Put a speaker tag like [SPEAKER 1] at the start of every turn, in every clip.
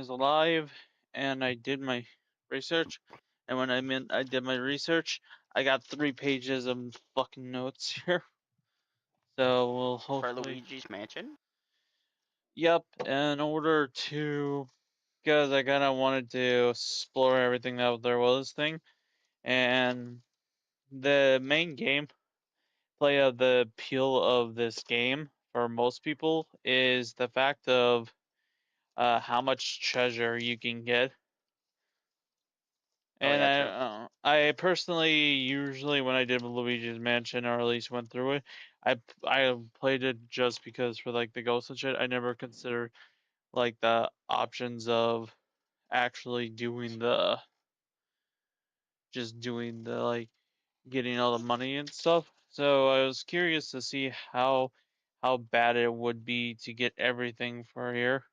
[SPEAKER 1] is alive, and I did my research. And when I did my research, I got 3 pages of fucking notes here. So we'll
[SPEAKER 2] For
[SPEAKER 1] hopefully.
[SPEAKER 2] Luigi's Mansion?
[SPEAKER 1] Yep, in order to, because I kind of wanted to explore everything that there was thing, and the main game play of the appeal of this game for most people is the fact of how much treasure you can get.
[SPEAKER 2] Oh
[SPEAKER 1] And
[SPEAKER 2] yeah, true.
[SPEAKER 1] I personally usually when I did Luigi's Mansion or at least went through it, I played it just because for like the ghosts and shit. I never considered like the options of actually doing the just doing the like getting all the money and stuff. So I was curious to see how bad it would be to get everything for here.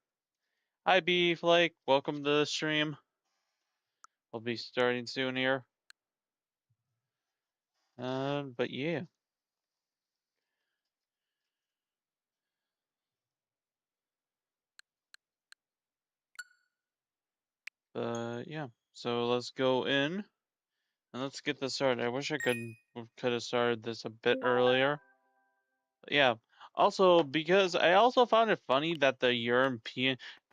[SPEAKER 1] Hi Beef, like welcome to the stream. We'll be starting soon here. But yeah. Yeah. So let's go in and let's get this started. I wish I could have started this a bit earlier. But yeah. Also, because I also found it funny that they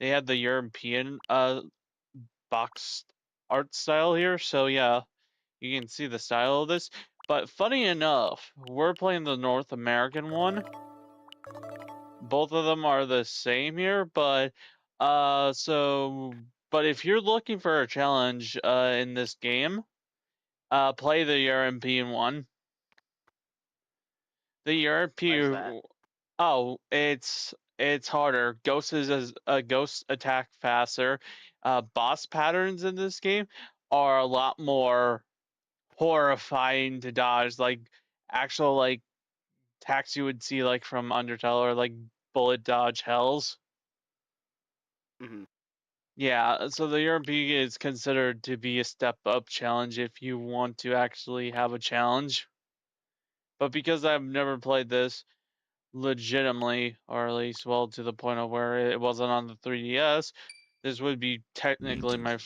[SPEAKER 1] had the European box art style here. So yeah, you can see the style of this. But funny enough, we're playing the North American one. Both of them are the same here, but but if you're looking for a challenge in this game, play the European one. The
[SPEAKER 2] Why is that?
[SPEAKER 1] European, oh, it's harder. Ghosts attack faster. Boss patterns in this game are a lot more horrifying to dodge, like actual like attacks you would see like from Undertale or like bullet dodge hells.
[SPEAKER 2] Mm-hmm.
[SPEAKER 1] Yeah, so the European is considered to be a step up challenge if you want to actually have a challenge. But because I've never played this legitimately, or at least well to the point of where it wasn't on the 3DS, this would be technically my.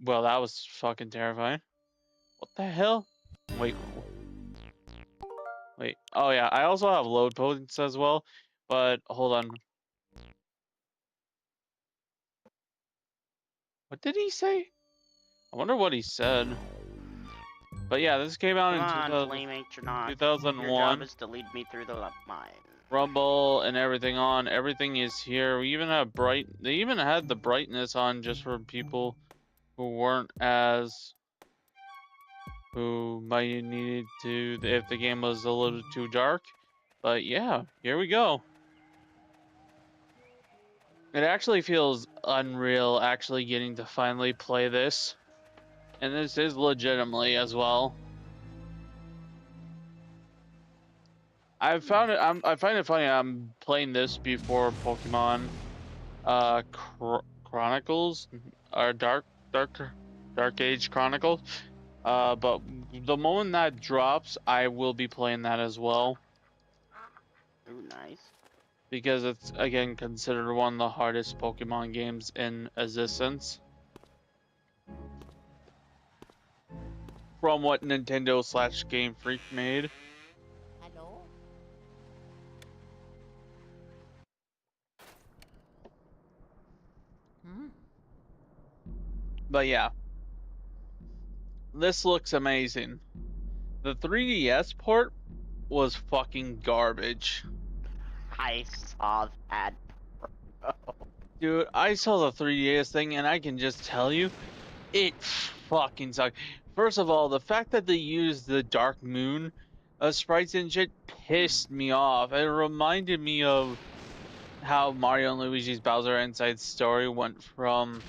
[SPEAKER 1] Well, that was fucking terrifying. What the hell? Wait, wait. Oh yeah, I also have load points as well. But hold on. What did he say? I wonder what he said. But yeah, this came out
[SPEAKER 2] Come
[SPEAKER 1] in
[SPEAKER 2] on, Flame Astronaut. Your job
[SPEAKER 1] 2001.
[SPEAKER 2] is to lead me through the mine.
[SPEAKER 1] Rumble and everything on. Everything is here. We even have They even had the brightness on just for people who weren't as who might need to if the game was a little too dark. But yeah, here we go. It actually feels unreal actually getting to finally play this. And this is legitimately as well. I find it funny I'm playing this before Pokemon Chronicles or Dark Age Chronicles. But the moment that drops, I will be playing that as well
[SPEAKER 2] Ooh, nice.
[SPEAKER 1] because it's again considered one of the hardest Pokemon games in existence. From what Nintendo/Game Freak made.
[SPEAKER 3] Hello? Hmm?
[SPEAKER 1] But yeah, this looks amazing. The 3DS port was fucking garbage.
[SPEAKER 2] I saw that, bro.
[SPEAKER 1] Dude, I saw the 3DS thing and I can just tell you, it fucking sucked. First of all, the fact that they used the Dark Moon sprites and shit pissed me off. It reminded me of how Mario and Luigi's Bowser Inside Story went from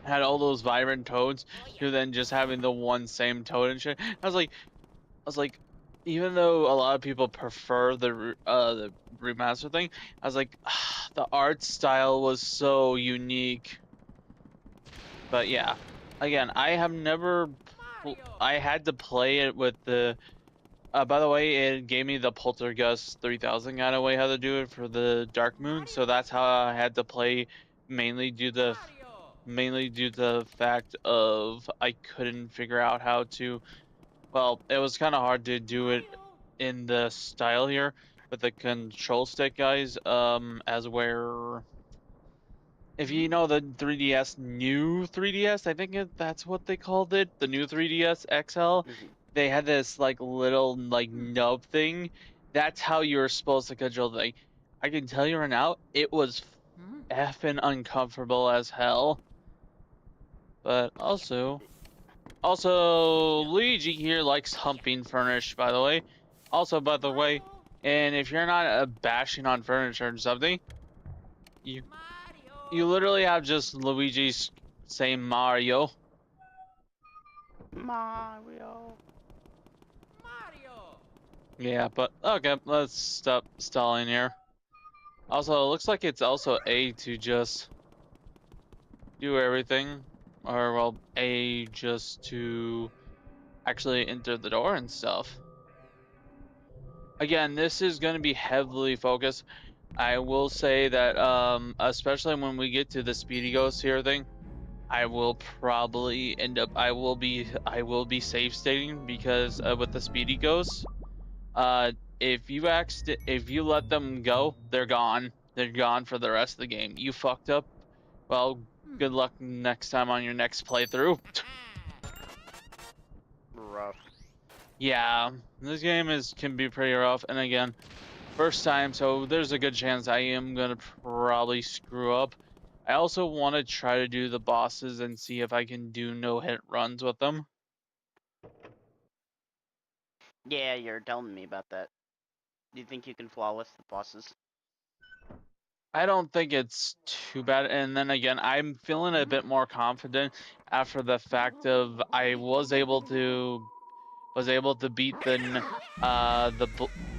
[SPEAKER 1] had all those vibrant toads to then just having the one same toad and shit. I was like, even though a lot of people prefer the remaster thing, I was like, the art style was so unique. But yeah, again, I have never. I had to play it with the By the way, it gave me the Poltergeist 3000 kind of way how to do it for the Dark Moon, so that's how I had to play, mainly due to the fact of I couldn't figure out how to. Well, it was kind of hard to do it in the style here with the control stick, guys. As where if you know the 3DS, new 3DS, I think that's what they called it, the new 3DS XL. They had this like little like nub thing. That's how you were supposed to control the thing. I can tell you right now, it was effing uncomfortable as hell. But also, Luigi here likes humping furniture, by the way. Also, by the way, and if you're not bashing on furniture and something, you literally have just Luigi saying Mario.
[SPEAKER 2] Mario.
[SPEAKER 1] Yeah, but okay, let's stop stalling here. Also, it looks like it's also A to just do everything, or well, A just to actually enter the door and stuff. Again, this is going to be heavily focused. I will say that, especially when we get to the Speedy Ghost here thing, I will probably end up. I will be safe stating because with the Speedy Ghosts, if you let them go, they're gone. They're gone for the rest of the game. You fucked up. Well, good luck next time on your next playthrough.
[SPEAKER 2] Rough.
[SPEAKER 1] Yeah, this game can be pretty rough, and again, first time, so there's a good chance I am gonna probably screw up. I also want to try to do the bosses and see if I can do no-hit runs with them.
[SPEAKER 2] Yeah, you're telling me about that. Do you think you can flawless the bosses?
[SPEAKER 1] I don't think it's too bad, and then again, I'm feeling a bit more confident after the fact of I was able to beat the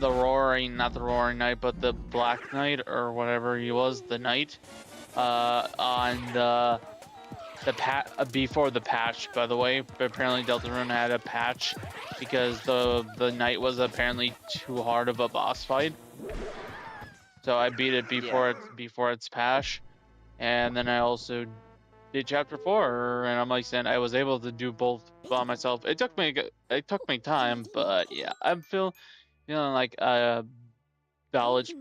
[SPEAKER 1] roaring, not the roaring knight, but the black knight or whatever he was, the knight, on the before the patch, by the way. But apparently Deltarune had a patch because the knight was apparently too hard of a boss fight. So I beat it before its patch, and then I also did chapter 4, and I'm like saying I was able to do both by myself. It took me time, but yeah, I'm feeling like knowledge.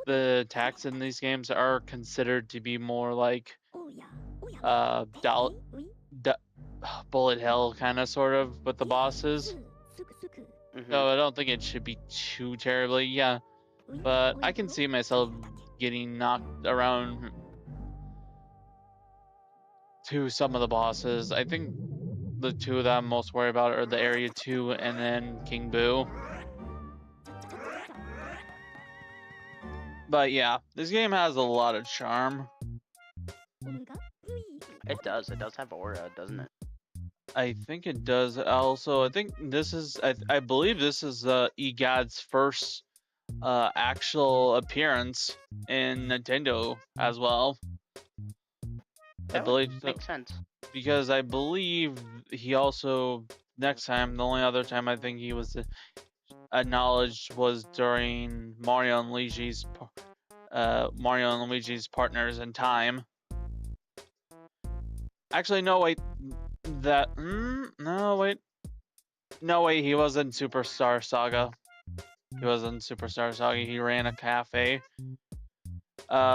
[SPEAKER 1] The attacks in these games are considered to be more like bullet hell kind of sort of with the bosses. So I don't think it should be too terribly, yeah. But I can see myself getting knocked around to some of the bosses. I think the two that I'm most worried about are the Area 2 and then King Boo. But yeah, this game has a lot of charm.
[SPEAKER 2] It does. It does have aura, doesn't it?
[SPEAKER 1] I think it does. Also, I think this is. I believe this is EGAD's first actual appearance in Nintendo as well. I believe so.
[SPEAKER 2] Makes sense.
[SPEAKER 1] Because I believe he also the only other time I think he was acknowledged was during Mario and Luigi's Partners in Time. Actually, no wait, no wait, he was in Superstar Saga. He ran a cafe.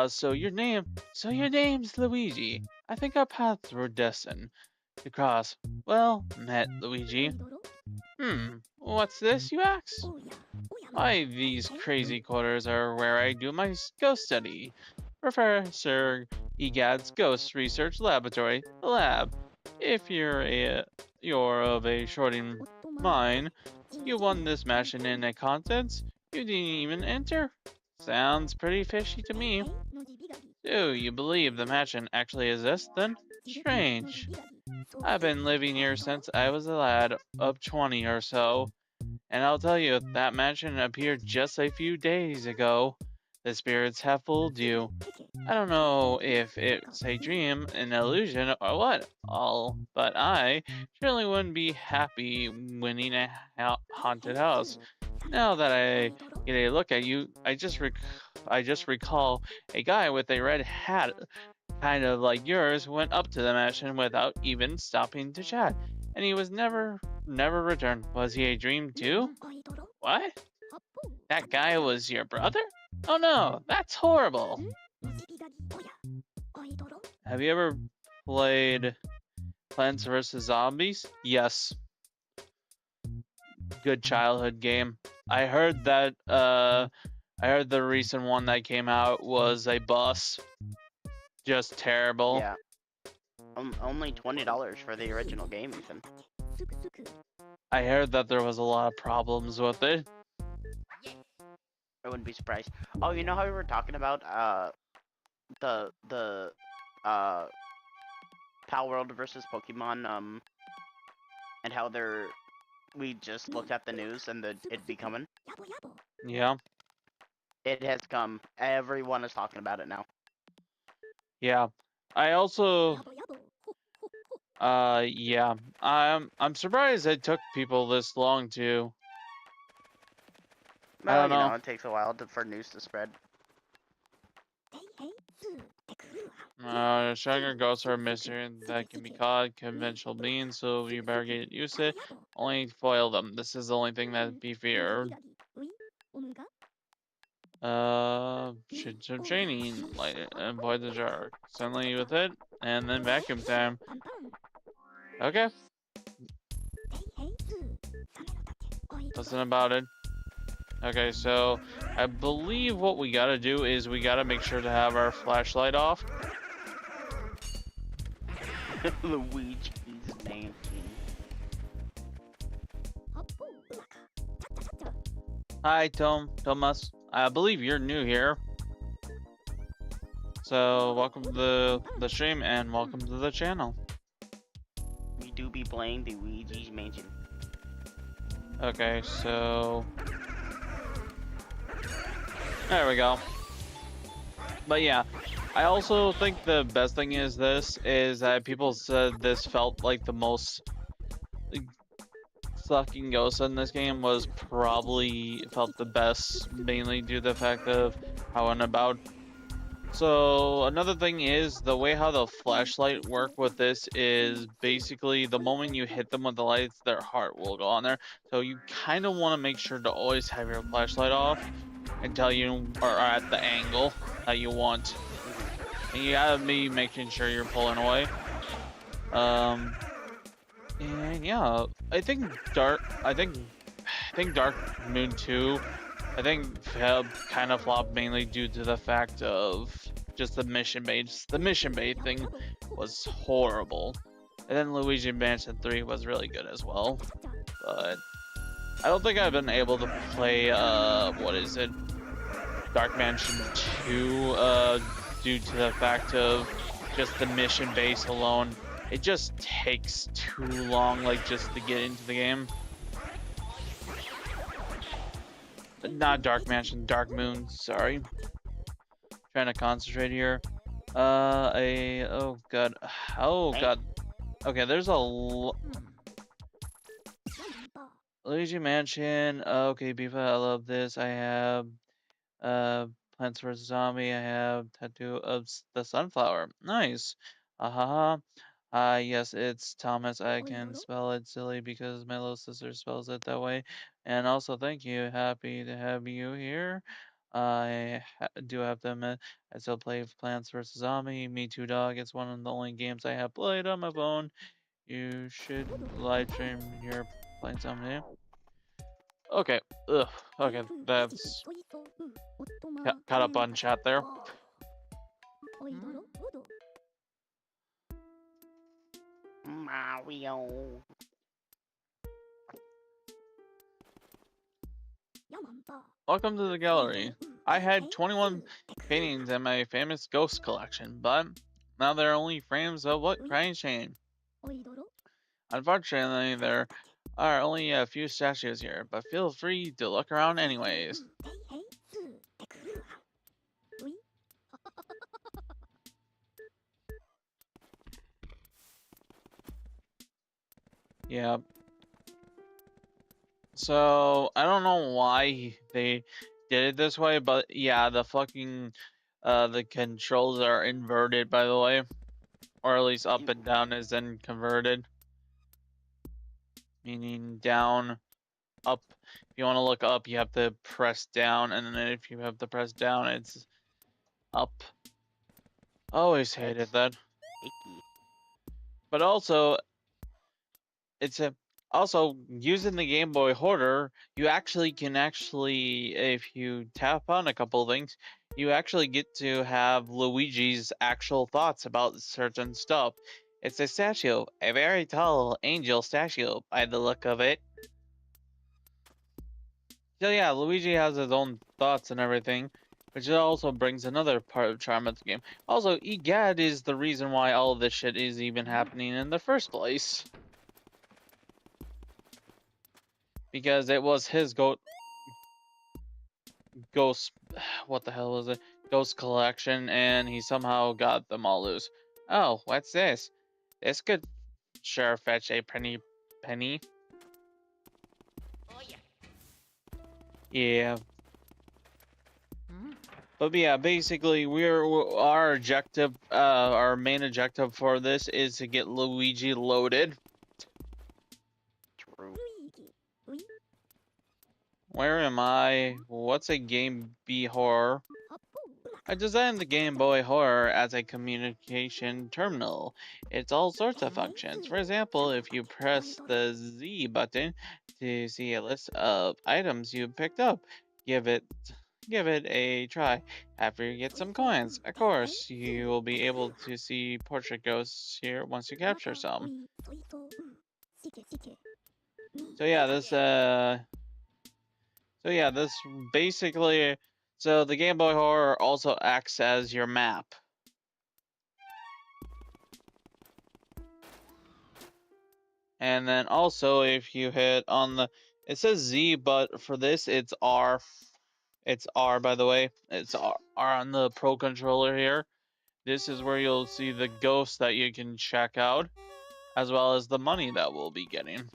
[SPEAKER 1] So your name's Luigi. I think our paths were destined to cross. Well met, Luigi. What's this, you ask? Why, these crazy quarters are where I do my ghost study. Professor EGAD's Ghost Research Laboratory, the lab. If you're of a shorting mind, you won this mission in a contest you didn't even enter. Sounds pretty fishy to me. Do you believe the mansion actually exists then? Strange. I've been living here since I was a lad of 20 or so, and I'll tell you, that mansion appeared just a few days ago. The spirits have fooled you. I don't know if it's a dream, an illusion, or what all, but I surely wouldn't be happy winning a haunted house. Now that I get a look at you, I just recall a guy with a red hat, kind of like yours, went up to the mansion without even stopping to chat, and he was never returned. Was he a dream too? What? That guy was your brother? Oh no, that's horrible. Have you ever played Plants vs. Zombies? Yes. Good childhood game. I heard that I heard the recent one that came out was a bust. Just terrible.
[SPEAKER 2] Yeah. Only $20 for the original game, Ethan.
[SPEAKER 1] I heard that there was a lot of problems with it.
[SPEAKER 2] I wouldn't be surprised. Oh, you know how we were talking about the Pal World versus Pokemon and how we just looked at the news and it'd be coming.
[SPEAKER 1] Yeah.
[SPEAKER 2] It has come. Everyone is talking about it now.
[SPEAKER 1] Yeah. I also yeah. I'm surprised it took people this long to. I
[SPEAKER 2] Well,
[SPEAKER 1] don't know.
[SPEAKER 2] it takes a while for news to spread.
[SPEAKER 1] Sugar ghosts are a mystery that can be caught conventional means, so you better get used to it. Only foil them. This is the only thing that be feared. Should some training, like avoid the jar. Suddenly with it, and then vacuum time. Okay. Listen about it. Okay, so I believe what we gotta do is we gotta make sure to have our flashlight off.
[SPEAKER 2] Luigi's Mansion.
[SPEAKER 1] Hi, Thomas. I believe you're new here. So welcome to the stream and welcome to the channel.
[SPEAKER 2] We do be playing the Luigi's Mansion.
[SPEAKER 1] Okay, so there we go. But yeah, I also think the best thing is that people said this felt like the most sucking ghost in this game was probably felt the best, mainly due to the fact of how and about. So another thing is the way how the flashlight work with this is basically the moment you hit them with the lights, their heart will go on there. So you kind of want to make sure to always have your flashlight off until you are at the angle that you want. And you gotta be making sure you're pulling away. And yeah, I think Dark Moon 2 kind of flopped mainly due to the fact of just the mission bait. The mission bait thing was horrible. And then Luigi Mansion 3 was really good as well. But I don't think I've been able to play Dark Mansion 2 due to the fact of just the mission base alone. It just takes too long, like, just to get into the game. Not Dark Mansion, Dark Moon, sorry. Trying to concentrate here. Oh god. Okay, there's a Luigi Mansion. Okay, Beefa, I love this. I have Plants vs. Zombie. I have Tattoo of the Sunflower. Nice. Ahaha. Yes, it's Thomas. I can spell it silly because my little sister spells it that way. And also, thank you. Happy to have you here. Do have to admit, I still play Plants vs. Zombie. Me too, dog. It's one of the only games I have played on my phone. You should live stream your playing someday. Okay. Ugh. Okay, that's caught up on chat there.
[SPEAKER 2] Mario.
[SPEAKER 1] Welcome to the gallery. I had 21 paintings in my famous ghost collection, but now there are only frames of what crying shame. Unfortunately, there are only a few statues here, but feel free to look around anyways. Yeah. So I don't know why they did it this way, but yeah, the fucking the controls are inverted, by the way, or at least up and down is then converted, meaning down, up. If you want to look up, you have to press down, and then if you have to press down, it's up. Always hated that.
[SPEAKER 2] Icky.
[SPEAKER 1] But also, it's a also using the Game Boy Hoarder, you actually can if you tap on a couple things, you actually get to have Luigi's actual thoughts about certain stuff. It's a statue, a very tall angel statue by the look of it. So yeah, Luigi has his own thoughts and everything, which also brings another part of charm of the game. Also, EGAD is the reason why all of this shit is even happening in the first place. Because it was his ghost, what the hell was it? Ghost collection, and he somehow got them all loose. Oh, what's this? This could sure fetch a penny. Yeah. But yeah, basically, our objective, our main objective for this is to get Luigi loaded.
[SPEAKER 2] True.
[SPEAKER 1] Where am I? What's a Game B horror? I designed the Game Boy Horror as a communication terminal. It's all sorts of functions. For example, if you press the Z button to see a list of items you picked up, give it a try. After you get some coins, of course, you will be able to see portrait ghosts here once you capture some. So yeah, this basically, so the Game Boy Horror also acts as your map. And then also if you hit on the, it says Z, but for this it's R. It's R, by the way. It's R on the Pro controller here. This is where you'll see the ghosts that you can check out, as well as the money that we'll be getting.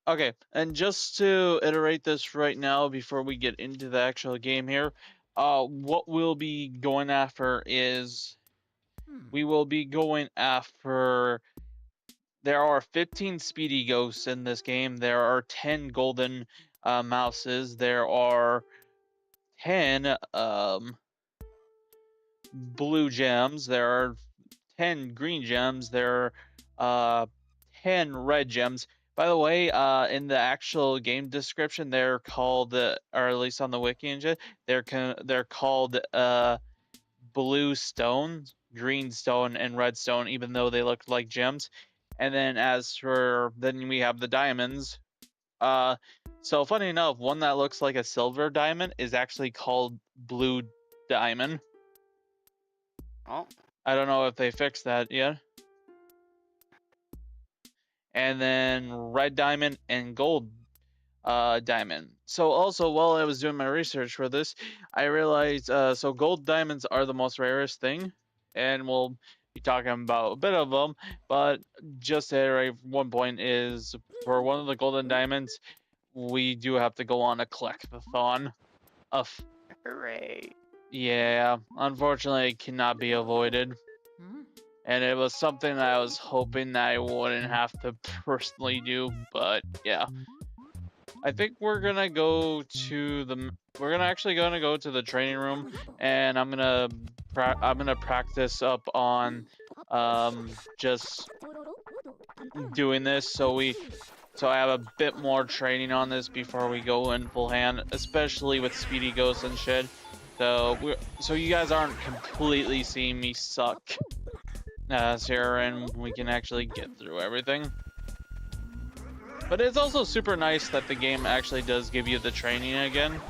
[SPEAKER 1] Okay, and just to iterate this right now before we get into the actual game here, what we'll be going after is, we will be going after, there are 15 speedy ghosts in this game, there are 10 golden mouses, there are 10 blue gems, there are 10 green gems, there are 10 red gems. By the way, in the actual game description, they're called, or at least on the wiki and shit, they're called blue stone, green stone, and red stone, even though they look like gems. And then then we have the diamonds. So funny enough, one that looks like a silver diamond is actually called blue diamond.
[SPEAKER 2] Oh.
[SPEAKER 1] I don't know if they fixed that yet. And then red diamond and gold diamond. So also, while I was doing my research for this, I realized so gold diamonds are the most rarest thing, and we'll be talking about a bit of them. But just to iterate, one point is, for one of the golden diamonds, we do have to go on a collectathon.
[SPEAKER 2] Hooray!
[SPEAKER 1] Yeah, unfortunately, it cannot be avoided. And it was something that I was hoping that I wouldn't have to personally do, but yeah. I think we're gonna go to the, actually gonna go to the training room, and I'm gonna practice up on just doing this, so I have a bit more training on this before we go in full hand, especially with speedy ghosts and shit. So you guys aren't completely seeing me suck here, and we can actually get through everything. But it's also super nice that the game actually does give you the training again.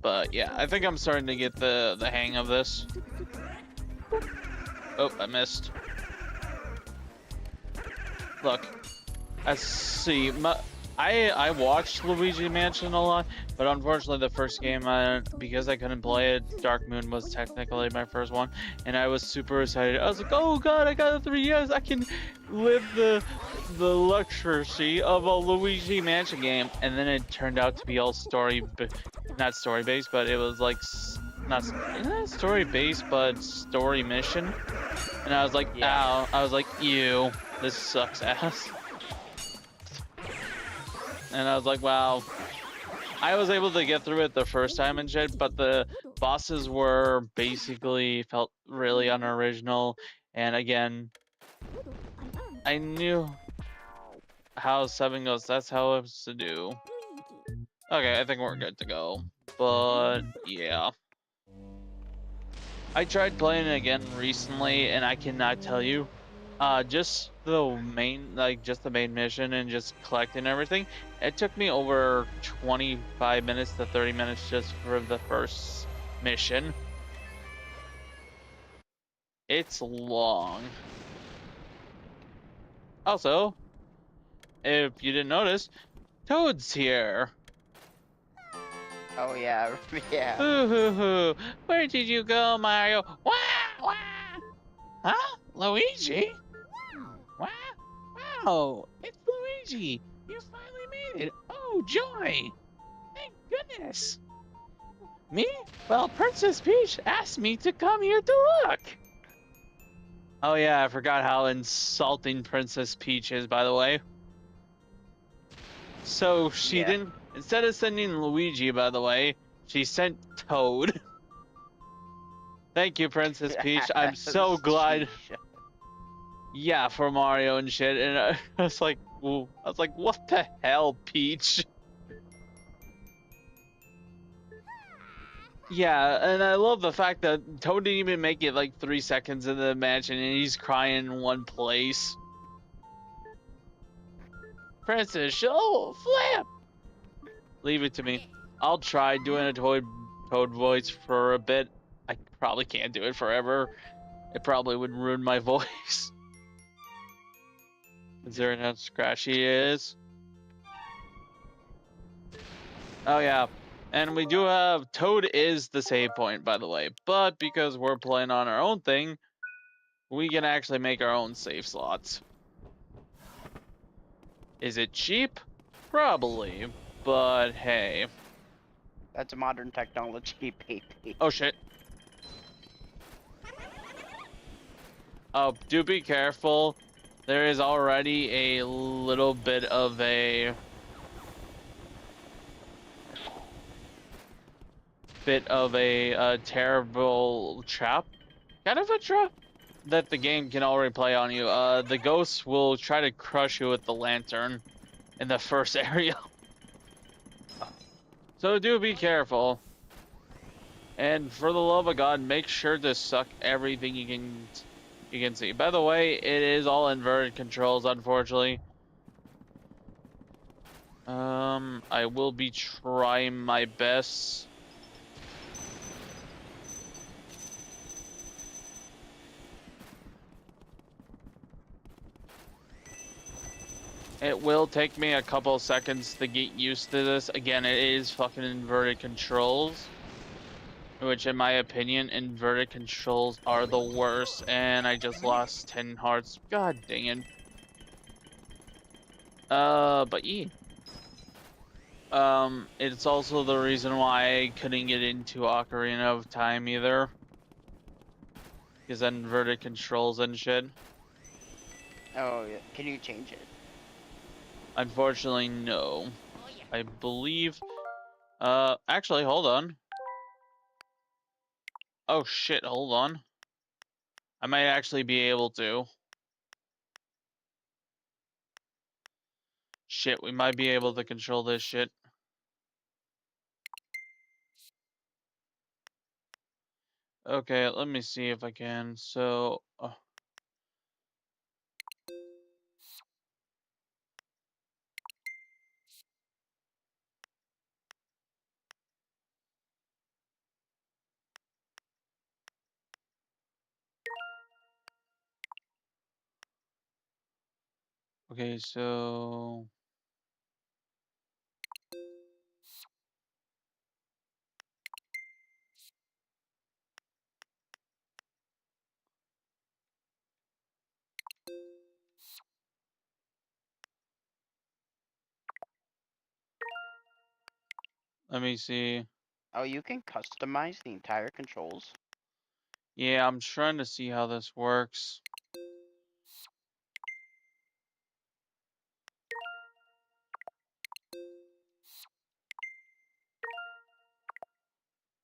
[SPEAKER 1] But yeah, I think I'm starting to get the hang of this. Oh, I missed. Look, I see. I watched Luigi Mansion a lot, but unfortunately the first game, because I couldn't play it, Dark Moon was technically my first one, and I was super excited. I was like, oh god, I got a 3DS, I can live the luxury of a Luigi Mansion game, and then it turned out to be all not story based, but it was like not story based, but story mission, and I was like,
[SPEAKER 2] Yeah.
[SPEAKER 1] ow, I was like, ew, this sucks ass. And I was like, wow. I was able to get through it the first time and shit, but the bosses were basically felt really unoriginal. And again, I knew how 7 goes. That's how it was to do. Okay, I think we're good to go. But yeah. I tried playing it again recently, and I cannot tell you. Just the main mission and just collecting everything. It took me over 25 minutes to 30 minutes just for the first mission. It's long. Also, if you didn't notice, Toad's here.
[SPEAKER 2] Oh yeah, yeah.
[SPEAKER 1] Hoo hoo hoo. Where did you go, Mario? Wah wah. Huh? Luigi? Wow! Wow! It's Luigi! You finally made it! Oh, joy! Thank goodness! Me? Well, Princess Peach asked me to come here to look! Oh yeah, I forgot how insulting Princess Peach is, by the way. So she
[SPEAKER 2] Yeah.
[SPEAKER 1] didn't, instead of sending Luigi, by the way, she sent Toad. Thank you, Princess Peach. I'm so glad.
[SPEAKER 2] Sheesh.
[SPEAKER 1] Yeah, for Mario and shit. And I was like, ooh. I was like, what the hell, Peach? Yeah, and I love the fact that Toad didn't even make it like 3 seconds in the match, and he's crying in one place. Princess, show flip. Leave it to me. I'll try doing a Toad voice for a bit. I probably can't do it forever. It probably would ruin my voice, considering how scratchy it is. Oh yeah, and we do have Toad is the save point, by the way. But because we're playing on our own thing, we can actually make our own save slots. Is it cheap? Probably, but hey.
[SPEAKER 2] That's modern technology, baby.
[SPEAKER 1] Oh shit. Oh, do be careful. There is already a little bit of a terrible trap, kind of a trap that the game can already play on you. The ghosts will try to crush you with the lantern in the first area. So do be careful. And for the love of God, make sure to suck everything you can see. By the way, it is all inverted controls, unfortunately. I will be trying my best. It will take me a couple seconds to get used to this. Again, it is fucking inverted controls. Which, in my opinion, inverted controls are the worst. And I just lost 10 hearts. God dang it. But yeah. It's also the reason why I couldn't get into Ocarina of Time either. Because inverted controls and shit.
[SPEAKER 2] Oh yeah. Can you change it?
[SPEAKER 1] Unfortunately, no. I believe... actually, hold on. Oh shit, hold on. I might actually be able to. Shit, we might be able to control this shit. Okay, let me see if I can. So... okay, so... Let me see.
[SPEAKER 2] Oh, you can customize the entire controls?
[SPEAKER 1] Yeah, I'm trying to see how this works.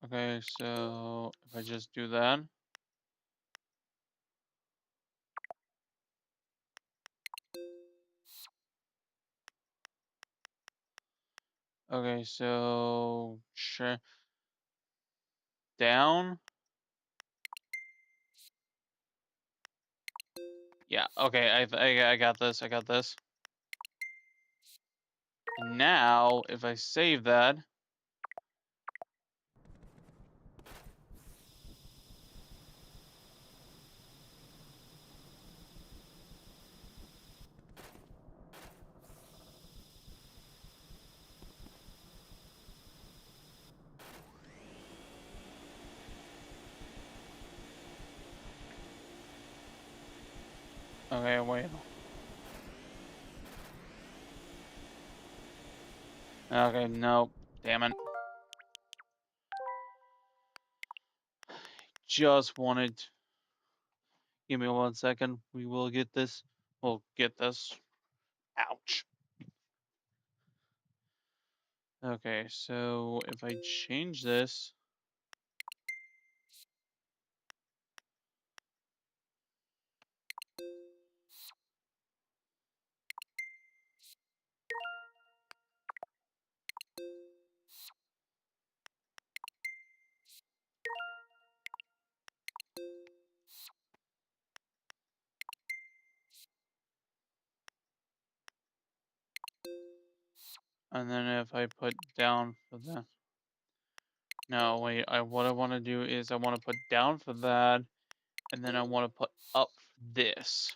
[SPEAKER 1] Okay, so if I just do that. Okay, so down. Yeah, okay, I got this. I got this. And now, if I save that, okay, wait. Okay, no, damn it. Just wanted. Give me 1 second. We will get this. We'll get this. Ouch. Okay, so if I change this, and then if I put down for that. No, wait, what I want to do is I want to put down for that, and then I want to put up for this.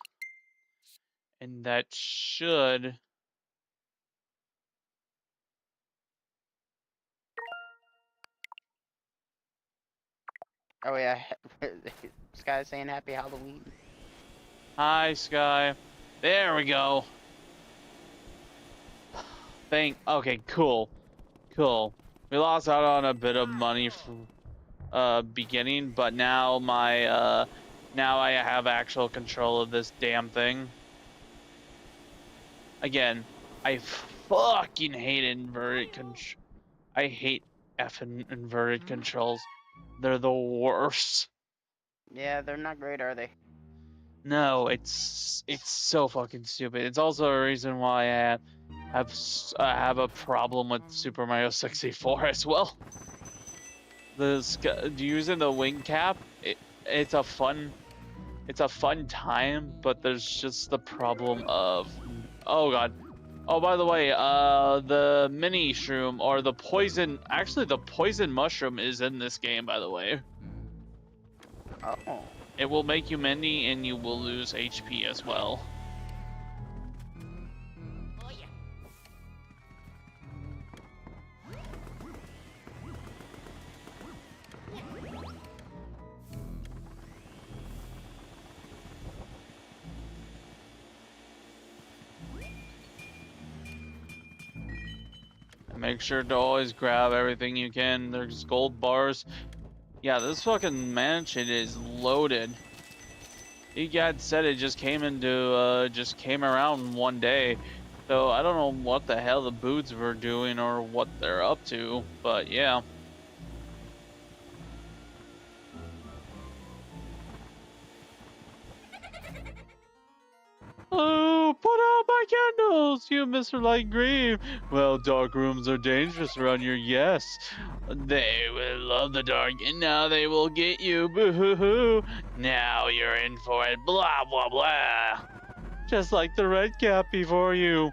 [SPEAKER 1] And that should.
[SPEAKER 2] Oh yeah, Sky's saying Happy Halloween.
[SPEAKER 1] Hi, Sky. There we go. Okay, cool. Cool. We lost out on a bit of money from beginning, but now now I have actual control of this damn thing. Again, I fucking hate inverted control. I hate effing inverted controls. They're the worst.
[SPEAKER 2] Yeah, they're not great, are they?
[SPEAKER 1] No, it's so fucking stupid. It's also a reason why I have a problem with Super Mario 64 as well. Using the wing cap, it's a fun time, but there's just the problem of, oh god. Oh, by the way, the mini shroom or the poison, actually the poison mushroom is in this game, by the way.
[SPEAKER 2] Oh.
[SPEAKER 1] It will make you mini and you will lose HP as well. Make sure to always grab everything you can. There's gold bars. Yeah, this fucking mansion is loaded. Egad said it just came around one day. So I don't know what the hell the boots were doing or what they're up to, but yeah. Oh, put out my candles, you Mr. Light Green. Well, dark rooms are dangerous around here, yes. They will love the dark, and now they will get you. Boo-hoo-hoo. Now you're in for it. Blah, blah, blah. Just like the red cap before you.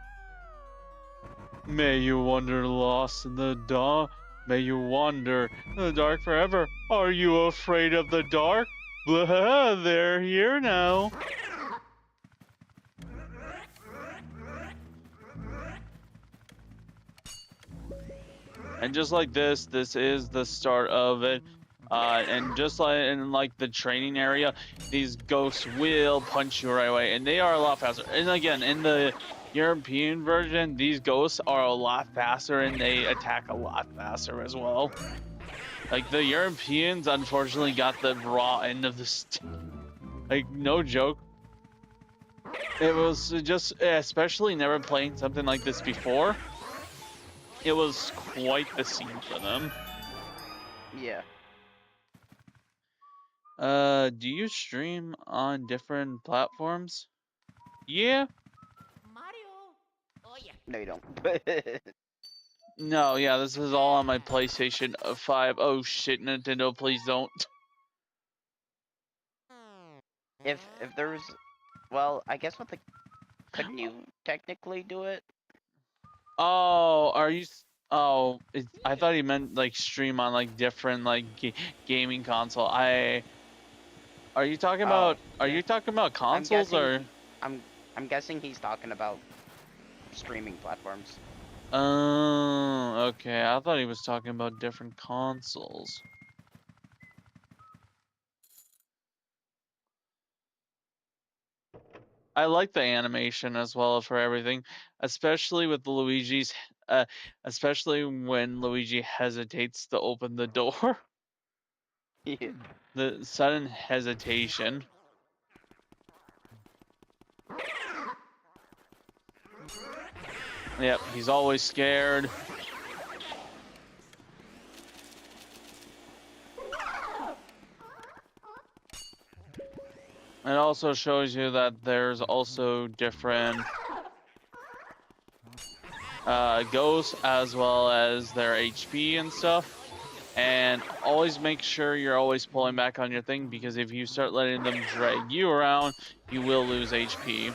[SPEAKER 1] May you wander lost in the dark. May you wander in the dark forever. Are you afraid of the dark? Blah, they're here now. And just like this is the start of it. And just like in like the training area, these ghosts will punch you right away, and they are a lot faster. And again, in the European version, these ghosts are a lot faster and they attack a lot faster as well. Like the Europeans, unfortunately, got the raw end of the stick. Like no joke. It was just, especially never playing something like this before. It was quite the scene for them.
[SPEAKER 2] Yeah.
[SPEAKER 1] Do you stream on different platforms? Yeah.
[SPEAKER 3] Mario. Oh yeah.
[SPEAKER 2] No, you don't.
[SPEAKER 1] No, yeah, this is all on my PlayStation 5. Oh shit, Nintendo, please don't.
[SPEAKER 2] If there was, well, I guess with the, couldn't you technically do it?
[SPEAKER 1] Oh, are you? Oh, I thought he meant like stream on like different like gaming console. Are you talking
[SPEAKER 2] Oh,
[SPEAKER 1] about? Are
[SPEAKER 2] yeah.
[SPEAKER 1] you talking about
[SPEAKER 2] I'm
[SPEAKER 1] consoles
[SPEAKER 2] guessing.
[SPEAKER 1] or?
[SPEAKER 2] I'm guessing he's talking about streaming platforms.
[SPEAKER 1] Oh, okay. I thought he was talking about different consoles. I like the animation as well for everything, especially with Luigi's, uh, especially when Luigi hesitates to open the door.
[SPEAKER 2] Yeah.
[SPEAKER 1] The sudden hesitation. Yep, he's always scared. It also shows you that there's also different ghosts as well as their HP and stuff. And always make sure you're always pulling back on your thing, because if you start letting them drag you around, you will lose HP.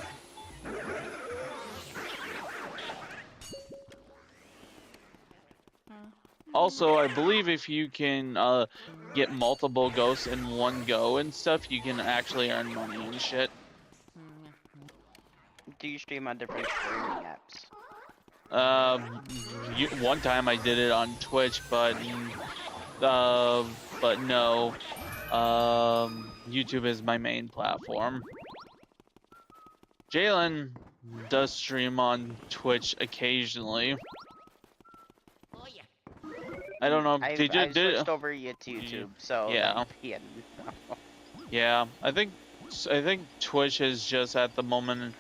[SPEAKER 1] Also, I believe if you can get multiple ghosts in one go and stuff, you can actually earn money and shit.
[SPEAKER 2] Do you stream on different streaming apps?
[SPEAKER 1] One time I did it on Twitch, but no. YouTube is my main platform. Jalen does stream on Twitch occasionally.
[SPEAKER 3] Oh yeah.
[SPEAKER 1] I don't know.
[SPEAKER 2] I've switched over to YouTube, so
[SPEAKER 1] Yeah.
[SPEAKER 2] yeah.
[SPEAKER 1] Yeah, I think Twitch is just at the moment.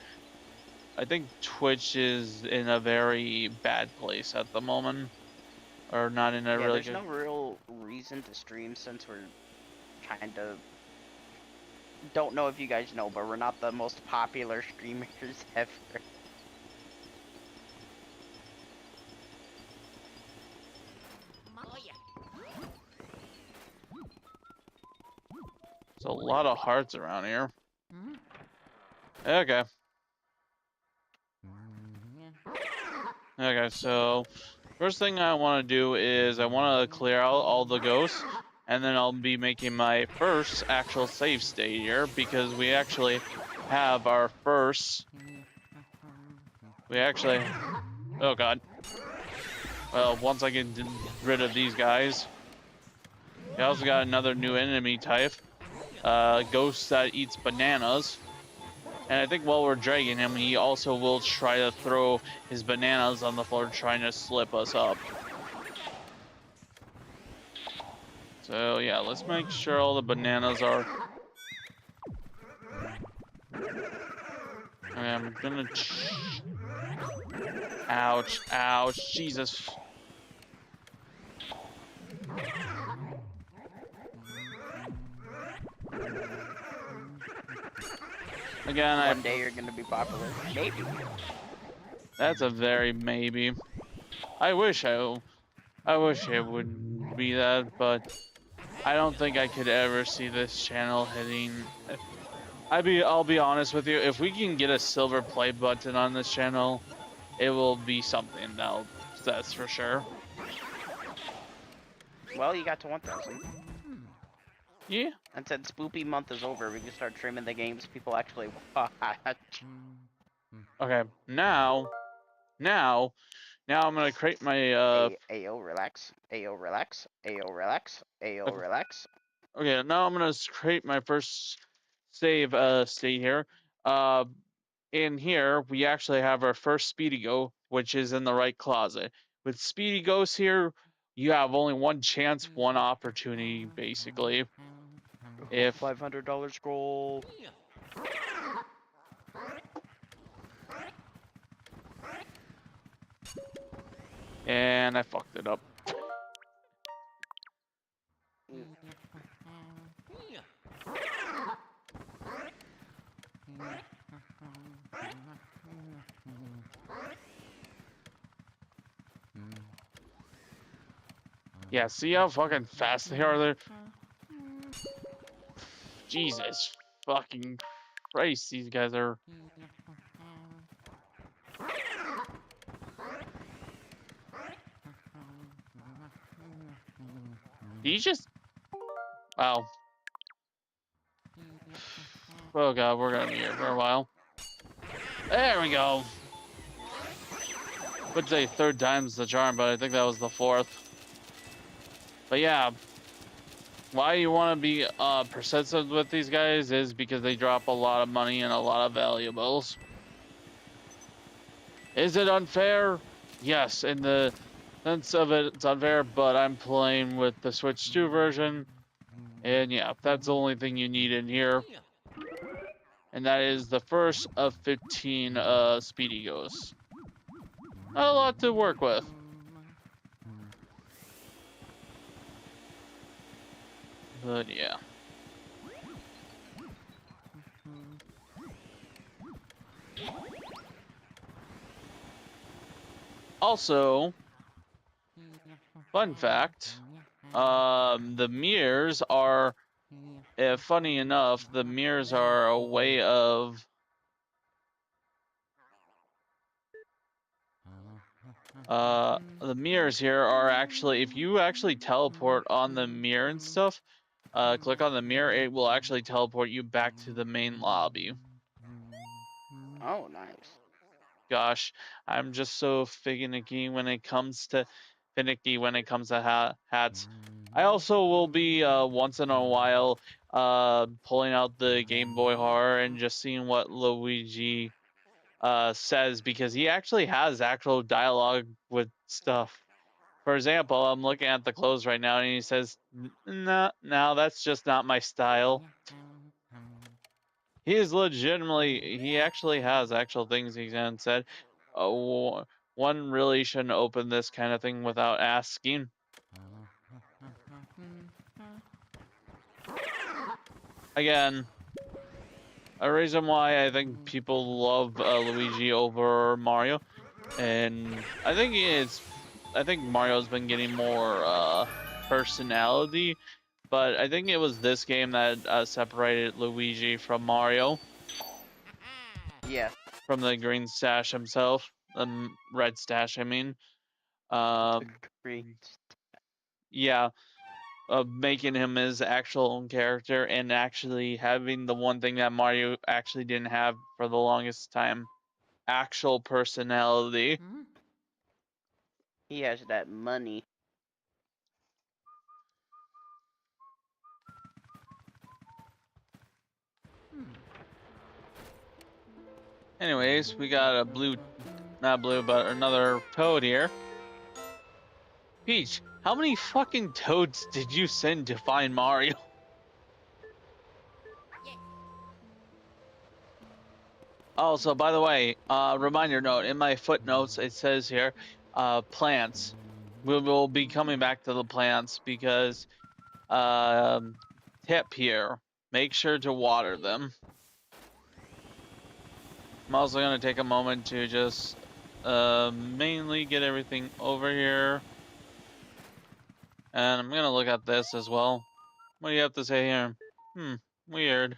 [SPEAKER 1] I think Twitch is in a very bad place at the moment, or not in a
[SPEAKER 2] Yeah,
[SPEAKER 1] really
[SPEAKER 2] there's
[SPEAKER 1] good.
[SPEAKER 2] no real reason to stream since we're kind of, don't know if you guys know, but we're not the most popular streamers ever.
[SPEAKER 3] Oh yeah.
[SPEAKER 1] There's a lot of hearts around here.
[SPEAKER 3] Mm-hmm.
[SPEAKER 1] Okay.
[SPEAKER 3] Yeah.
[SPEAKER 1] Okay, so first thing I want to do is I want to clear out all the ghosts, and then I'll be making my first actual save state here, because we actually have our first. Oh god. Well, once I get rid of these guys. We also got another new enemy type. Ghost that eats bananas. And I think while we're dragging him, he also will try to throw his bananas on the floor, trying to slip us up. So yeah, let's make sure all the bananas are... Okay, I'm gonna... Ouch, ouch, Jesus. Again,
[SPEAKER 2] One day you're gonna be popular, maybe.
[SPEAKER 1] That's a very maybe. I wish it would be that, but I don't think I could ever see this channel hitting. I'll be honest with you. If we can get a silver play button on this channel, it will be something. That's for sure.
[SPEAKER 2] Well, you got to 1,000.
[SPEAKER 1] Yeah.
[SPEAKER 2] And since Spoopy month is over, we can start streaming the games people actually watch.
[SPEAKER 1] Okay. Now, I'm gonna create my
[SPEAKER 2] Ayo, relax. Ayo, relax. Ayo, relax. Ayo, relax.
[SPEAKER 1] Okay. Now I'm gonna create my first save state here. in here, we actually have our first Speedy Go, which is in the right closet. With Speedy Ghosts here, you have only one chance, one opportunity, basically. If
[SPEAKER 2] $500 scroll.
[SPEAKER 1] and I fucked it up. Yeah, see how fucking fast they are there? Jesus fucking Christ, these guys are. He just. Wow. Oh god, we're gonna be here for a while. There we go. Would say third time's the charm, but I think that was the fourth. But yeah, why you want to be persistent with these guys is because they drop a lot of money and a lot of valuables. Is it unfair? Yes, in the sense of it, it's unfair, but I'm playing with the Switch 2 version. And yeah, that's the only thing you need in here. And that is the first of 15 Speedy Ghosts. Not a lot to work with. But yeah. Also, fun fact, the mirrors are, funny enough, the mirrors are a way of the mirrors here are actually, if you actually teleport on the mirror and stuff, click on the mirror, it will actually teleport you back to the main lobby.
[SPEAKER 2] Oh, nice.
[SPEAKER 1] Gosh, I'm just so finicky when it comes to hats. I also will be once in a while pulling out the Game Boy Horror and just seeing what Luigi says, because he actually has actual dialogue with stuff. For example, I'm looking at the clothes right now and he says, "No, no, that's just not my style." He is legitimately, he actually has actual things he's said. One really shouldn't open this kind of thing without asking. Again, a reason why I think people love Luigi over Mario, and I think Mario's been getting more personality, but I think it was this game that separated Luigi from Mario.
[SPEAKER 2] Yeah.
[SPEAKER 1] From the green stash himself, the red stash, I mean.
[SPEAKER 2] Green.
[SPEAKER 1] Yeah, making him his actual own character and actually having the one thing that Mario actually didn't have for the longest time, actual personality.
[SPEAKER 2] He has that money.
[SPEAKER 1] Anyways, we got a blue, not blue, but another toad here. Peach, how many fucking toads did you send to find Mario? Also, by the way, reminder note, in my footnotes, it says here, plants. We will be coming back to the plants because, tip here, make sure to water them. I'm also going to take a moment to just, mainly get everything over here. And I'm going to look at this as well. What do you have to say here? Weird.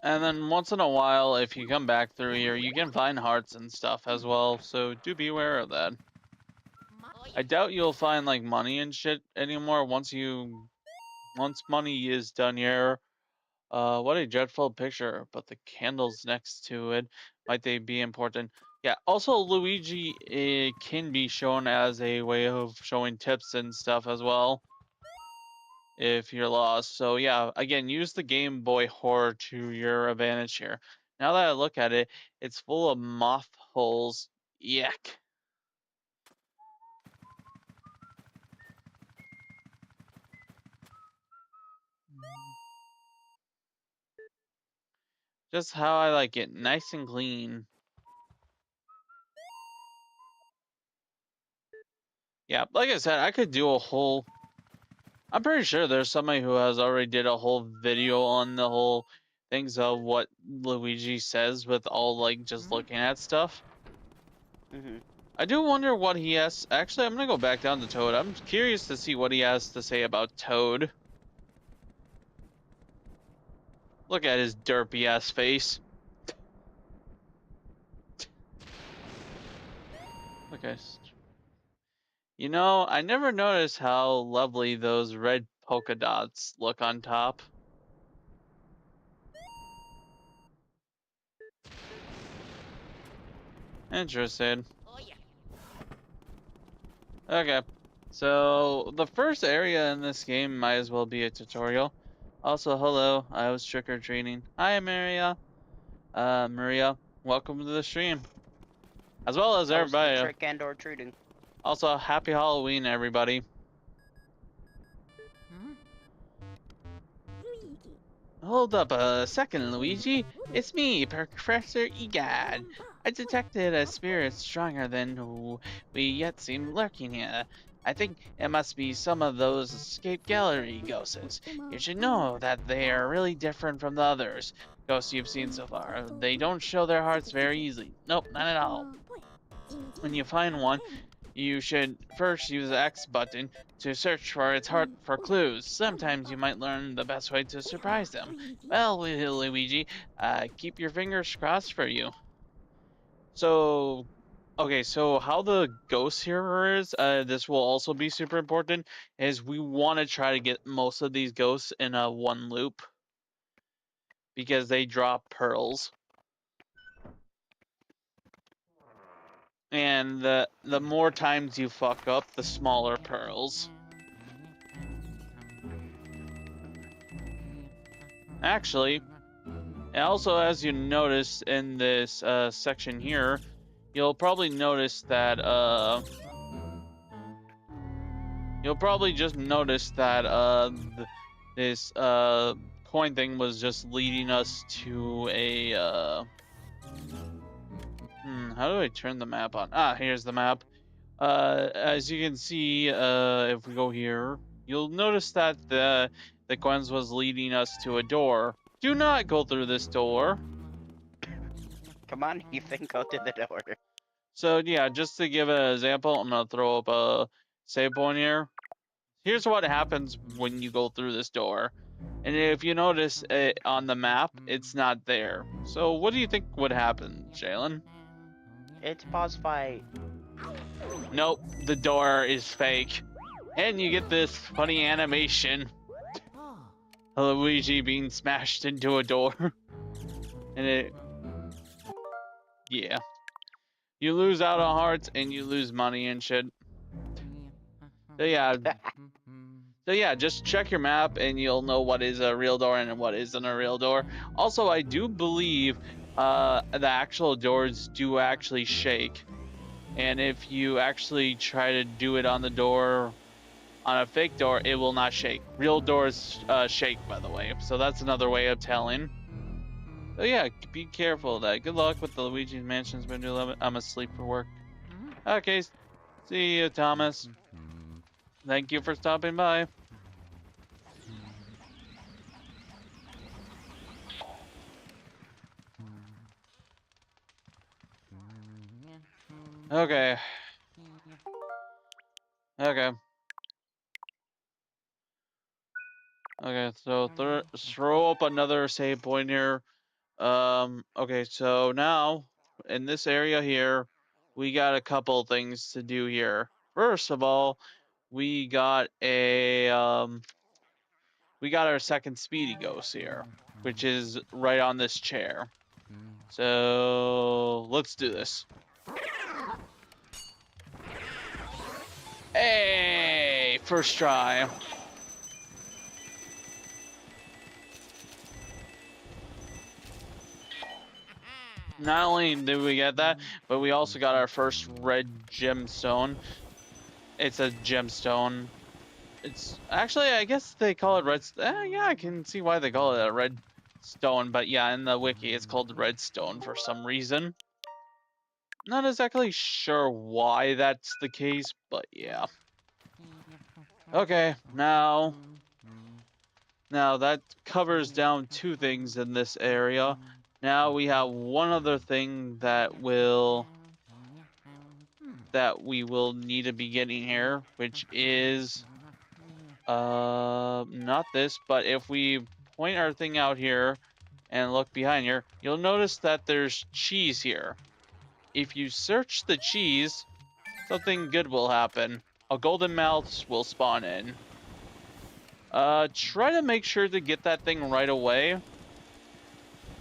[SPEAKER 1] And then once in a while, if you come back through here, you can find hearts and stuff as well, so do be aware of that. I doubt you'll find like money and shit anymore once money is done here. What a dreadful picture, but the candles next to it, might they be important? Yeah, also Luigi can be shown as a way of showing tips and stuff as well if you're lost. So yeah, again, use the Game Boy Horror to your advantage here. Now that I look at it, it's full of moth holes. Yuck. Just how I like it, nice and clean. Yeah, like I said, I could do a whole. I'm pretty sure there's somebody who has already did a whole video on the whole things of what Luigi says with all like just looking at stuff.
[SPEAKER 2] Mm-hmm.
[SPEAKER 1] I do wonder what he has. Actually, I'm gonna go back down to Toad. I'm curious to see what he has to say about Toad. Look at his derpy ass face. Okay. You know, I never noticed how lovely those red polka dots look on top. Interesting.
[SPEAKER 3] Oh yeah.
[SPEAKER 1] Okay. So, the first area in this game might as well be a tutorial. Also, hello, I was trick-or-treating. Hi, Maria. Maria, welcome to the stream. As well as
[SPEAKER 2] I was
[SPEAKER 1] everybody.
[SPEAKER 2] trick and or treating.
[SPEAKER 1] Also, happy Halloween, everybody. Hold up a second, Luigi. It's me, Professor Egad. I detected a spirit stronger than who we yet seem lurking here. I think it must be some of those escape gallery ghosts. You should know that they are really different from the others ghosts you've seen so far. They don't show their hearts very easily. Nope, not at all. When you find one, you should first use the X button to search for its heart for clues. Sometimes you might learn the best way to surprise them. Well, Luigi, keep your fingers crossed for you. So, okay, so how the ghost here is, this will also be super important, is we want to try to get most of these ghosts in a one loop because they drop pearls. And the more times you fuck up, the smaller pearls. Actually, and also as you notice in this section here, you'll probably notice that you'll probably just notice that this coin thing was just leading us to a how do I turn the map on? Ah, here's the map. As you can see, if we go here, you'll notice that the coins was leading us to a door. Do not go through this door.
[SPEAKER 2] Come on, Ethan, go to the door.
[SPEAKER 1] So yeah, just to give an example, I'm gonna throw up a save point here. Here's what happens when you go through this door. And if you notice it on the map, it's not there. So what do you think would happen, Jalen?
[SPEAKER 2] It's boss fight.
[SPEAKER 1] Nope, the door is fake. And you get this funny animation. Luigi being smashed into a door. And it... yeah. You lose out on hearts and you lose money and shit. So yeah. So yeah, just check your map and you'll know what is a real door and what isn't a real door. Also, I do believe the actual doors do actually shake. And if you actually try to do it on the door, on a fake door, it will not shake. Real doors shake, by the way. So that's another way of telling. So yeah, be careful of that. Good luck with the Luigi's Mansion's Window 11. I'm asleep for work. Okay, see you, Thomas. Thank you for stopping by. Okay. Okay. Okay, so throw up another save point here. Okay, so now in this area here, we got a couple things to do here. First of all, we got a we got our second speedy ghost here, which is right on this chair. So let's do this. Hey, first try. Not only did we get that, but we also got our first red gemstone. It's a gemstone. It's actually, I guess they call it red. Yeah, I can see why they call it a red stone, but yeah, in the wiki, it's called redstone for some reason. Not exactly sure why that's the case, but yeah. Okay, now that covers down two things in this area. Now we have one other thing that we will need to be getting here, which is not this, but if we point our thing out here and look behind here, you'll notice that there's cheese here. If you search the cheese, something good will happen. A golden mouse will spawn in. Try to make sure to get that thing right away.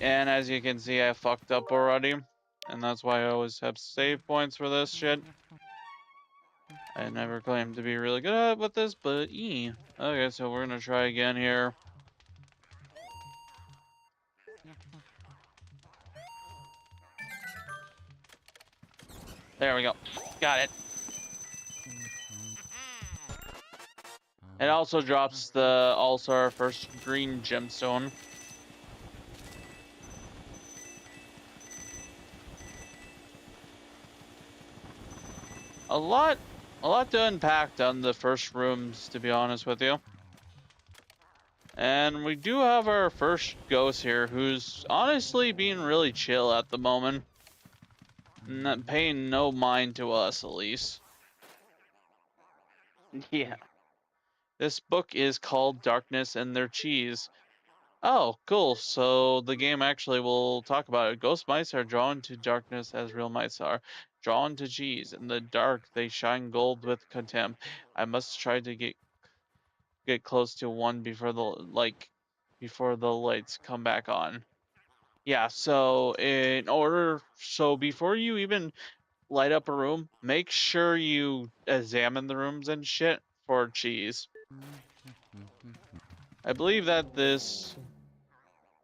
[SPEAKER 1] And as you can see, I fucked up already. And that's why I always have save points for this shit. I never claimed to be really good at with this, but okay, so we're gonna try again here. There we go. Got it. It also drops also our first green gemstone. A lot to unpack on the first rooms, to be honest with you. And we do have our first ghost here, who's honestly being really chill at the moment. Not paying no mind to us, at least.
[SPEAKER 2] Yeah.
[SPEAKER 1] This book is called Darkness and Their Cheese. Oh, cool. So the game actually will talk about it. Ghost mice are drawn to darkness as real mice are. Drawn to cheese. In the dark, they shine gold with contempt. I must try to get close to one before the lights come back on. Yeah, so before you even light up a room, make sure you examine the rooms and shit for cheese. I believe that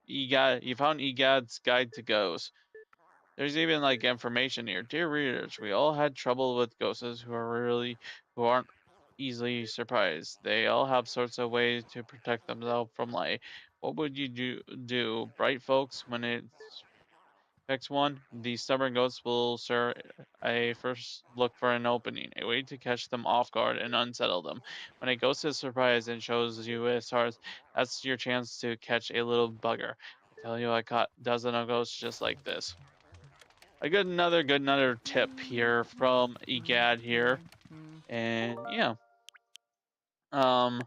[SPEAKER 1] you found EGAD's Guide to Ghosts. There's even like information here. Dear readers, we all had trouble with ghosts who aren't easily surprised. They all have sorts of ways to protect themselves from light. What would you do, bright folks, when it's Next one, the stubborn ghosts will first look for an opening, a way to catch them off guard and unsettle them. When a ghost is surprised and shows you its heart, that's your chance to catch a little bugger. I tell you, I caught a dozen of ghosts just like this. Another tip here from EGAD here, and yeah, um,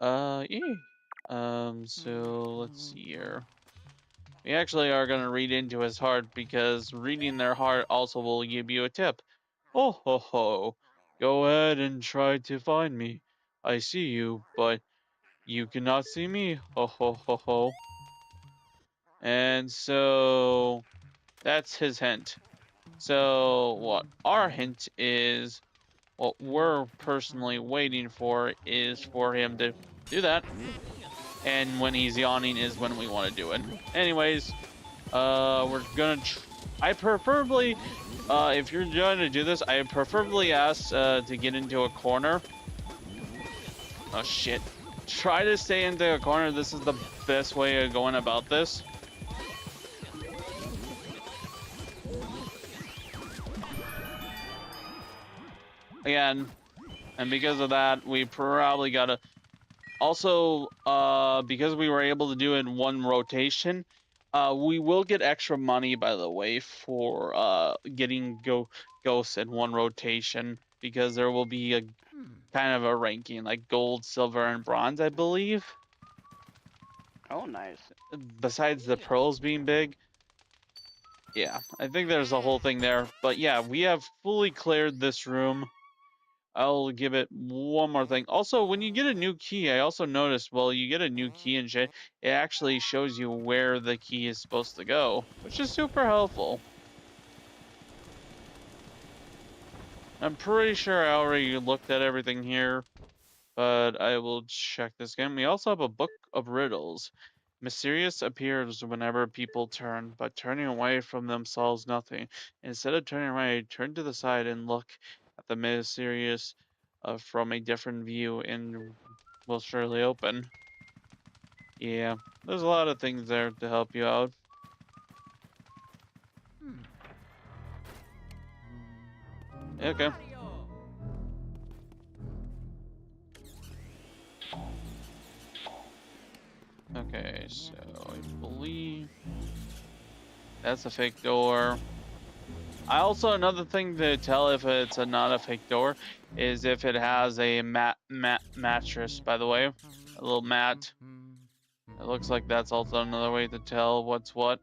[SPEAKER 1] yeah, so let's see here. We actually are going to read into his heart because reading their heart also will give you a tip. Oh ho ho. Go ahead and try to find me. I see you, but you cannot see me. Ho ho ho ho. And so that's his hint. So what our hint is, what we're personally waiting for is for him to do that. And when he's yawning is when we want to do it. Anyways, we're gonna. I preferably, if you're going to do this, I preferably ask to get into a corner. Oh shit! Try to stay into a corner. This is the best way of going about this. Again, and because of that, we probably gotta. Also, because we were able to do it in one rotation, we will get extra money, by the way, for getting ghosts in one rotation, because there will be a kind of a ranking, like gold, silver, and bronze, I believe.
[SPEAKER 2] Oh, nice.
[SPEAKER 1] Besides the pearls being big. Yeah, I think there's a whole thing there. But yeah, we have fully cleared this room. I'll give it one more thing. Also, when you get a new key, I also noticed, well, you get a new key and shit, it actually shows you where the key is supposed to go, which is super helpful. I'm pretty sure I already looked at everything here, but I will check this again. We also have a book of riddles. Mysterious appears whenever people turn, but turning away from them solves nothing. Instead of turning away, turn to the side and look at the mysterious from a different view and will surely open. Yeah, there's a lot of things there to help you out. Okay.
[SPEAKER 3] Mario.
[SPEAKER 1] Okay, so I believe that's a fake door. I also, another thing to tell if it's not a fake door is if it has a mattress, by the way, a little mat. It looks like that's also another way to tell what's what.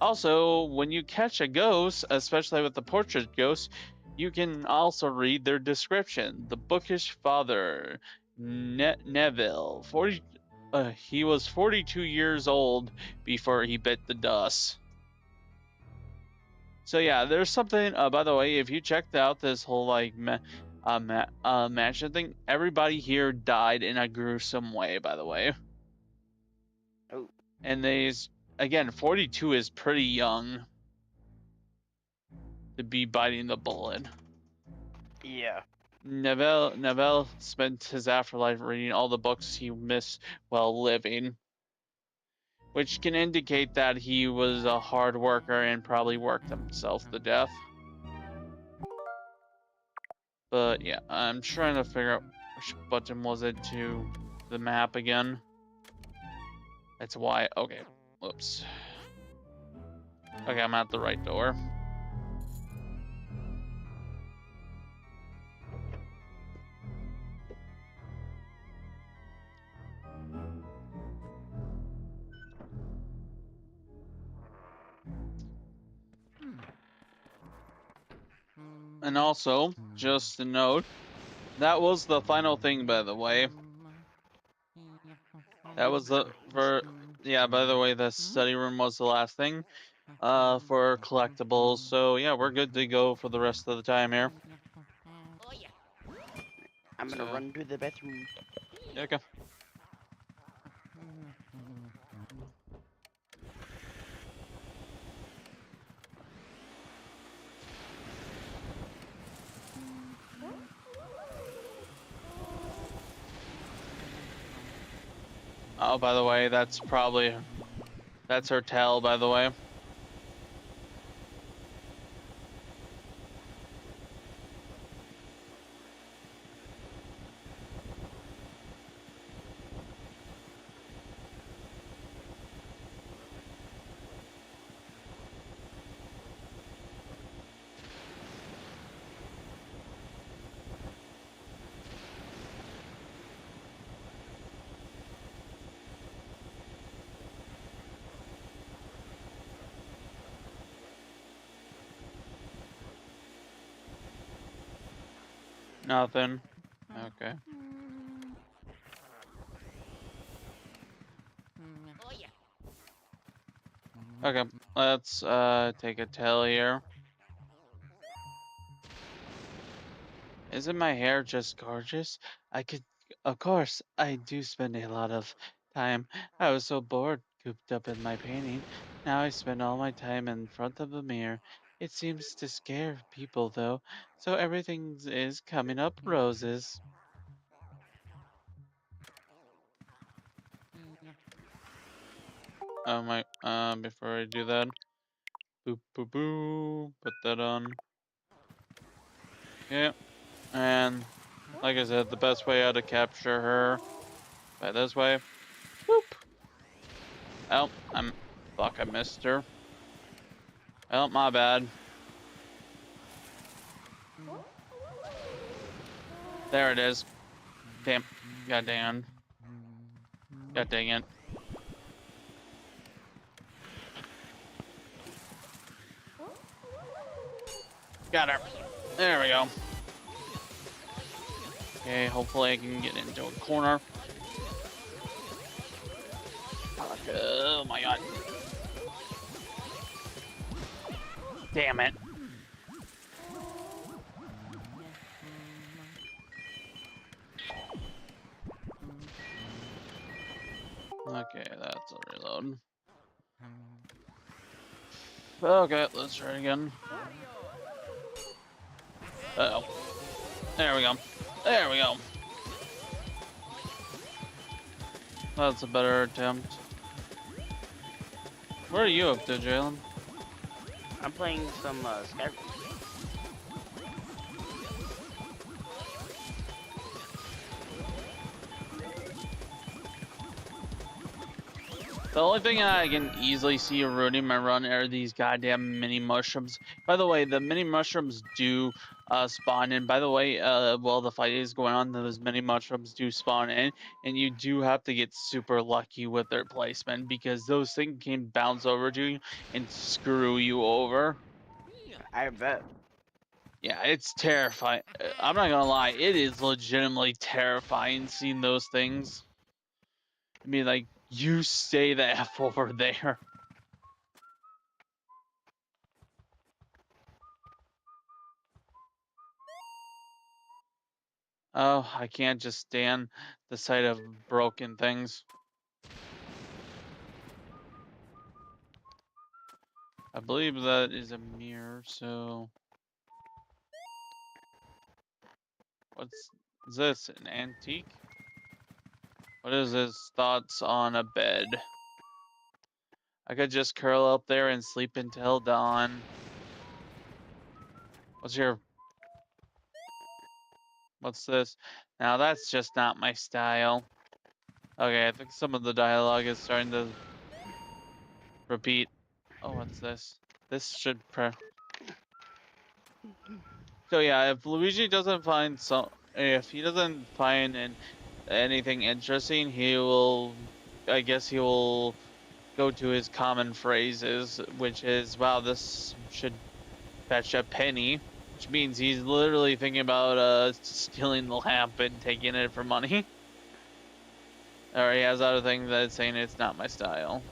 [SPEAKER 1] Also, when you catch a ghost, especially with the portrait ghost, you can also read their description. The bookish father, Neville, he was 42 years old before he bit the dust. So yeah, there's something. By the way, if you checked out this whole like mansion thing, everybody here died in a gruesome way. By the way,
[SPEAKER 2] Oh,
[SPEAKER 1] and again, 42 is pretty young to be biting the bullet.
[SPEAKER 2] yeah.
[SPEAKER 1] Neville spent his afterlife reading all the books he missed while living, which can indicate that he was a hard worker and probably worked himself to death. But yeah, I'm trying to figure out which button was it to the map again. That's why. Okay, whoops. Okay, I'm at the right door. And also, just a note, that was the final thing, by the way. That was yeah, by the way, the study room was the last thing for collectibles. So yeah, we're good to go for the rest of the time here.
[SPEAKER 3] Oh yeah.
[SPEAKER 2] I'm gonna
[SPEAKER 1] So,
[SPEAKER 2] run to the bathroom.
[SPEAKER 1] okay. Oh, by the way, that's her tail, by the way. Nothing. Okay.
[SPEAKER 3] Oh yeah.
[SPEAKER 1] Okay, let's take a tail here. Isn't my hair just gorgeous? Of course, I do spend a lot of time. I was so bored cooped up in my painting. Now I spend all my time in front of a mirror. It seems to scare people though, so everything is coming up roses. Oh my, before I do that, boop boop boop, put that on. Yeah, and like I said, the best way how to capture her by this way. Boop. Oh, fuck, I missed her. Well, my bad. There it is. Damn. God damn. God dang it. Got her. There we go. Okay, hopefully I can get into a corner. Oh my god. Damn it. Okay, that's a reload. Okay, let's try it again. Uh-oh. There we go. There we go. That's a better attempt. What are you up to, Jalen?
[SPEAKER 2] I'm playing some Skyrim.
[SPEAKER 1] The only thing I can easily see ruining my run are these goddamn mini mushrooms. By the way, the mini mushrooms do spawn in. By the way, while the fight is going on, those mini mushrooms do spawn in, and you do have to get super lucky with their placement because those things can bounce over to you and screw you over.
[SPEAKER 2] I bet.
[SPEAKER 1] Yeah, it's terrifying. I'm not gonna lie, it is legitimately terrifying seeing those things. I mean, like, you stay the F over there. Oh, I can't just stand the sight of broken things. I believe that is a mirror, so... What's this? An antique? What is this? Thoughts on a bed. I could just curl up there and sleep until dawn. What's your... What's this? Now that's just not my style. Okay, I think some of the dialogue is starting to repeat. Oh, what's this? This should So yeah, if Luigi doesn't find if he doesn't find anything interesting, he will, I guess he will go to his common phrases, which is, wow, this should fetch a penny, which means he's literally thinking about stealing the lamp and taking it for money. Or he has other things that's saying it's not my style.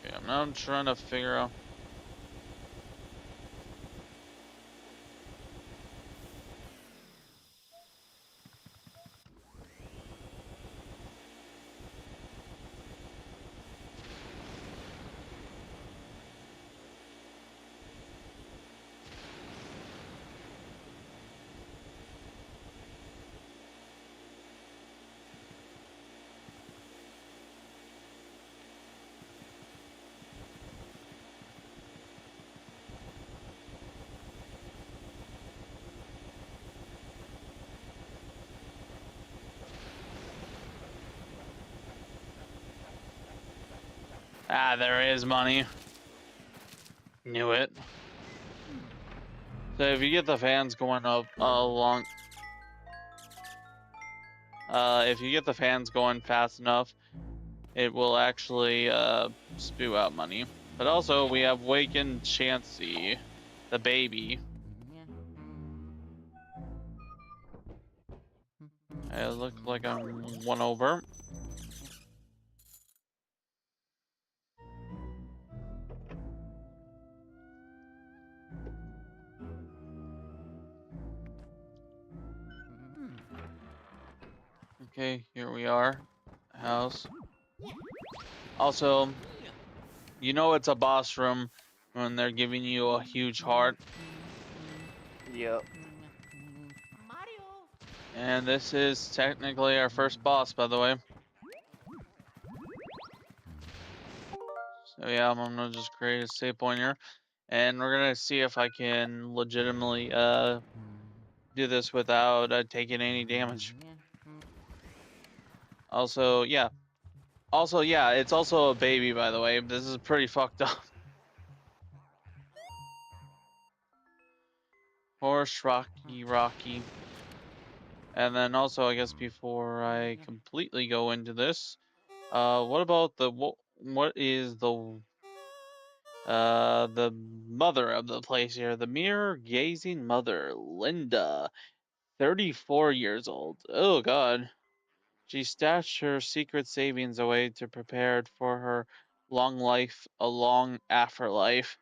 [SPEAKER 1] Okay, I'm now trying to figure out. Ah, there is money. Knew it. So if you get the fans going up along, if you get the fans going fast enough, it will actually spew out money. But also we have Waken Chansey, the baby. It looks like I'm one over. Okay, here we are. House. Also, you know it's a boss room when they're giving you a huge heart.
[SPEAKER 2] Yep.
[SPEAKER 3] Mario.
[SPEAKER 1] And this is technically our first boss, by the way. So yeah, I'm gonna just create a save point here. And we're gonna see if I can legitimately do this without taking any damage. Also, yeah. Also, yeah, it's also a baby, by the way. This is pretty fucked up. Horse, Rocky. And then also, I guess before I completely go into this, what about the what is the The mother of the place here, the mirror-gazing mother, Linda, 34 years old. Oh God. She stashed her secret savings away to prepare for her long life, a long afterlife.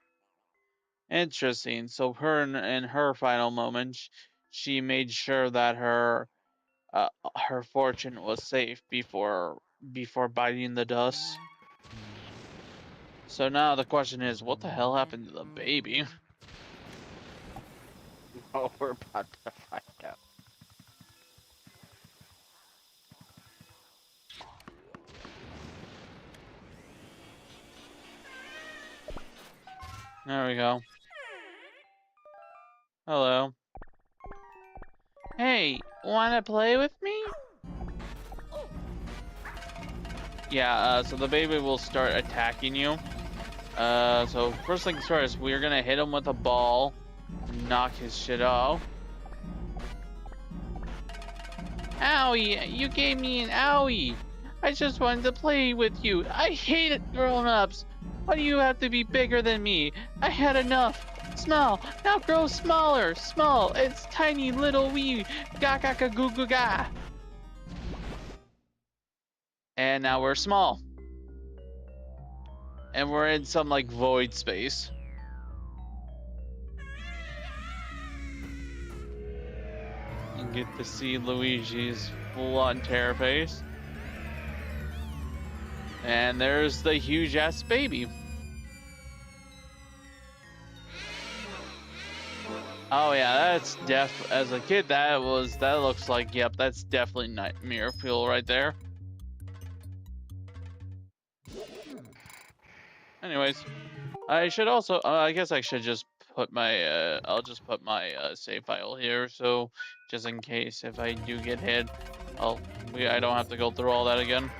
[SPEAKER 1] Interesting. So in her final moments, she made sure that her fortune was safe before biting the dust. So now the question is, what the hell happened to the baby?
[SPEAKER 2] Oh, we're about to find out.
[SPEAKER 1] There we go. Hello. Hey, wanna play with me? Yeah, so the baby will start attacking you. So first things first, we're gonna hit him with a ball, knock his shit off. Owie, you gave me an owie. I just wanted to play with you. I hate it, grown-ups. Why do you have to be bigger than me? I had enough. Small, now grow smaller. Small, it's tiny little wee. Ga ga ga goo goo ga. And now we're small. And we're in some like void space. You get to see Luigi's full-on terror face. And there's the huge ass baby. Oh yeah, that's as a kid that looks like, yep, that's definitely nightmare fuel right there. Anyways, I should also I guess I should just put my I'll just put my save file here, so just in case if I do get hit, I don't have to go through all that again.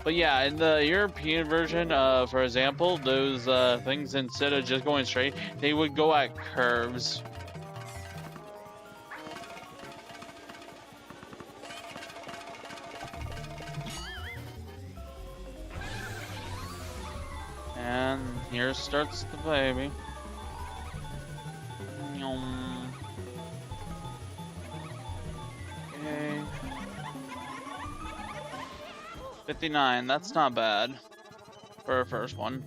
[SPEAKER 1] But yeah, in the European version, for example, those things, instead of just going straight, they would go at curves. And here starts the baby. Okay. 59, that's not bad for a first one.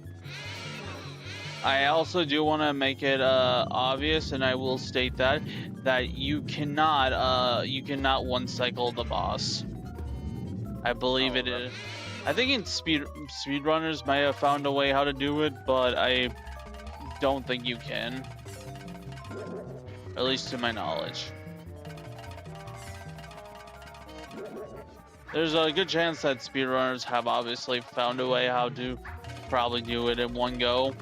[SPEAKER 1] I also do want to make it obvious, and I will state that you cannot one cycle the boss. I believe it is. I think in speedrunners might have found a way how to do it, but I don't think you can. At least to my knowledge. There's a good chance that speedrunners have obviously found a way how to probably do it in one go.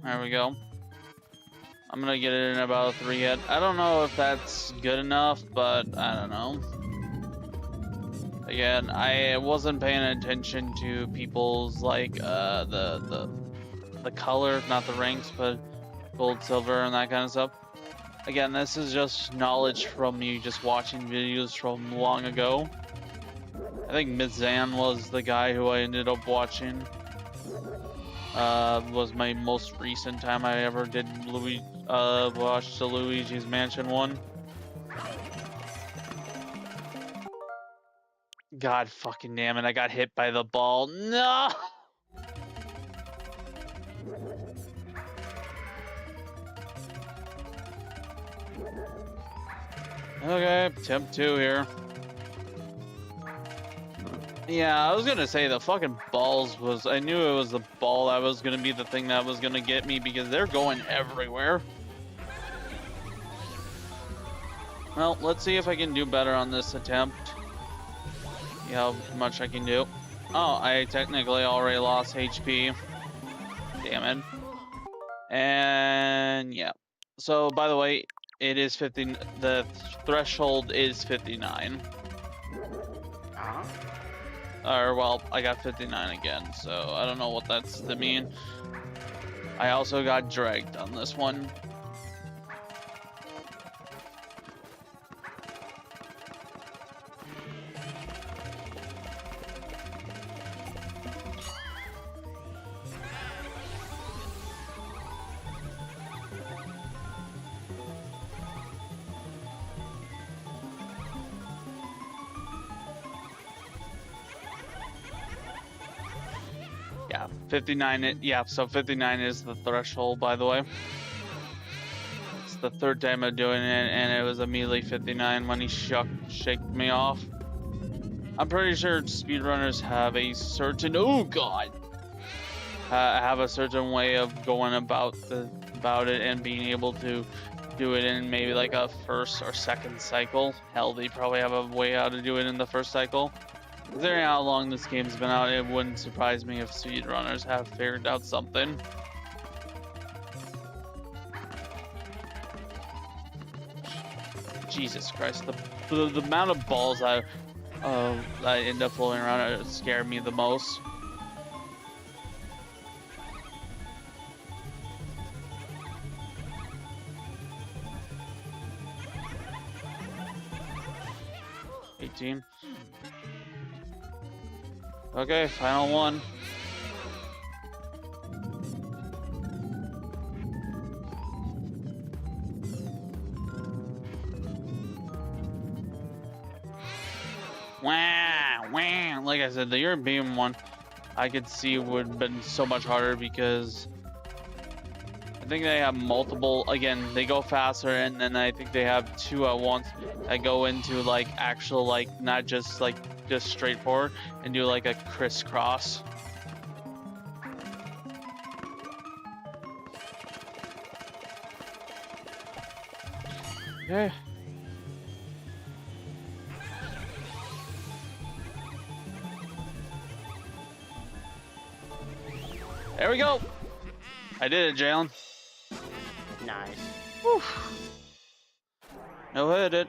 [SPEAKER 1] There we go. I'm gonna get it in about 3 hit. I don't know if that's good enough, but I don't know. Again, I wasn't paying attention to people's like the color, not the ranks, but gold, silver, and that kind of stuff. Again, this is just knowledge from me just watching videos from long ago. I think Mizan was the guy who I ended up watching. Was my most recent time I ever did watch the Luigi's Mansion one. God fucking damn it, I got hit by the ball. No! Okay, attempt 2 here. Yeah, I was gonna say the fucking balls was, I knew it was the ball that was gonna be the thing that was gonna get me because they're going everywhere. Well, let's see if I can do better on this attempt. See how much I can do. Oh, I technically already lost HP. Damn it. And yeah. So, by the way, It is 50. The threshold is 59. Or well, I got 59 again, so I don't know what that's to mean. I also got dragged on this one. Yeah, 59. Yeah, so 59 is the threshold, by the way. It's the third time I'm doing it, and it was immediately 59 when he shaked me off. I'm pretty sure speedrunners have a certain have a certain way of going about it and being able to do it in maybe like a first or second cycle. Hell, they probably have a way how to do it in the first cycle. Considering how long this game's been out, it wouldn't surprise me if speedrunners have figured out something. Jesus Christ, the amount of balls that end up floating around scare me the most. Okay, final one. Wow. Like I said, the European one I could see would have been so much harder because I think they have multiple, again, they go faster, and then I think they have two at once that go into like actual, like not just like just straightforward and do like a crisscross. Okay. There we go. I did it, Jalen.
[SPEAKER 2] Nice.
[SPEAKER 1] Whew. No hit it.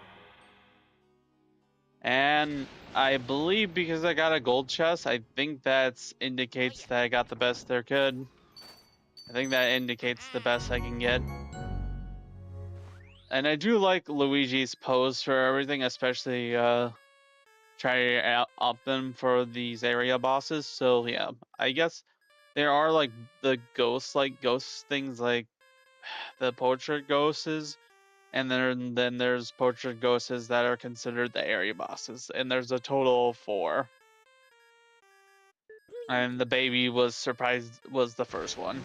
[SPEAKER 1] And I believe because I got a gold chest, I think that indicates that I got the best there could. I think that indicates the best I can get. And I do like Luigi's pose for everything, especially try to up them for these area bosses. So yeah, I guess there are like the ghost things like the portrait ghosts, and then there's portrait ghosts that are considered the area bosses, and there's a total of 4. And the baby was the first one.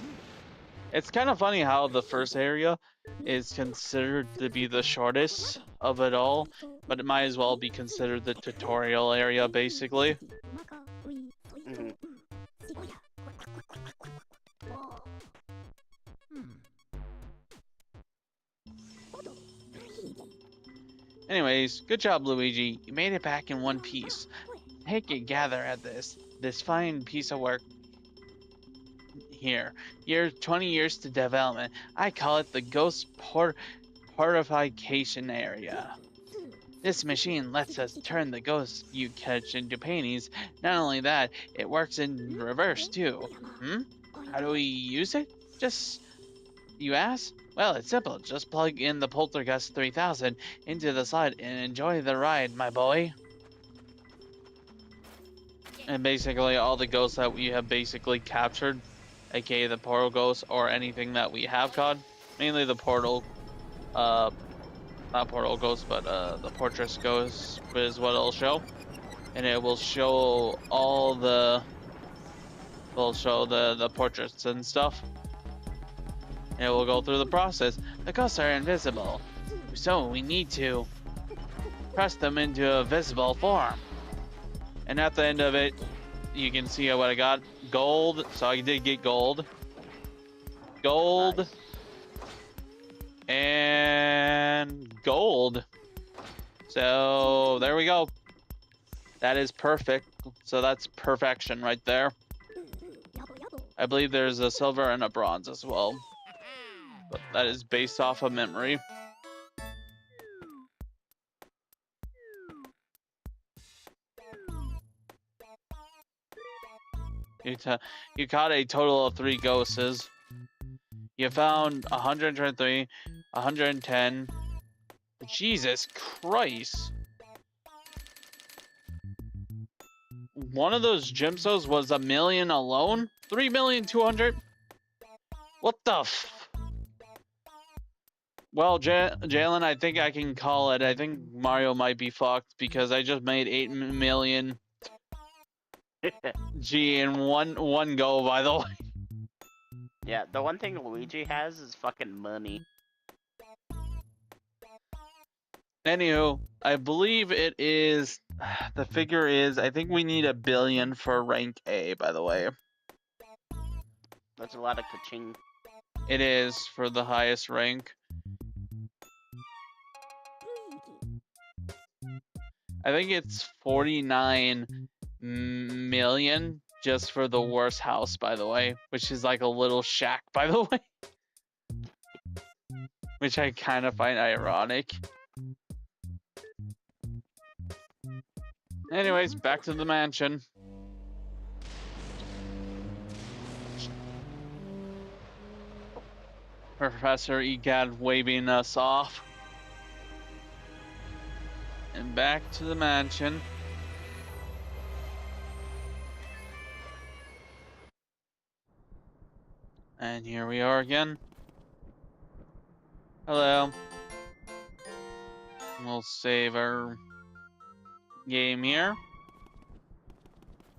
[SPEAKER 1] It's kind of funny how the first area is considered to be the shortest of it all, but it might as well be considered the tutorial area, basically.
[SPEAKER 2] Mhm.
[SPEAKER 1] Anyways, good job, Luigi. You made it back in one piece. Take a gather at this fine piece of work here. 20 years to development. I call it the Ghost Portification Area. This machine lets us turn the ghosts you catch into paintings. Not only that, it works in reverse too. How do we use it? You ask? Well, it's simple. Just plug in the Poltergust 3000 into the slot and enjoy the ride, my boy. And basically all the ghosts that we have basically captured, aka the portal ghosts or anything that we have caught, mainly the portal, not portal ghosts, but the portrait ghosts is what it'll show. And it will show all the, the portraits and stuff. And it will go through the process. The ghosts are invisible, so we need to press them into a visible form. And at the end of it, you can see what I got. Gold, so I did get gold. Gold.
[SPEAKER 2] Nice.
[SPEAKER 1] And gold. So there we go. That is perfect. So that's perfection right there. I believe there's a silver and a bronze as well. But that is based off of memory. You caught a total of 3 ghosts. You found 123, 110. Jesus Christ. One of those gemstones was 1 million alone? 3,200,000? What the f? Well, Jalen, I think I can call it. I think Mario might be fucked because I just made 8 million G in one go, by the way.
[SPEAKER 2] Yeah, the one thing Luigi has is fucking money.
[SPEAKER 1] Anywho, I believe it is, the figure is, I think we need 1 billion for rank A, by the way.
[SPEAKER 2] That's a lot of ka-ching.
[SPEAKER 1] It is for the highest rank. I think it's 49 million just for the worst house, by the way, which is like a little shack, by the way. Which I kind of find ironic. Anyways, back to the mansion. Professor Egad waving us off. And back to the mansion. And here we are again. Hello. We'll save our game here.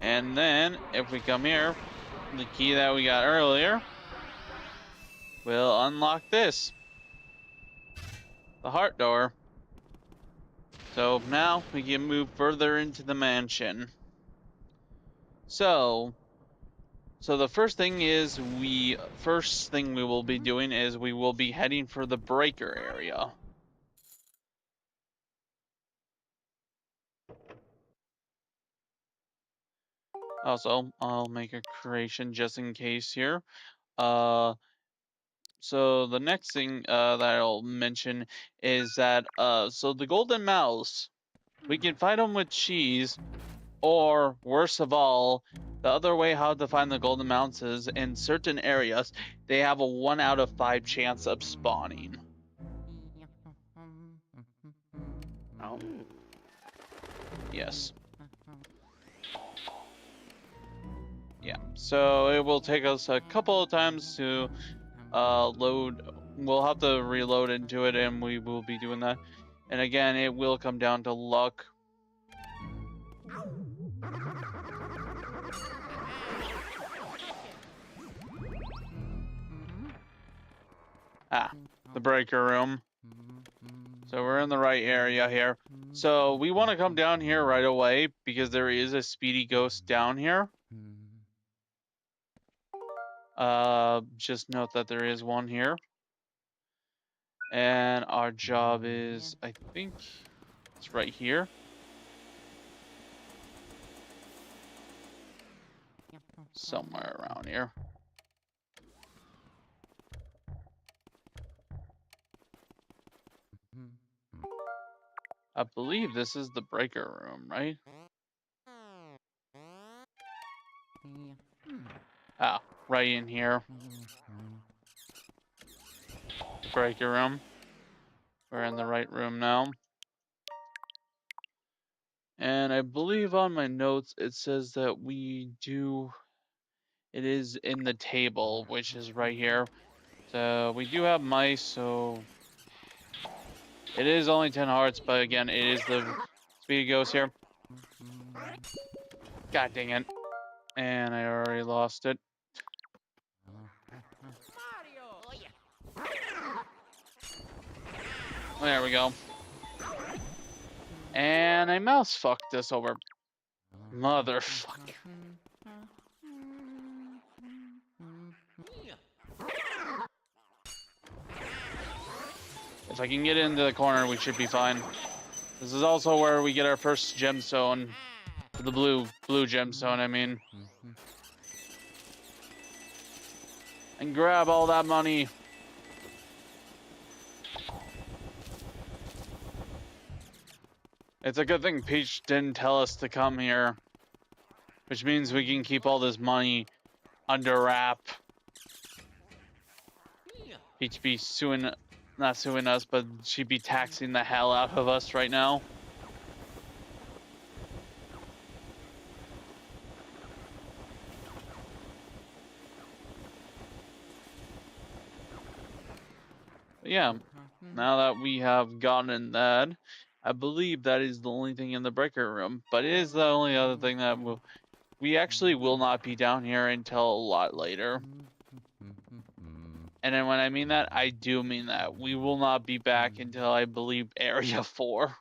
[SPEAKER 1] And then, if we come here, the key that we got earlier will unlock this. The heart door. So now we can move further into the mansion. So the first thing we will be doing is we will be heading for the breaker area. Also, I'll make a creation just in case here. So the next thing that I'll mention is that so the golden mouse, we can find them with cheese, or worst of all, the other way how to find the golden mouse is in certain areas they have a 1 out of 5 chance of spawning.
[SPEAKER 2] Oh.
[SPEAKER 1] Yes. Yeah, so it will take us a couple of times to load. We'll have to reload into it, and we will be doing that. And again, it will come down to luck. Ah, the breaker room. So we're in the right area here. So we want to come down here right away because there is a speedy ghost down here. Just note that there is one here. And our job is, I think it's right here. Somewhere around here. I believe this is the breaker room, right? Ah, right in here. Breaker room. We're in the right room now. And I believe on my notes it says that it is in the table, which is right here. So we do have mice, so it is only 10 hearts, but again, it is the speedy ghost here. God dang it. And I already lost it. There we go. And I mouse fucked this over. Motherfucker. If I can get into the corner, we should be fine. This is also where we get our first gemstone. The blue gemstone, I mean. And grab all that money. It's a good thing Peach didn't tell us to come here. which means we can keep all this money under wrap. He'd be not suing us, but she'd be taxing the hell out of us right now. But yeah, now that we have gotten that, I believe that is the only thing in the breaker room. But it is the only other thing that we actually will not be down here until a lot later. And then when I mean that, I do mean that. We will not be back until I believe Area 4.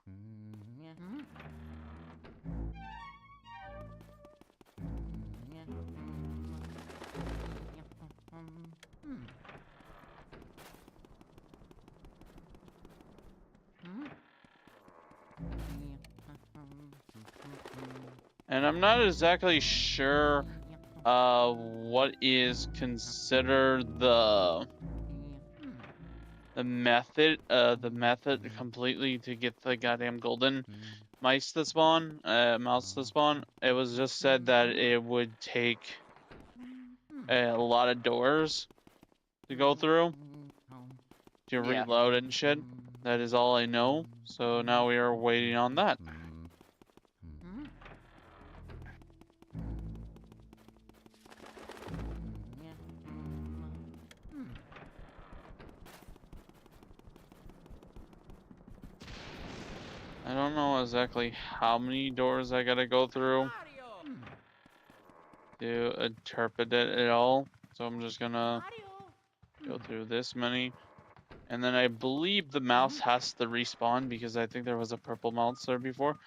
[SPEAKER 1] And I'm not exactly sure what is considered the method completely to get the goddamn golden mouse to spawn. It was just said that it would take a lot of doors to go through to reload and shit. That is all I know. So now we are waiting on that. I don't know exactly how many doors I gotta go through to interpret it at all. So I'm just gonna go through this many. And then I believe the mouse has to respawn because I think there was a purple mouse there before.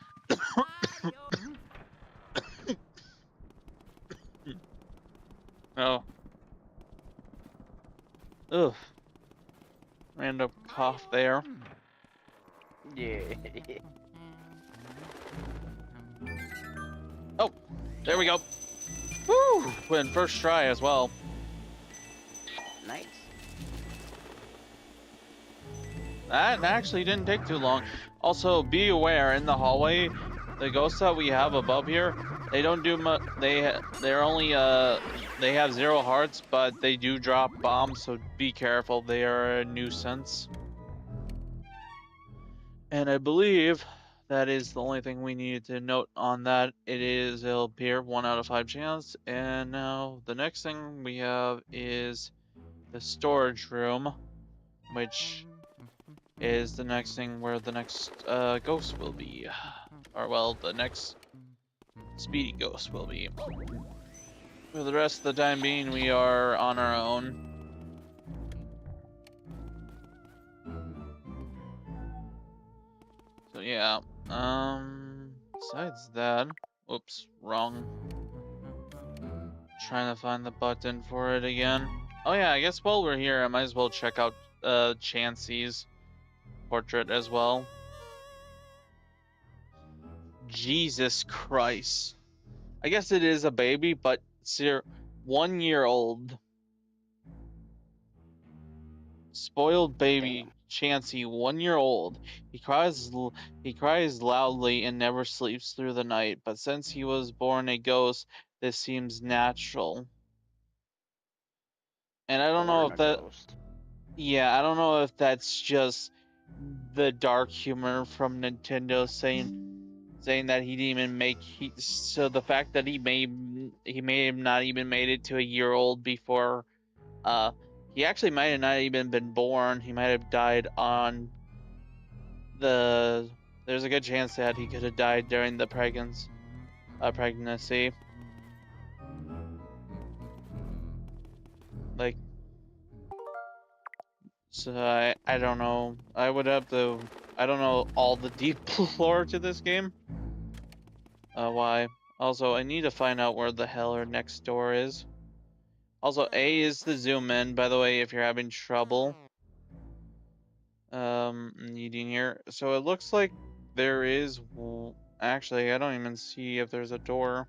[SPEAKER 1] Oh. Ugh. Random cough there.
[SPEAKER 2] Yeah.
[SPEAKER 1] Oh, there we go. Woo! Went first try as well.
[SPEAKER 2] Nice.
[SPEAKER 1] That actually didn't take too long. Also, be aware in the hallway, the ghosts that we have above here, they don't do much. They're only they have 0 hearts, but they do drop bombs. So be careful. They are a nuisance. And I believe that is the only thing we needed to note on that. It'll appear 1 out of 5 chance. And now the next thing we have is the storage room, which is the next thing where the next ghost will be. Or well, the next speedy ghost will be. For the rest of the time being, we are on our own. So yeah, besides that, oops, wrong. Trying to find the button for it again. Oh yeah, I guess while we're here, I might as well check out Chansey's portrait as well. Jesus Christ. I guess it is a baby, but 1 year old. Spoiled baby Chansey, 1 year old. He cries loudly and never sleeps through the night, but since he was born a ghost, this seems natural. And I don't know if that
[SPEAKER 2] Ghost.
[SPEAKER 1] yeah, I don't know if that's just the dark humor from Nintendo saying that he didn't even make so the fact that he may have not even made it to a year old before he actually might have not even been born. He might have died on there's a good chance that he could have died during the pregnancy. Like, so I don't know. I don't know all the deep lore to this game. Why? Also, I need to find out where the hell our next door is. Also, A is the zoom in, by the way, if you're having trouble needing here. So it looks like there is actually, I don't even see if there's a door.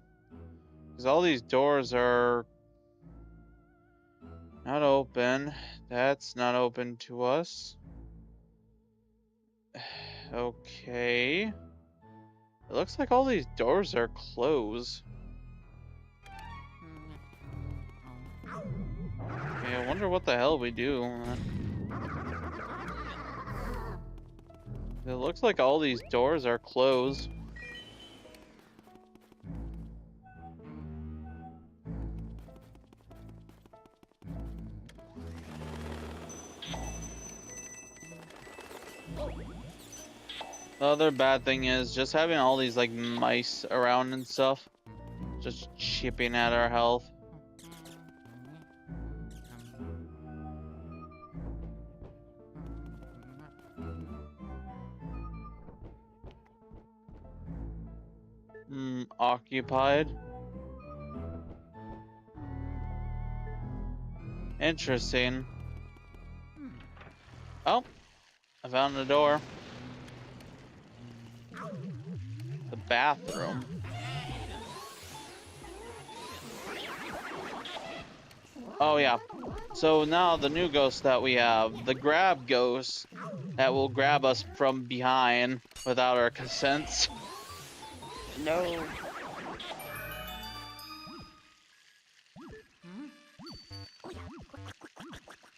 [SPEAKER 1] Because all these doors are not open. That's not open to us. Okay. It looks like all these doors are closed. Okay, I wonder what the hell we do. It looks like all these doors are closed. The other bad thing is just having all these like mice around and stuff, just chipping at our health. Occupied. Interesting. Oh, I found the door. The bathroom. Oh yeah. So now the new ghost that we have, the grab ghost, that will grab us from behind without our consents.
[SPEAKER 2] No.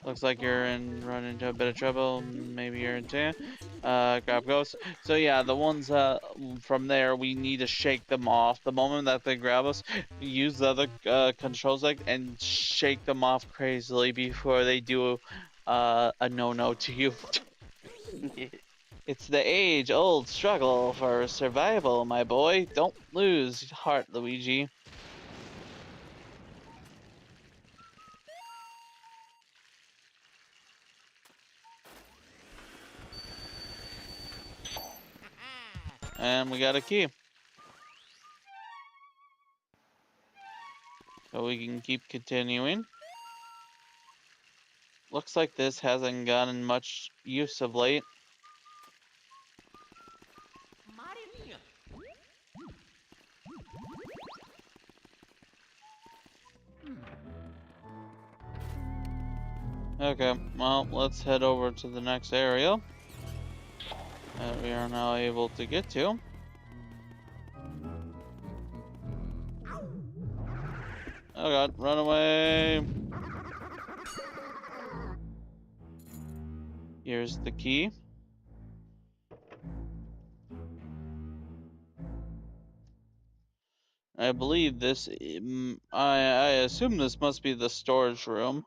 [SPEAKER 1] Looks like you're run into a bit of trouble. Maybe you're into grab ghosts. So yeah, the ones from there, we need to shake them off. The moment that they grab us, use the other controls like and shake them off crazily before they do a no-no to you. It's the age-old struggle for survival, my boy. Don't lose heart, Luigi. And we got a key. So we can keep continuing. Looks like this hasn't gotten much use of late. Okay, well, let's head over to the next area that we are now able to get to. Oh god, run away! Here's the key. I believe this, I assume this must be the storage room.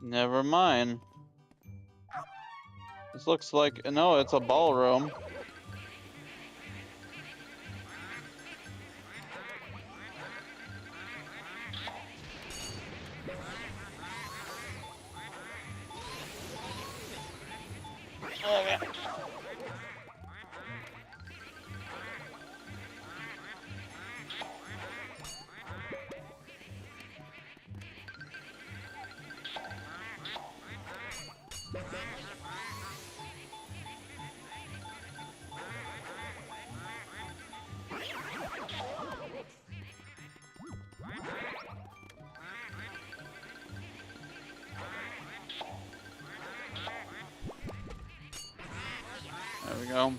[SPEAKER 1] Never mind. This looks like, no, it's a ballroom. Okay. There we go.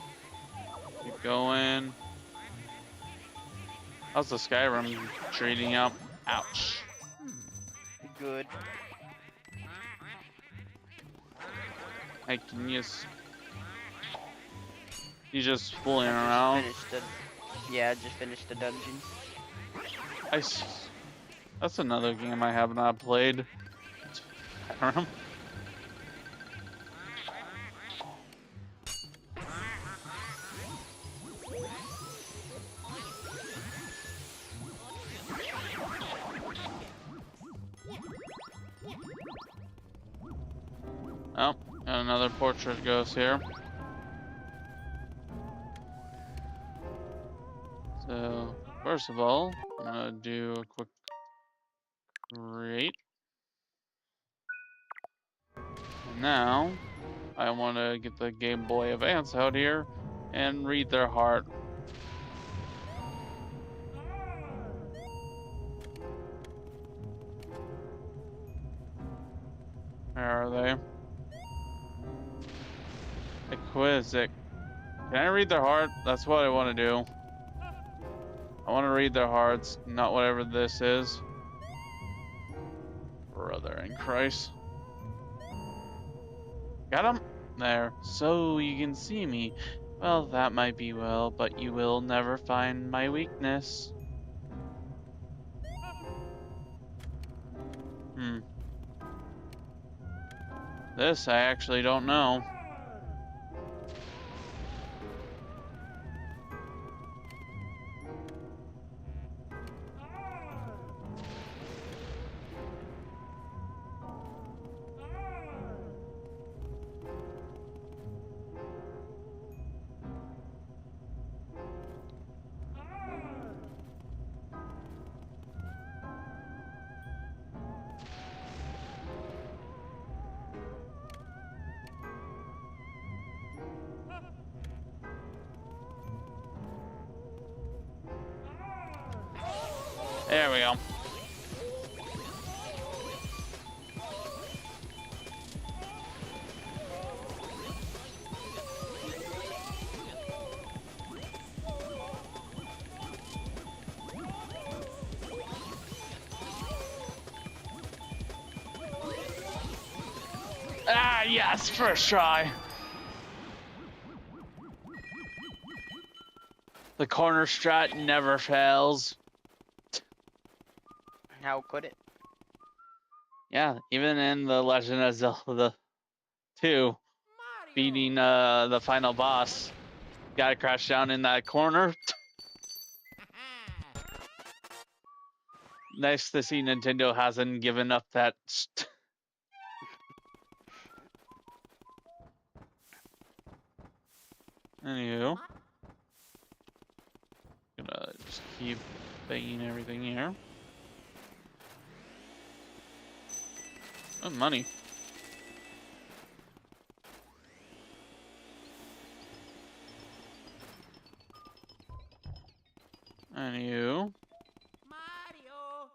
[SPEAKER 1] Keep going. How's the Skyrim treating up? Ouch.
[SPEAKER 2] Good.
[SPEAKER 1] Hey, can you just fooling around?
[SPEAKER 2] Yeah, just finished the dungeon.
[SPEAKER 1] That's another game I have not played. Skyrim. Oh, and another portrait ghost here. So, first of all, I'm gonna do a quick create. And now, I want to get the Game Boy Advance out here and read their heart. Where are they? Exquisite. Can I read their heart? That's what I want to do. I want to read their hearts, not whatever this is. brother in Christ. Got him? There. So you can see me. Well, that might be well, but you will never find my weakness. This I actually don't know. There we go. Ah, yes, first try. The corner strat never fails.
[SPEAKER 2] How could it?
[SPEAKER 1] Yeah, even in the Legend of Zelda 2, beating the final boss, gotta crash down in that corner. Nice to see Nintendo hasn't given up that. Anywho, gonna just keep banging everything here. Oh, money. Anywho.
[SPEAKER 3] Mario.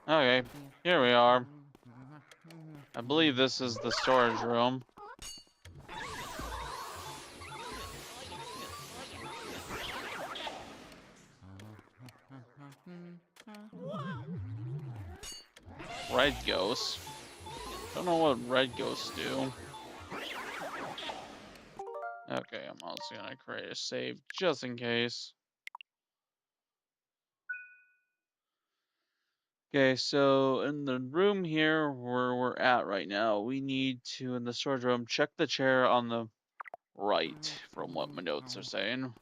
[SPEAKER 1] Okay, here we are. I believe this is the storage room. Red ghosts. Don't know what red ghosts do. Okay, I'm also gonna create a save just in case. Okay, so in the room here where we're at right now, we need to, in the storage room, check the chair on the right, from what my notes are saying.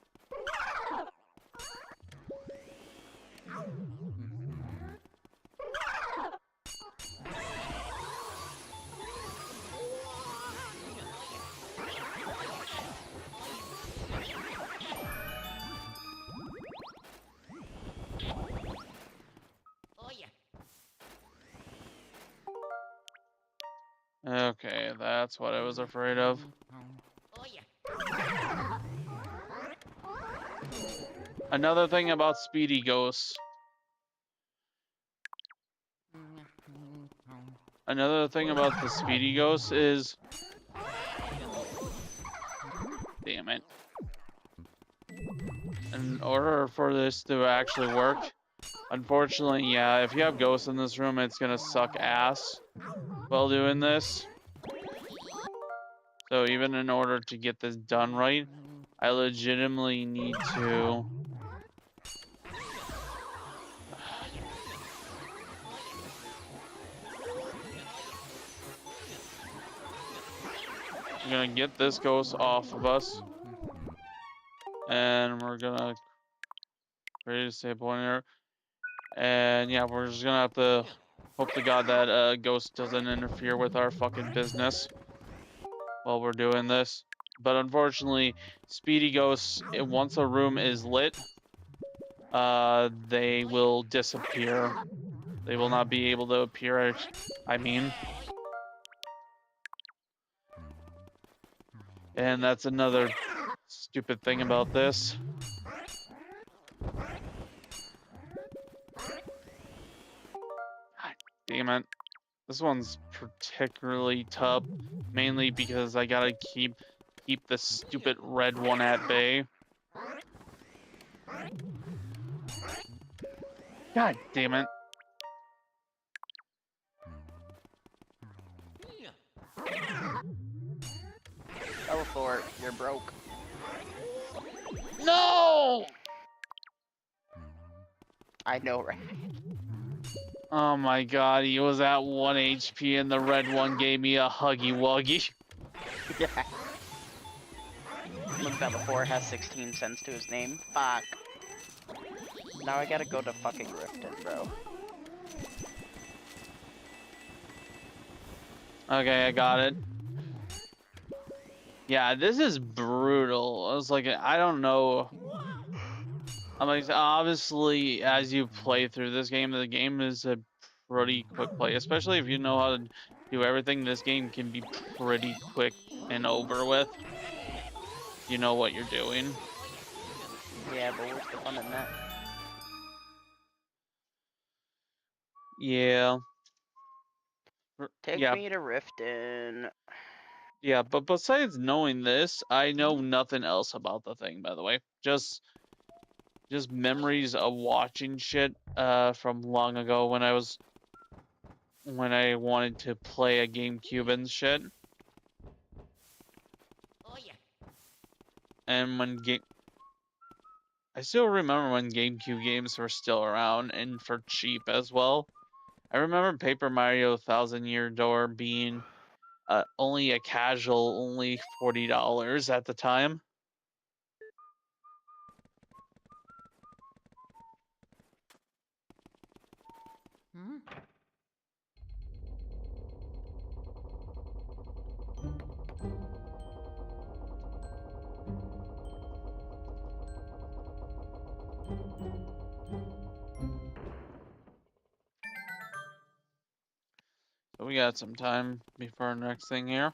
[SPEAKER 3] Oh yeah.
[SPEAKER 1] Okay, that's what I was afraid of.
[SPEAKER 3] Oh yeah.
[SPEAKER 1] Another thing about speedy ghosts. Another thing about the speedy ghosts is... Damn it. In order for this to actually work, unfortunately, yeah, if you have ghosts in this room, it's gonna suck ass while doing this. So even in order to get this done right, I legitimately need to... I'm gonna get this ghost off of us. And we're gonna create a save point here. And yeah, we're just gonna have to hope to God that ghost doesn't interfere with our fucking business while we're doing this. But unfortunately, speedy ghosts, once a room is lit, they will disappear. They will not be able to appear, I mean. And that's another stupid thing about this. God damn it. This one's particularly tough, mainly because I gotta keep this stupid red one at bay. God damn it.
[SPEAKER 2] Teleport, you're broke.
[SPEAKER 1] No!
[SPEAKER 2] I know, right?
[SPEAKER 1] Oh my god, he was at 1 HP and the red one gave me a huggy wuggy.
[SPEAKER 2] Yeah. Look, level 4 has 16 cents to his name. Fuck. Now I gotta go to fucking Riften, bro.
[SPEAKER 1] Okay, I got it. Yeah, this is brutal. I was like, I don't know. I'm like, obviously, as you play through this game, the game is a pretty quick play, especially if you know how to do everything. This game can be pretty quick and over with. You know what you're doing.
[SPEAKER 2] Yeah, but what's the fun in that?
[SPEAKER 1] Yeah.
[SPEAKER 2] Take
[SPEAKER 1] Yeah,
[SPEAKER 2] me to Riften.
[SPEAKER 1] yeah, but besides knowing this, I know nothing else about the thing, by the way. Just memories of watching shit from long ago when I wanted to play a GameCube and shit.
[SPEAKER 3] Oh yeah.
[SPEAKER 1] And I still remember when GameCube games were still around and for cheap as well. I remember Paper Mario Thousand Year Door being only a casual, only $40 at the time.
[SPEAKER 3] Hmm?
[SPEAKER 1] So we got some time before our next thing here.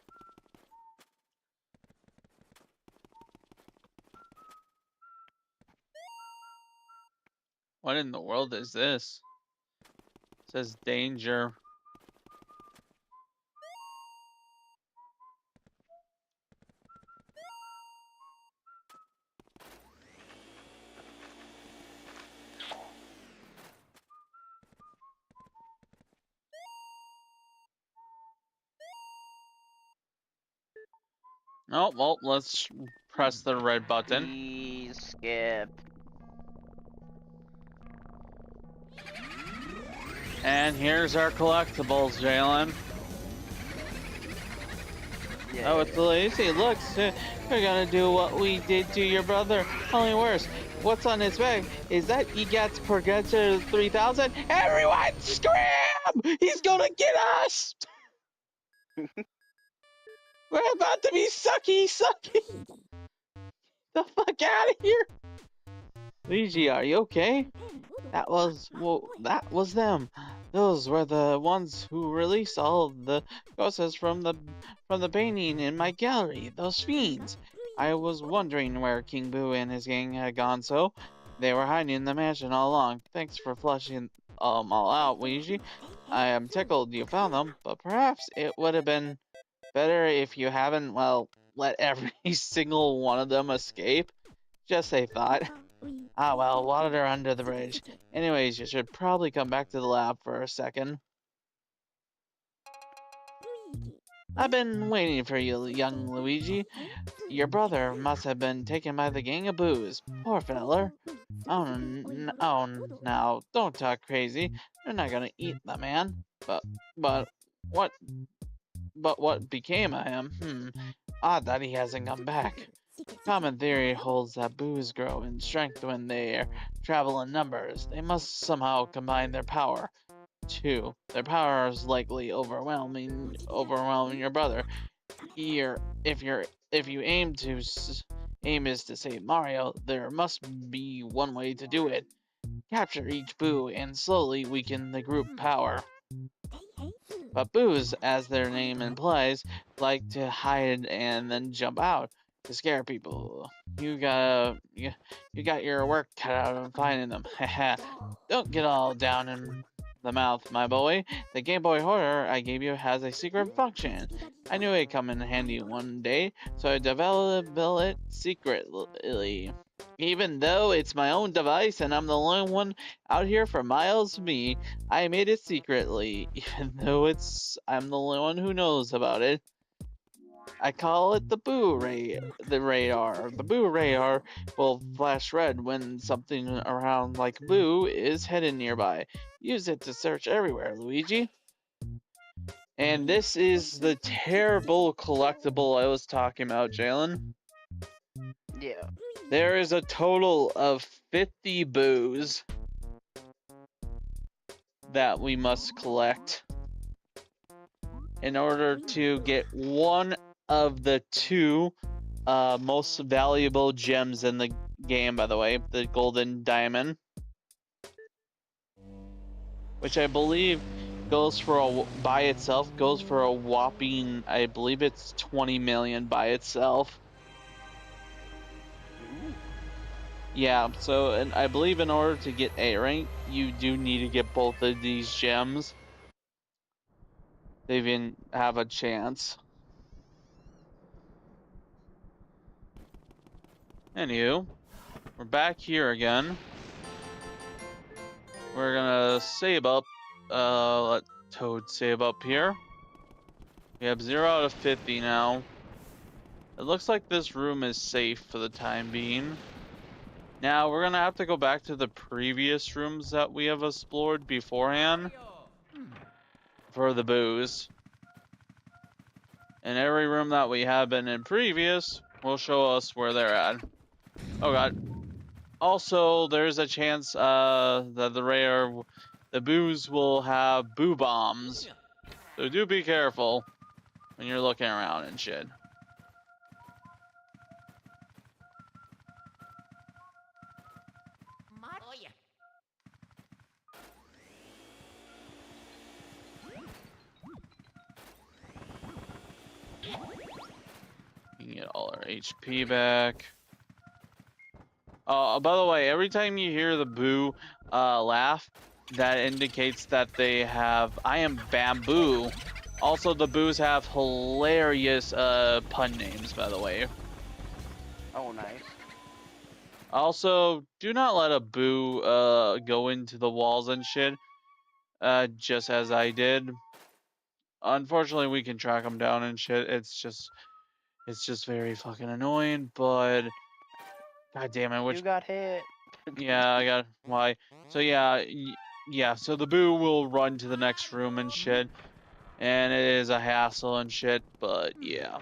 [SPEAKER 1] What in the world is this? It says danger. Oh, well, let's press the red button.
[SPEAKER 2] Please skip.
[SPEAKER 1] And here's our collectibles, Jalen.
[SPEAKER 2] Yeah.
[SPEAKER 1] Oh, it's Luigi. Look, we're gonna do what we did to your brother, only worse. What's on his bag? Is that EGAT's Progressor 3000? Everyone scram! He's gonna get us! We're about to be sucky! The fuck out of here! Luigi, are you okay? That was them. Those were the ones who released all the ghosts from the painting in my gallery. Those fiends. I was wondering where King Boo and his gang had gone, so they were hiding in the mansion all along. Thanks for flushing all out, Luigi. I am tickled you found them, but perhaps it would have been better if you haven't, well, let every single one of them escape. Just a thought. Ah, well, water under the bridge. Anyways, you should probably come back to the lab for a second. I've been waiting for you, young Luigi. Your brother must have been taken by the gang of boos. Poor feller. Oh, now, don't talk crazy. They're not gonna eat the man. But what became of him? Odd that he hasn't come back. Common theory holds that boos grow in strength when they travel in numbers. They must somehow combine their power. 2. Their power is likely overwhelming your brother. If you aim is to save Mario, there must be one way to do it. Capture each boo and slowly weaken the group power. But boos, as their name implies, like to hide and then jump out to scare people. You got your work cut out of finding them. Haha. Don't get all down in the mouth, my boy. The Game Boy Hoarder I gave you has a secret function. I knew it'd come in handy one day, so I developed it secretly. Even though it's my own device and I'm the only one out here for miles of me, I made it secretly, even though I'm the only one who knows about it. I call it the the radar. The boo radar will flash red when something around like boo is hidden nearby. Use it to search everywhere, Luigi. And this is the terrible collectible I was talking about, Jalen.
[SPEAKER 2] Yeah.
[SPEAKER 1] There is a total of 50 boos that we must collect in order to get one of the two most valuable gems in the game, by the way, the golden diamond, which I believe goes for by itself goes for a whopping, I believe it's 20 million by itself.
[SPEAKER 2] Ooh.
[SPEAKER 1] Yeah, so and I believe in order to get A rank, you do need to get both of these gems. They even have a chance. Anywho, we're back here again. We're gonna save up. Let Toad save up here. We have 0 out of 50 now. It looks like this room is safe for the time being. Now we're gonna have to go back to the previous rooms that we have explored beforehand for the booze. And every room that we have been in previous will show us where they're at. Oh god. Also, there's a chance that the boos will have boo bombs. So do be careful when you're looking around and shit.
[SPEAKER 3] Oh yeah.
[SPEAKER 1] You can get all our HP back. By the way, every time you hear the boo laugh, that indicates that they have I am bamboo. Also, the boos have hilarious pun names, by the way.
[SPEAKER 2] Oh, nice.
[SPEAKER 1] Also, do not let a boo go into the walls and shit, just as I did. Unfortunately, we can track them down and shit. It's just very fucking annoying, but god damn it,
[SPEAKER 2] You got hit.
[SPEAKER 1] yeah, I got why. So yeah, yeah. So the boo will run to the next room and shit, and it is a hassle and shit. But yeah.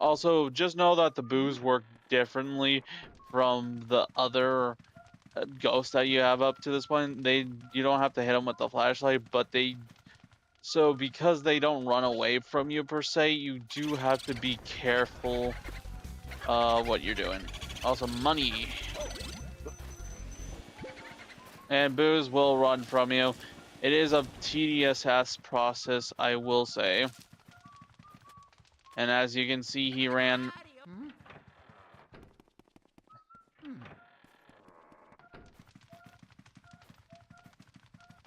[SPEAKER 1] Also, just know that the boos work differently from the other ghosts that you have up to this point. You don't have to hit them with the flashlight, but so because they don't run away from you per se, you do have to be careful what you're doing. Also, money. And boos will run from you. It is a tedious ass process, I will say. And as you can see, he ran.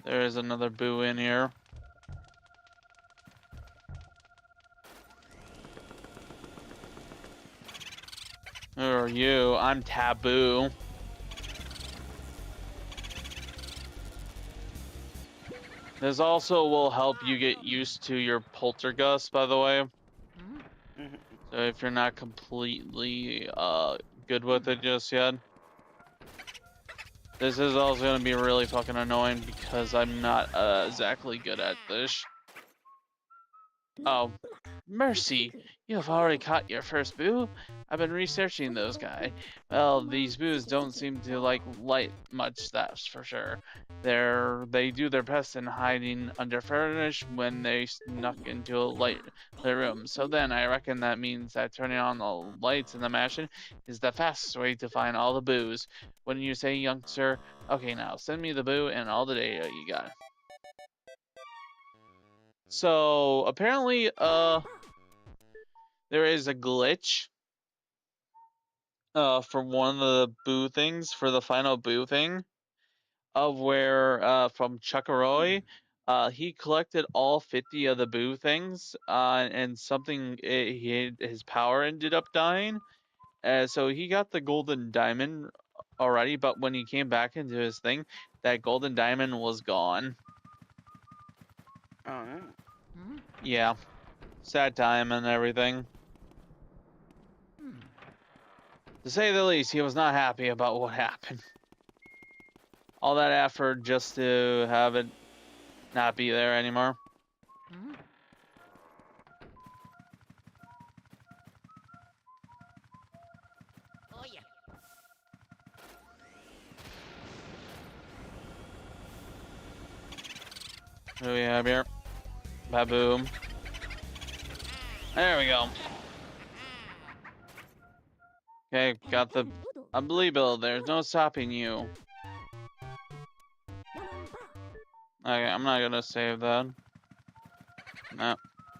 [SPEAKER 1] There is another boo in here. Who are you? I'm Taboo. This also will help you get used to your poltergust, by the way.
[SPEAKER 2] Mhm.
[SPEAKER 1] So if you're not completely good with it just yet. This is also going to be really fucking annoying because I'm not exactly good at this. Oh, mercy! You have already caught your first boo? I've been researching those guys. Well, these boos don't seem to like light much, that's for sure. They do their best in hiding under furnish when they snuck into a lit room. So then I reckon that means that turning on the lights in the mansion is the fastest way to find all the boos. Wouldn't you say, youngster? Okay, now send me the boo and all the data you got. So apparently, there is a glitch for one of the boo things, for the final boo thing, of where from Chuckaroy, he collected all 50 of the boo things, and his power ended up dying, So he got the golden diamond already, but when he came back into his thing, that golden diamond was gone.
[SPEAKER 2] Oh, no.
[SPEAKER 1] Yeah, sad time and everything. To say the least, he was not happy about what happened. All that effort just to have it not be there anymore.
[SPEAKER 3] Oh yeah.
[SPEAKER 1] What do we have here? Baboom. There we go. Okay, got the unbelievable. There's no stopping you. Okay, I'm not gonna save that. No.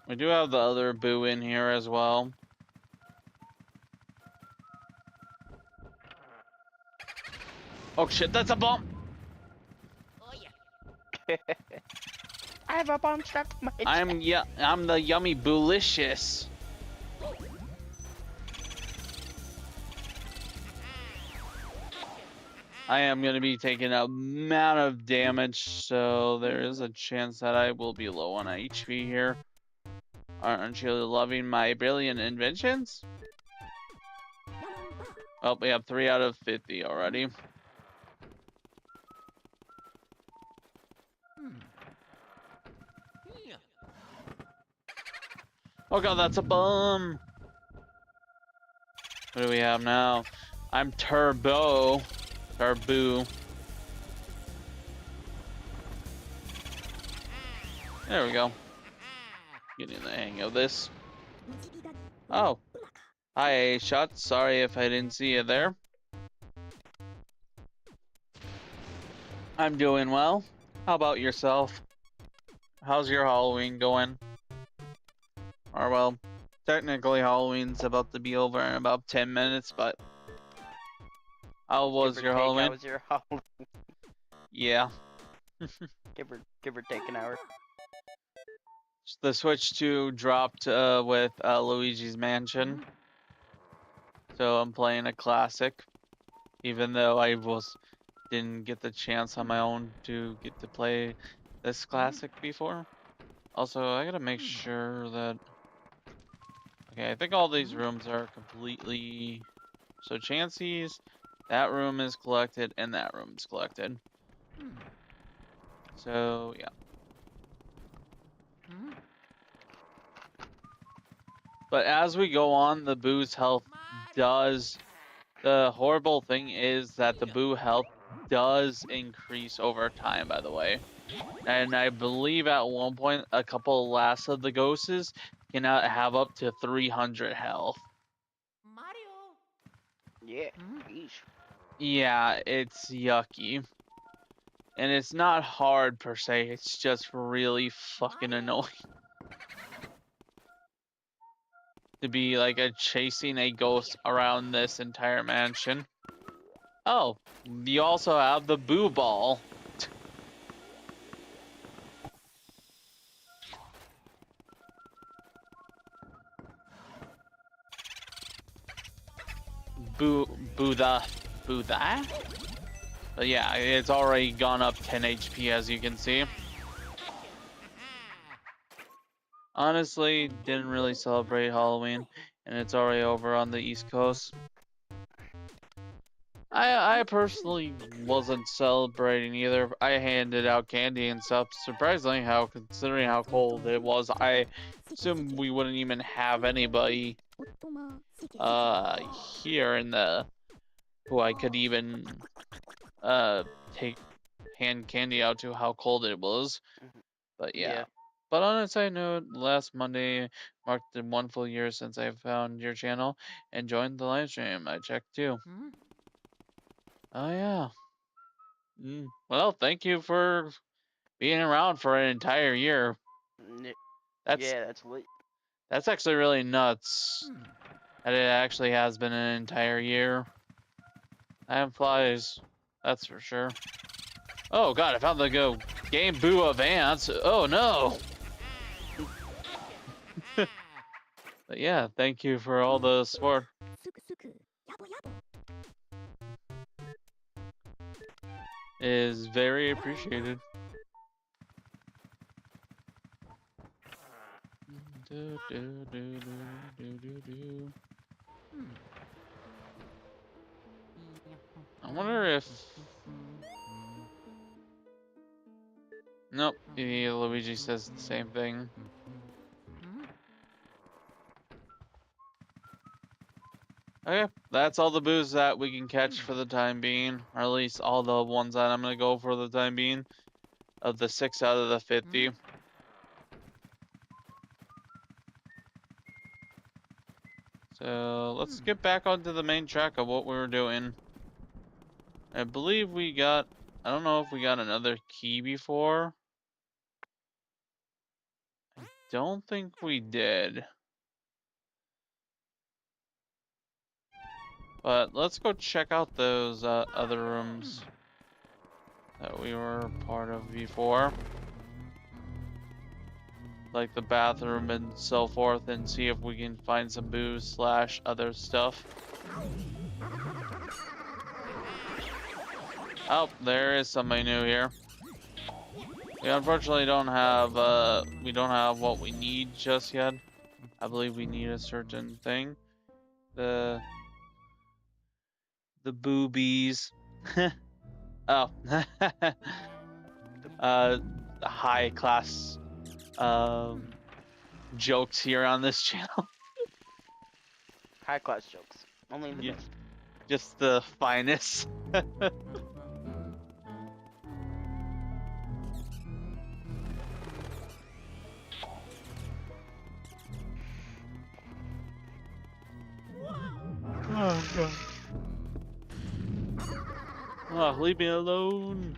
[SPEAKER 1] We do have the other boo in here as well. Oh shit, that's a bomb!
[SPEAKER 3] Oh yeah.
[SPEAKER 2] I have a bomb strapped to my chest.
[SPEAKER 1] I'm the yummy boolicious. I am gonna be taking a amount of damage, so there is a chance that I will be low on HP here. Aren't you loving my brilliant inventions? Oh, we have 3 out of 50 already.
[SPEAKER 3] Yeah.
[SPEAKER 1] Oh god, that's a bum! What do we have now? I'm Turbo. Turbo. There we go. Getting the hang of this. Oh. Hi, shot. Sorry if I didn't see you there. I'm doing well. How about yourself? How's your Halloween going? Or well, technically Halloween's about to be over in about 10 minutes, but how was
[SPEAKER 2] Give or
[SPEAKER 1] your
[SPEAKER 2] take,
[SPEAKER 1] Halloween?
[SPEAKER 2] How was your Halloween?
[SPEAKER 1] Yeah.
[SPEAKER 2] Give or take an hour.
[SPEAKER 1] The Switch 2 dropped with Luigi's Mansion. So I'm playing a classic. Even though I didn't get the chance on my own to get to play this classic before. Also, I gotta make sure that... Okay, I think all these rooms are completely... So Chansey's, that room is collected, and that room is collected. So, yeah. But as we go on, the Boo's health does... The horrible thing is that the Boo health does increase over time, by the way. And I believe at one point, a couple last of the ghosts can have up to 300 health.
[SPEAKER 3] Mario.
[SPEAKER 2] Yeah. Yeesh.
[SPEAKER 1] Yeah, it's yucky. And it's not hard per se, it's just really fucking annoying. To be like chasing a ghost around this entire mansion. Oh, you also have the Boo Ball. Buddha. But yeah, it's already gone up 10 HP as you can see. Honestly, didn't really celebrate Halloween, and it's already over on the East Coast. I personally wasn't celebrating either. I handed out candy and stuff. Surprisingly, considering how cold it was, I assume we wouldn't even have anybody here in the who I could even take hand candy out to how cold it was. But yeah. But on a side note, last Monday marked the 1 full year since I found your channel and joined the live stream. I checked too. Oh yeah. Well, thank you for being around for an entire year.
[SPEAKER 2] That's lit.
[SPEAKER 1] That's actually really nuts. That it actually has been an entire year. Time flies, that's for sure. Oh god, I found the Game Boo Advance. Oh no. But yeah, thank you for all the support. is very appreciated. Do, do, do, do, do, do. I wonder if... Nope, Luigi says the same thing. Okay, that's all the booze that we can catch for the time being, or at least all the ones that I'm gonna go for the time being, of the 6 out of the 50. So let's get back onto the main track of what we were doing. I believe we got, I don't know if we got another key before. I don't think we did. But let's go check out those other rooms that we were part of before. Like the bathroom and so forth, and see if we can find some booze / other stuff. Oh, there is somebody new here. We unfortunately don't have what we need just yet. I believe we need a certain thing. The boobies. Oh. High class jokes here on this channel.
[SPEAKER 2] High class jokes. Only the
[SPEAKER 1] Yeah.
[SPEAKER 2] best.
[SPEAKER 1] Just the finest. Oh, God. Oh, leave me alone.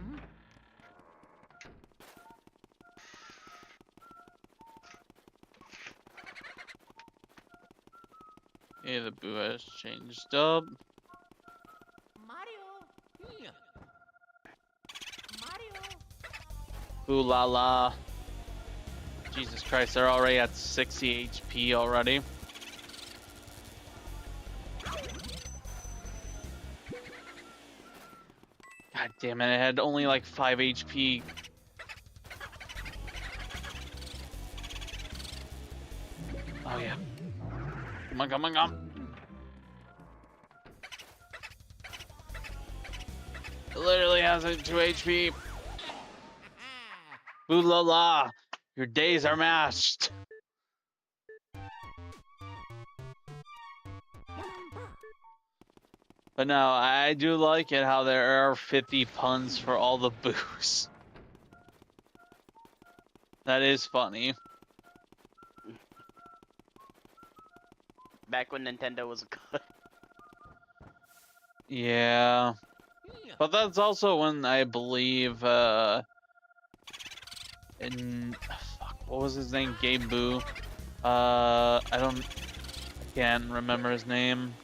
[SPEAKER 1] Yeah, the boo has changed up.
[SPEAKER 3] Mario. Mario.
[SPEAKER 1] Ooh la la. Jesus Christ, they're already at 60 HP already. God damn it, it had only like 5 HP. Oh yeah. Come on, come on, come on. It literally has a 2 HP. Ooh la la. Your days are mashed. But no, I do like it how there are 50 puns for all the boos. That is funny.
[SPEAKER 2] Back when Nintendo was good.
[SPEAKER 1] Yeah. But that's also when I believe, fuck, what was his name? Gabe Boo. I can't remember his name.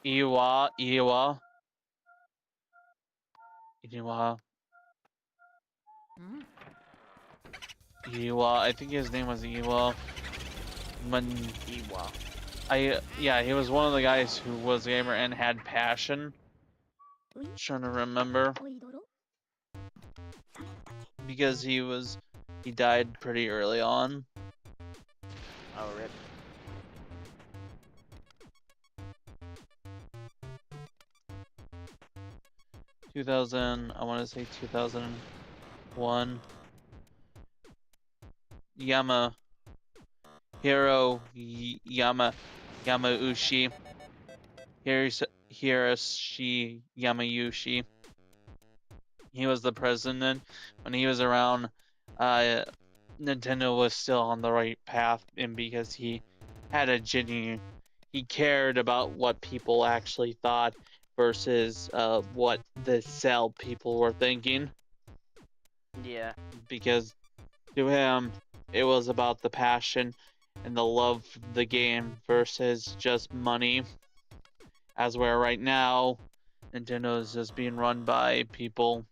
[SPEAKER 1] Iwa. I think his name was Iwa. When
[SPEAKER 2] Ewa.
[SPEAKER 1] yeah, he was one of the guys who was a gamer and had passion. Trying to remember. Because he died pretty early on.
[SPEAKER 2] Oh, rip.
[SPEAKER 1] I want to say 2001. Yamauchi. Hiroshi Yamauchi. He was the president when he was around. Nintendo was still on the right path, and because he had he cared about what people actually thought versus what the cell people were thinking.
[SPEAKER 2] Yeah.
[SPEAKER 1] Because to him, it was about the passion and the love for the game versus just money. As where right now, Nintendo is just being run by people,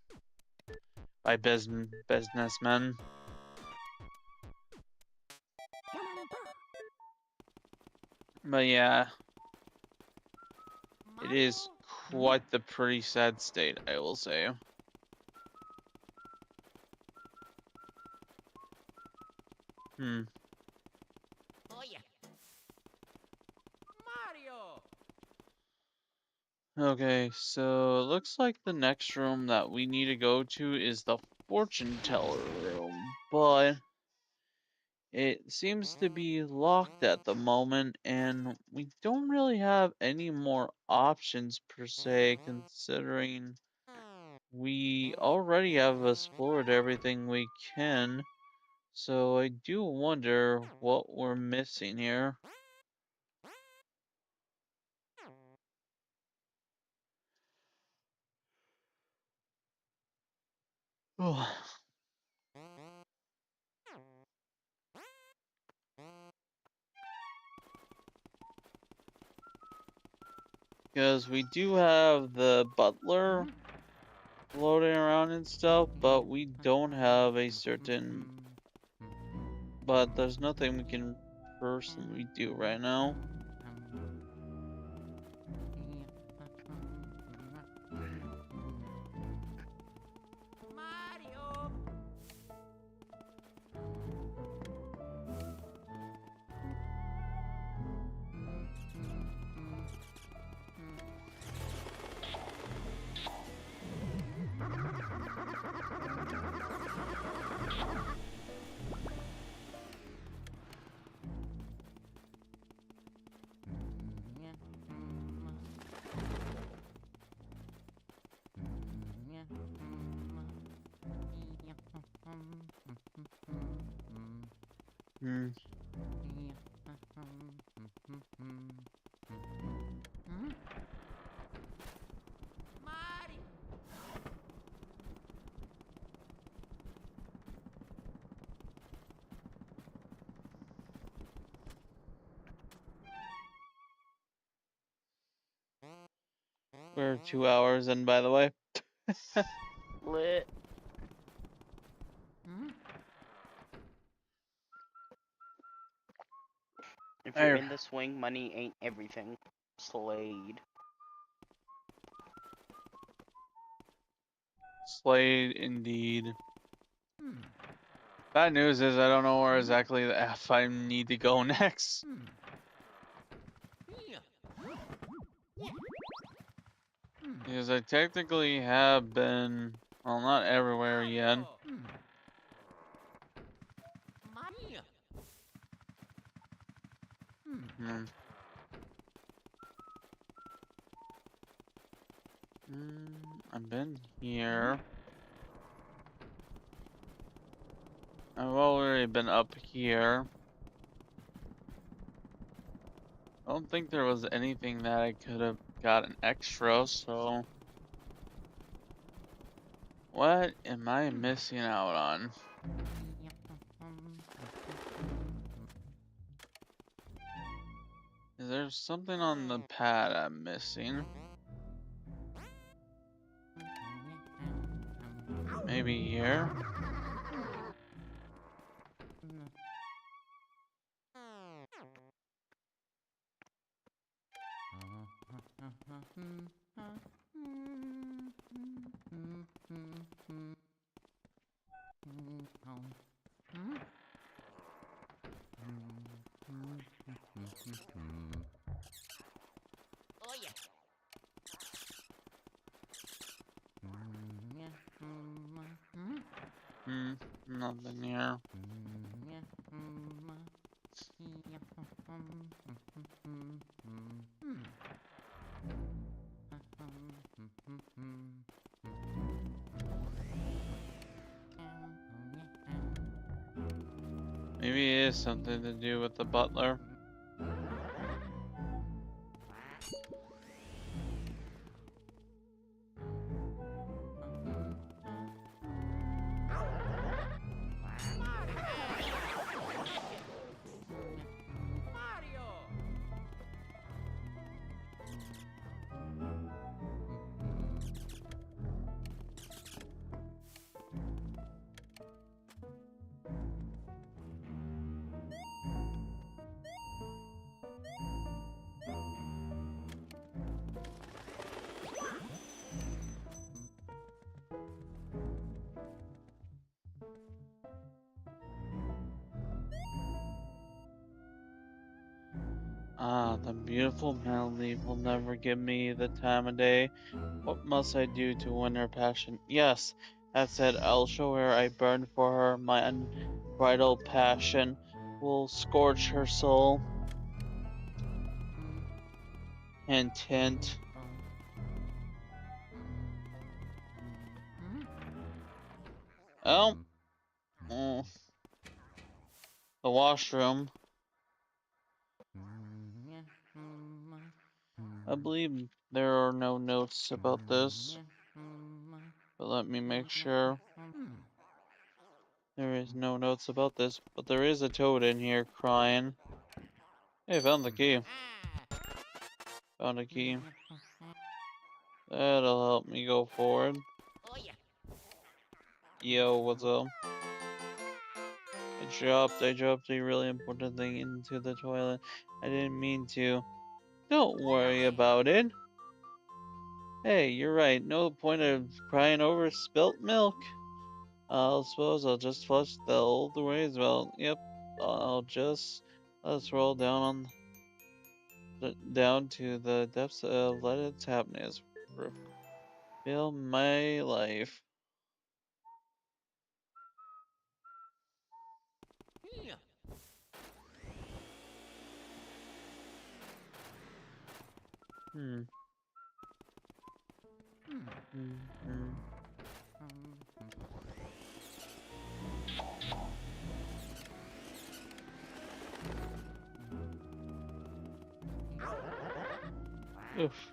[SPEAKER 1] by businessmen. But yeah, it is quite the pretty sad state, I will say. Hmm.
[SPEAKER 3] Oh yeah. Mario.
[SPEAKER 1] Okay, so it looks like the next room that we need to go to is the fortune teller room, but it seems to be locked at the moment, and we don't really have any more options per se, considering we already have explored everything we can. So I do wonder what we're missing here. Because we do have the butler floating around and stuff, but we don't have a certain... But there's nothing we can personally do right now.
[SPEAKER 3] Mario.
[SPEAKER 1] Hmm.
[SPEAKER 3] Mario.
[SPEAKER 1] We're 2 hours in, by the way.
[SPEAKER 2] Lit. If you're in the swing, money ain't everything. Slade.
[SPEAKER 1] Slade, indeed. Bad news is I don't know where exactly the F I need to go next.
[SPEAKER 3] Yeah.
[SPEAKER 1] Because I technically have been, well, not everywhere yet.
[SPEAKER 3] Mario.
[SPEAKER 1] Hmm. I've been here. I've already been up here. I don't think there was anything that I could have gotten extra, so... What am I missing out on? Is there something on the pad I'm missing? Maybe here?
[SPEAKER 3] Oh yeah.
[SPEAKER 1] Nothing here. Maybe it is something to do with the butler.
[SPEAKER 3] Mario.
[SPEAKER 1] The beautiful Melody will never give me the time of day. What must I do to win her passion? Yes, that said, I'll show her I burn for her. My unbridled passion will scorch her soul. Hint, hint. Oh, mm, the washroom. I believe there are no notes about this, but let me make sure. There is no notes about this, but there is a toad in here crying. Hey, found the key. Found a key. That'll help me go forward.
[SPEAKER 3] Oh yeah.
[SPEAKER 1] Yo, what's up? I dropped a really important thing into the toilet. I didn't mean to. Don't worry about it. Hey, you're right. No point of crying over spilt milk. I suppose I'll just flush the old ways. Well, yep. I'll just let's roll down on down to the depths of let its happiness refill my life.
[SPEAKER 3] Yeah.
[SPEAKER 1] Hmm. Hmm. Hmm. Oof.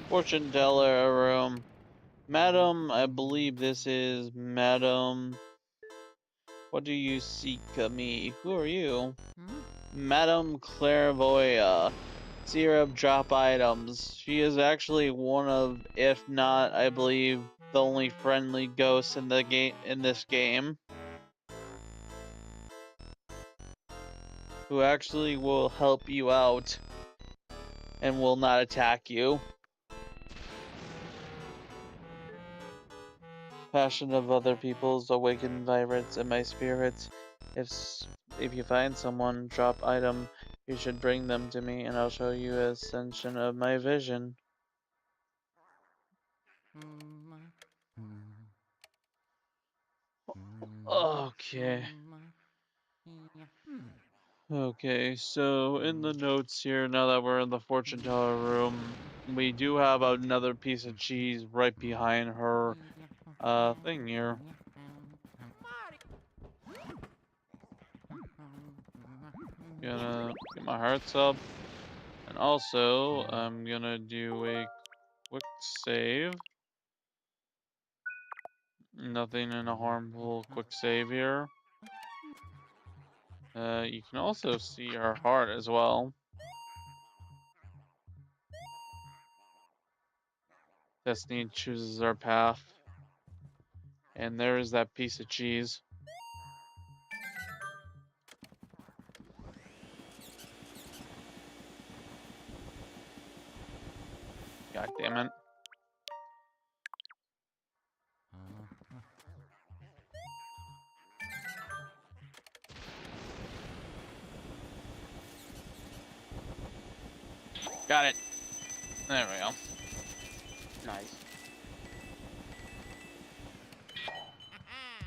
[SPEAKER 1] Fortune teller room. Madam, I believe this is Madam. What do you seek of me? Who are you? Madam Clairvoya. Syrup drop items. She is actually one of, if not, I believe, the only friendly ghost in the game in this game. Who actually will help you out and will not attack you. Passion of other people's awakened vibrance in my spirits. If you find someone, drop item, you should bring them to me, and I'll show you a extension of my vision. Okay. Okay, so in the notes here, now that we're in the fortune teller room, we do have another piece of cheese right behind her thing here. Gonna get my hearts up. And also, I'm gonna do a quick save. Nothing in a harmful quick save here. You can also see her heart as well. Destiny chooses our path. And there is that piece of cheese. God damn it. Got it. There we go.
[SPEAKER 2] Nice.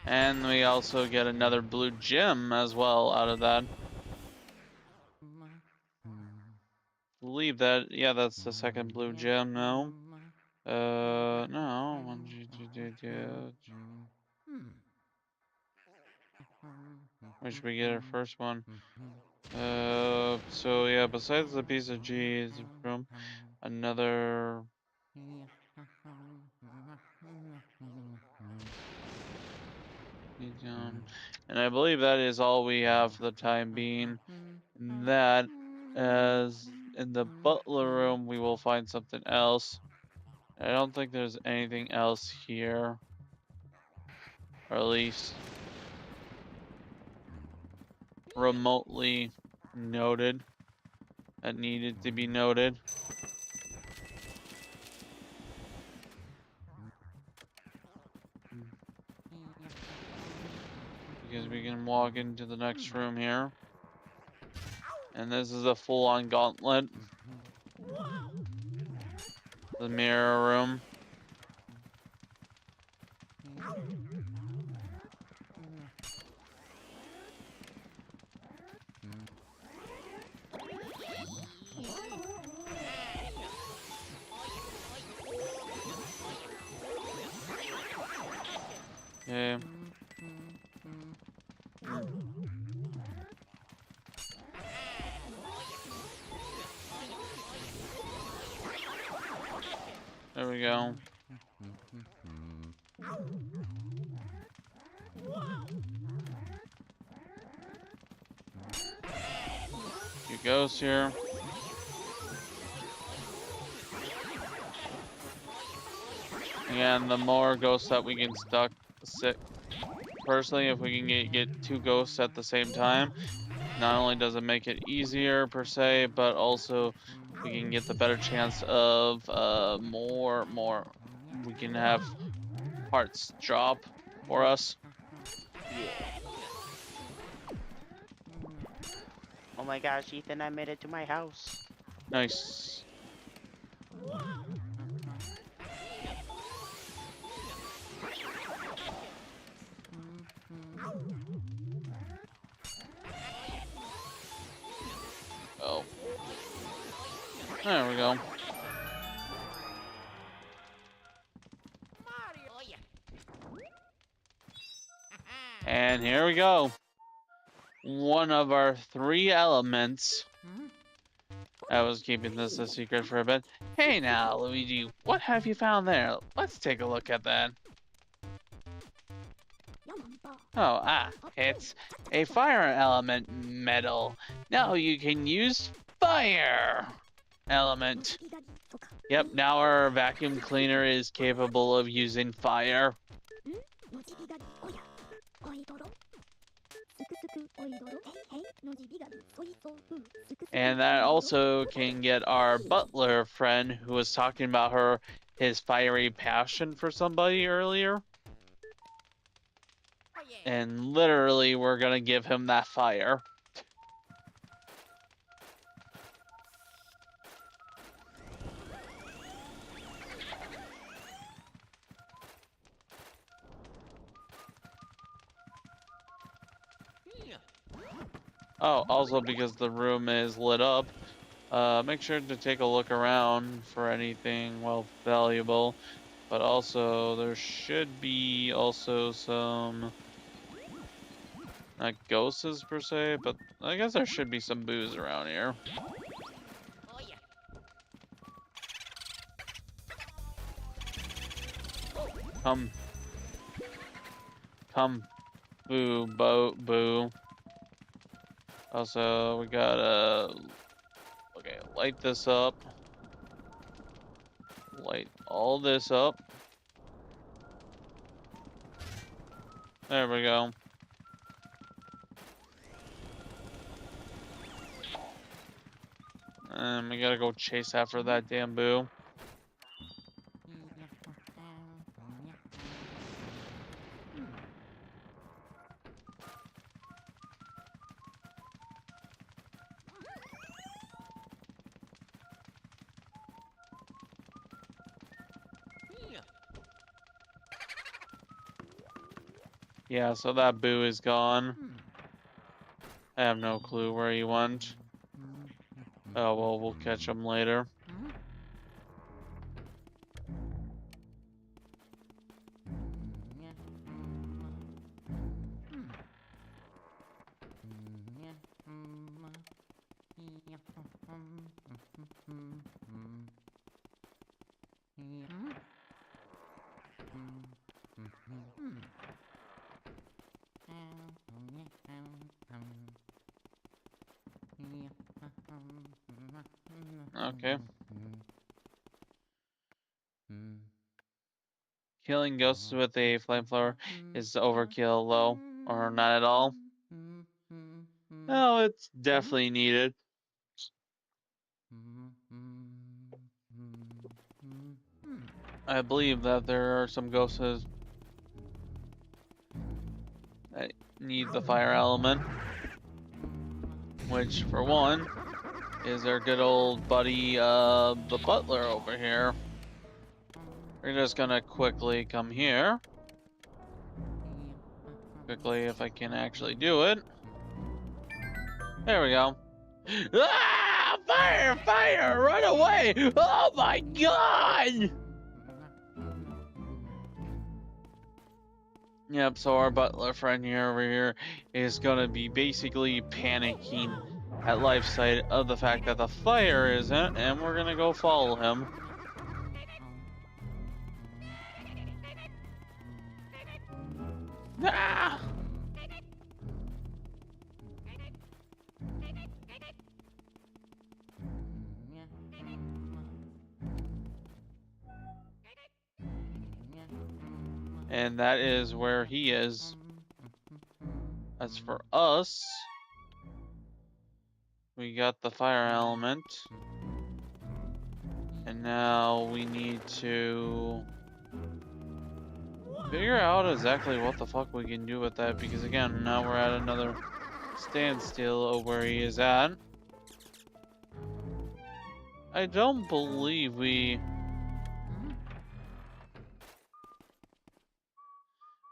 [SPEAKER 1] And we also get another blue gem as well out of that. Believe that, yeah, that's the second blue gem now. No. Where should we get our first one? So yeah, besides the piece of cheese from another. And I believe that is all we have for the time being. That, as in the butler room, we will find something else. I don't think there's anything else here. Or at least remotely noted that needed to be noted. because we can walk into the next room here. And this is a full-on gauntlet. The mirror room. Okay. There we go. Few ghosts here. And the more ghosts that we can sit. Personally, if we can get 2 ghosts at the same time, not only does it make it easier per se, but also we can get the better chance of more. We can have hearts drop for us.
[SPEAKER 2] Oh my gosh, Ethan, I made it to my house.
[SPEAKER 1] Nice. Oh. There we go.
[SPEAKER 3] Mario. Oh yeah.
[SPEAKER 1] And here we go. One of our 3 elements. I was keeping this a secret for a bit. Hey now, Luigi, what have you found there? Let's take a look at that. Oh, it's a fire element medal. Now you can use fire element. Yep, now our vacuum cleaner is capable of using fire. And that also can get our butler friend who was talking about his fiery passion for somebody earlier.
[SPEAKER 3] Oh yeah.
[SPEAKER 1] And literally, we're gonna give him that fire.
[SPEAKER 3] Yeah.
[SPEAKER 1] Oh, also because the room is lit up, make sure to take a look around for anything, well, valuable. But also, there should be also some, not ghosts per se, but I guess there should be some booze around here.
[SPEAKER 3] Oh yeah.
[SPEAKER 1] Come, boo. Also, we gotta, okay, light this up. Light all this up. There we go. And we gotta go chase after that damn boo.
[SPEAKER 3] Yeah.
[SPEAKER 1] Yeah, so that boo is gone. I have no clue where he went. Oh, well, we'll catch him later. Okay. Killing ghosts with a flamethrower is overkill, though, or not at all. Oh, it's definitely needed. I believe that there are some ghosts. I need the fire element, which for one is our good old buddy, the butler over here. We're just gonna quickly come here. Quickly, if I can actually do it. There we go. Ah! Fire! Fire! Run away! Oh my god! Yep, so our butler friend here over here is gonna be basically panicking at life sight of the fact that the fire isn't, and we're gonna go follow him. Ah! And that is where he is. As for us, we got the fire element. And now we need to figure out exactly what the fuck we can do with that, because again, now we're at another standstill of where he is at. I don't believe we...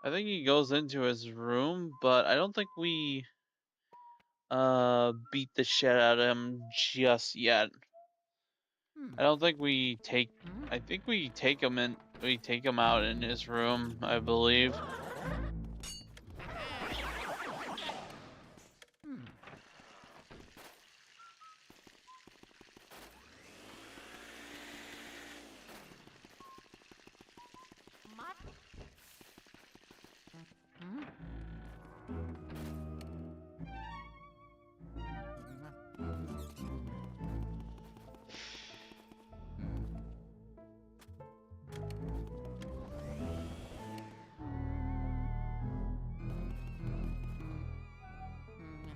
[SPEAKER 1] I think he goes into his room, but I don't think we beat the shit out of him just yet. I don't think we take... I think we take him in... We take him out in his room, I believe.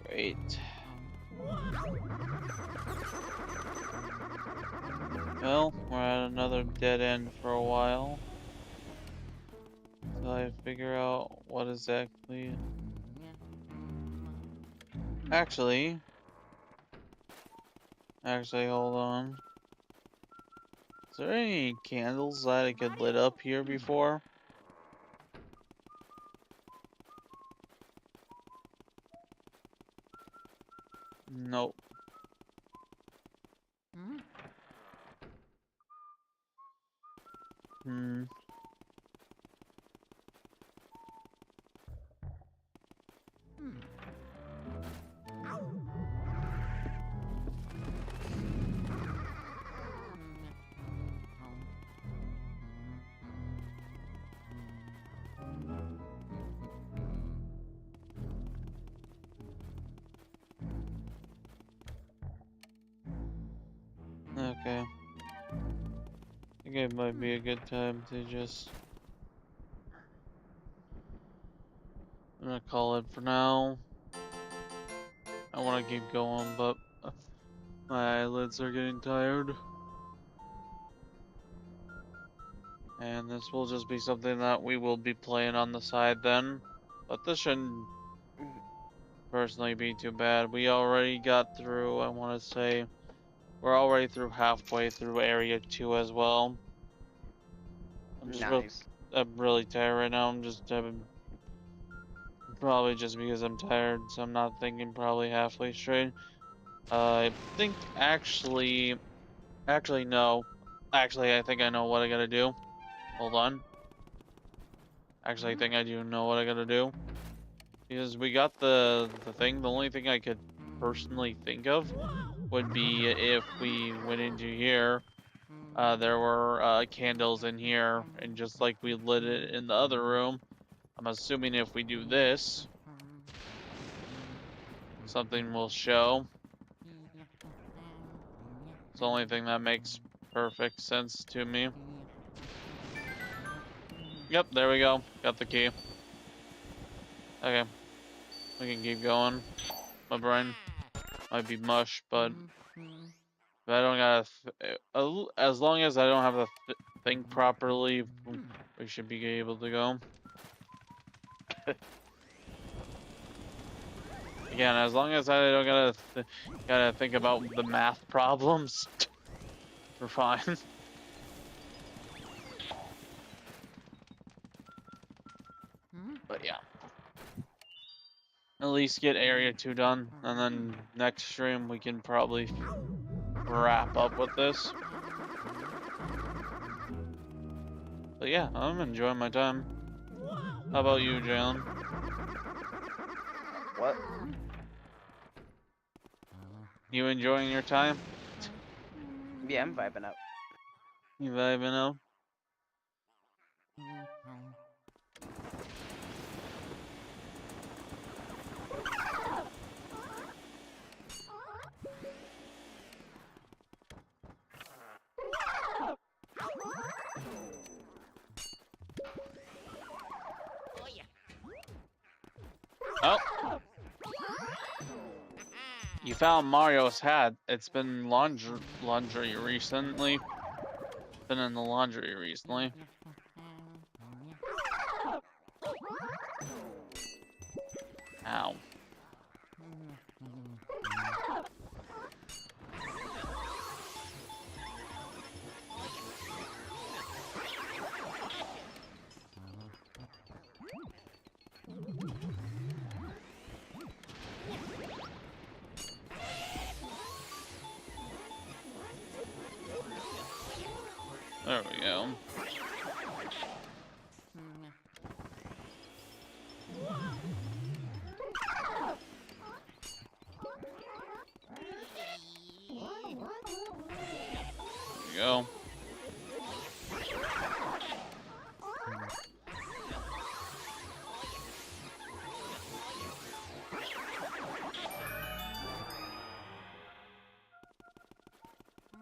[SPEAKER 1] Great. Well, we're at another dead end for a while. So I figure out what exactly... Actually, hold on. Is there any candles that I could lit up here before? Nope. Hmm. Okay. I think it might be a good time to just... I'm gonna call it for now. I want to keep going, but my eyelids are getting tired. And this will just be something that we will be playing on the side then. But this shouldn't personally be too bad. We already got through, I want to say, we're already through halfway through area 2 as well.
[SPEAKER 2] Nice.
[SPEAKER 1] I'm really tired right now. I'm just probably just because I'm tired, so I'm not thinking probably halfway straight. I think actually no. Actually, I think I know what I gotta do. Hold on. Actually, I think I do know what I gotta do. Because we got the thing. The only thing I could personally think of would be if we went into here. There were candles in here, and just like we lit it in the other room, I'm assuming if we do this, something will show. It's the only thing that makes perfect sense to me. Yep, there we go. Got the key. Okay. We can keep going. My brain might be mush, but if I don't gotta... as long as I don't have to think properly, we should be able to go. Again, as long as I don't gotta think about the math problems, we're fine. But yeah, at least get Area 2 done, and then next stream we can probably wrap up with this. But yeah, I'm enjoying my time. How about you, Jalen?
[SPEAKER 2] What?
[SPEAKER 1] You enjoying your time?
[SPEAKER 2] Yeah, I'm vibing out.
[SPEAKER 1] You vibing out?
[SPEAKER 3] Oh yeah.
[SPEAKER 1] Oh, you found Mario's hat. It's been laundry recently. Been in the laundry recently. Ow. There we go. There we go.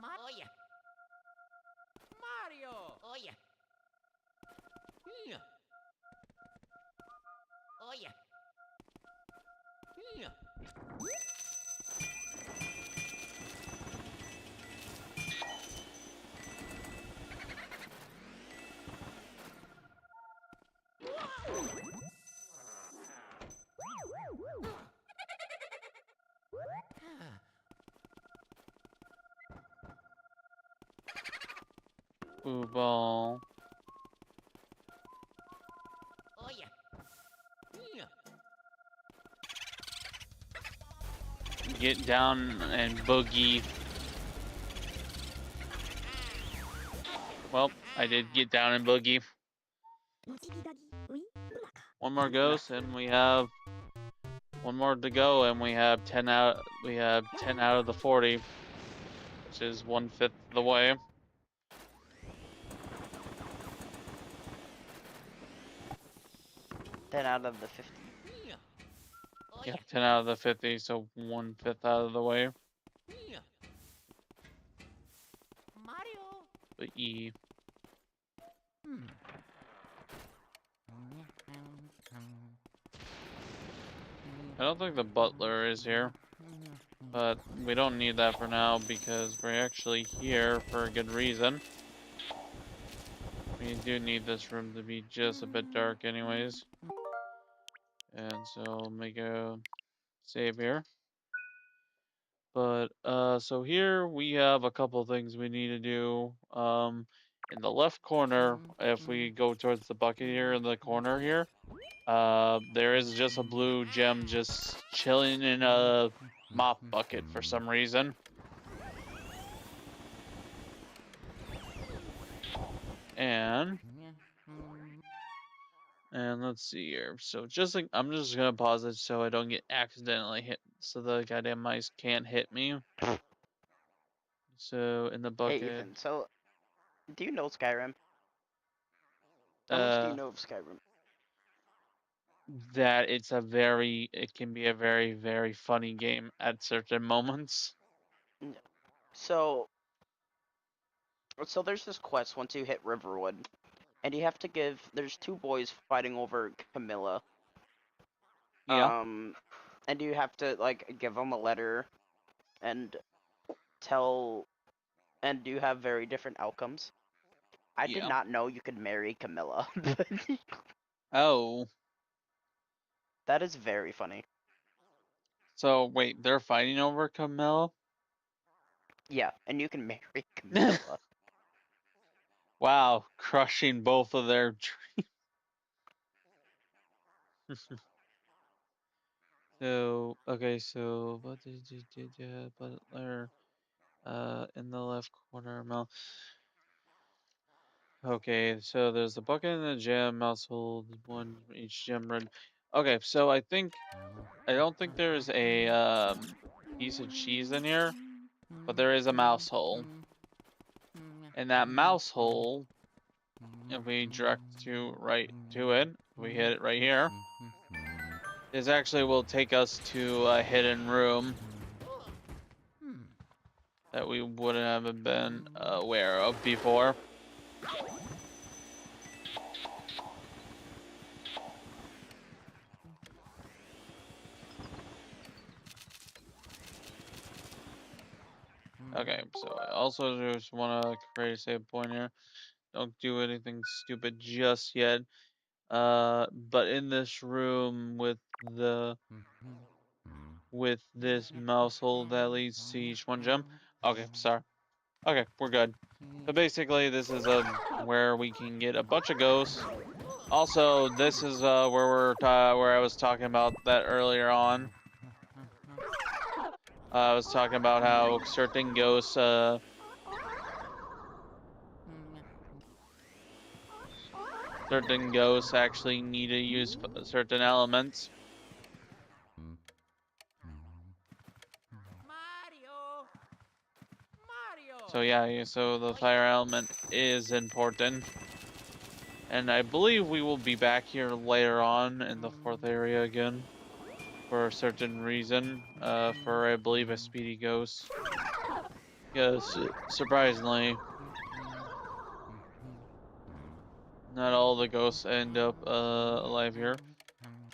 [SPEAKER 3] Oh yeah. Mario. Oh yeah. Yeah. Oh yeah. Yeah. Blue ball. Oh yeah. Yeah.
[SPEAKER 1] Get down and boogie. Well, I did get down and boogie. One more goes, and we have one more to go, and we have 10 out. We have 10 out of the 40, which is 1/5 of the way.
[SPEAKER 2] 10 out of the 50.
[SPEAKER 3] Yeah. Oh
[SPEAKER 1] Yeah,
[SPEAKER 3] yeah.
[SPEAKER 1] 10 out of the 50, so 1/5 out of the way.
[SPEAKER 3] Yeah. Mario.
[SPEAKER 1] But E. I don't think the butler is here, but we don't need that for now because we're actually here for a good reason. We do need this room to be just a bit dark anyways. And so I'll make a save here. But so here we have a couple things we need to do. In the left corner, if we go towards the bucket here in the corner here, there is just a blue gem just chilling in a mop bucket for some reason. And let's see here. So just like I'm just gonna pause it so I don't get accidentally hit, so the goddamn mice can't hit me. So in the
[SPEAKER 2] Hey,
[SPEAKER 1] bucket,
[SPEAKER 2] Ethan, so do you know Skyrim? How much do you know of Skyrim?
[SPEAKER 1] that it can be a very, very funny game at certain moments.
[SPEAKER 2] So, there's this quest once you hit Riverwood, and you have to there's two boys fighting over Camilla.
[SPEAKER 1] Yeah,
[SPEAKER 2] And you have to, like, give them a letter and tell, and you have very different outcomes. I did
[SPEAKER 1] yeah.
[SPEAKER 2] not know you could marry Camilla.
[SPEAKER 1] Oh,
[SPEAKER 2] That is very funny.
[SPEAKER 1] So wait, they're fighting over Camilla?
[SPEAKER 2] Yeah, and you can marry Camilla.
[SPEAKER 1] Wow, crushing both of their dreams. So okay, so what did you do? Butler, in the left corner, Mel. Okay, so there's the bucket in the gym, household, one from each gym run. Okay, so I don't think there's a piece of cheese in here, but there is a mouse hole. And that mouse hole, if we direct to right to it, we hit it right here, is actually will take us to a hidden room that we wouldn't have been aware of before. Okay, so I also just want to create a save point here. Don't do anything stupid just yet. But in this room with this mouse hole that leads to each one gem. Okay, sorry. Okay, we're good. So basically, this is where we can get a bunch of ghosts. Also, this is where I was talking about that earlier on. I was talking about how certain ghosts actually need to use certain elements.
[SPEAKER 3] Mario. Mario.
[SPEAKER 1] So yeah, so the fire element is important. And I believe we will be back here later on in the fourth area again. For a certain reason. For I believe a speedy ghost. Because surprisingly, not all the ghosts end up alive here.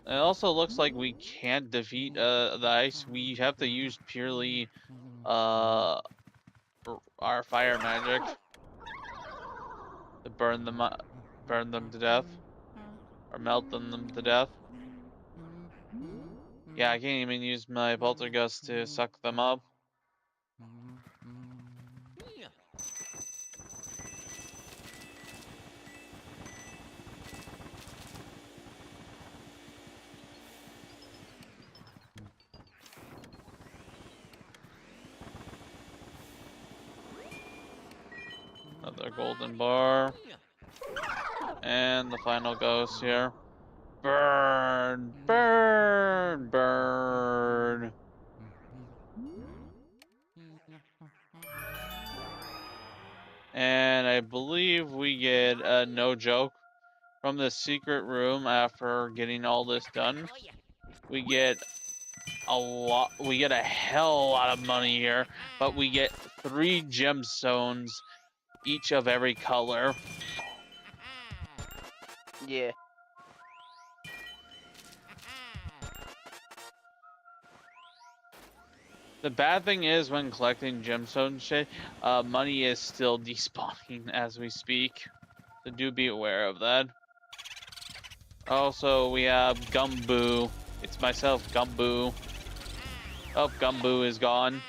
[SPEAKER 1] It also looks like we can't defeat the ice. We have to use purely our fire magic to burn them to death, or melt them to death. Yeah, I can't even use my poltergust to suck them up.
[SPEAKER 3] Yeah.
[SPEAKER 1] Another golden bar.
[SPEAKER 3] Yeah.
[SPEAKER 1] And the final ghost here. Burn, burn, burn. And I believe we get no joke from the secret room after getting all this done.
[SPEAKER 3] Oh yeah.
[SPEAKER 1] We get we get a hell lot of money here, but we get 3 gemstones, each of every color.
[SPEAKER 2] Yeah.
[SPEAKER 1] The bad thing is when collecting gemstone shit, money is still despawning as we speak. So do be aware of that. Also, we have Gumboo. It's myself, Gumboo. Oh, Gumboo is gone.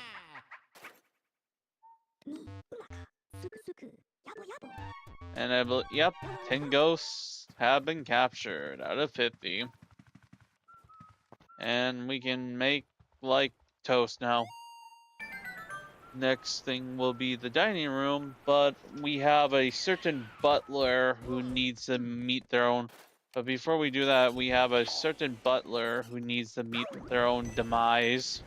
[SPEAKER 1] And I believe, yep, 10 ghosts have been captured out of 50. And we can make, like, toast now. Next thing will be the dining room, but we have a certain butler who needs to meet their own. But before we do that, we have a certain butler who needs to meet their own demise.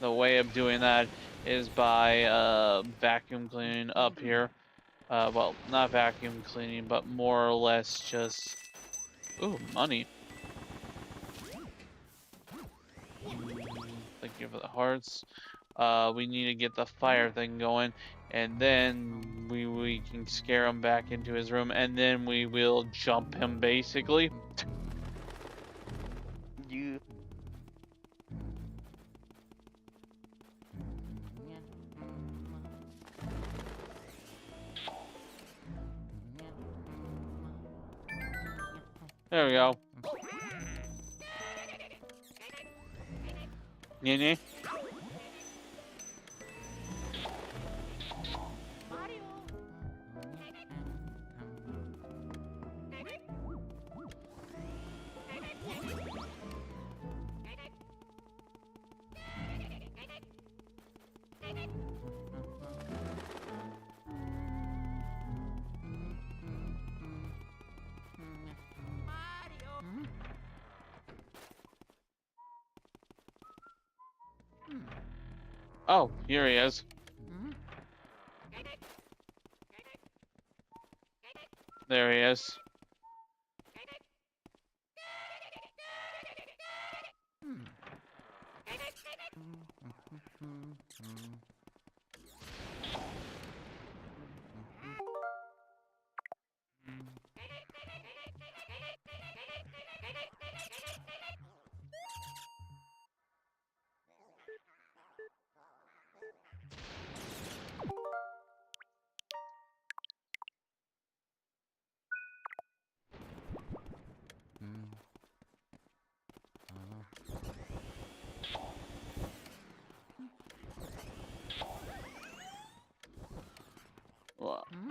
[SPEAKER 1] The way of doing that is by vacuum cleaning up here. Well, not vacuum cleaning, but more or less just... Ooh, money. Thank you for the hearts. We need to get the fire thing going, and then we can scare him back into his room, and then we will jump him, basically.
[SPEAKER 2] You.
[SPEAKER 1] There we go. Nene?
[SPEAKER 3] Mario. Mario.
[SPEAKER 1] Oh, here he is. There he is.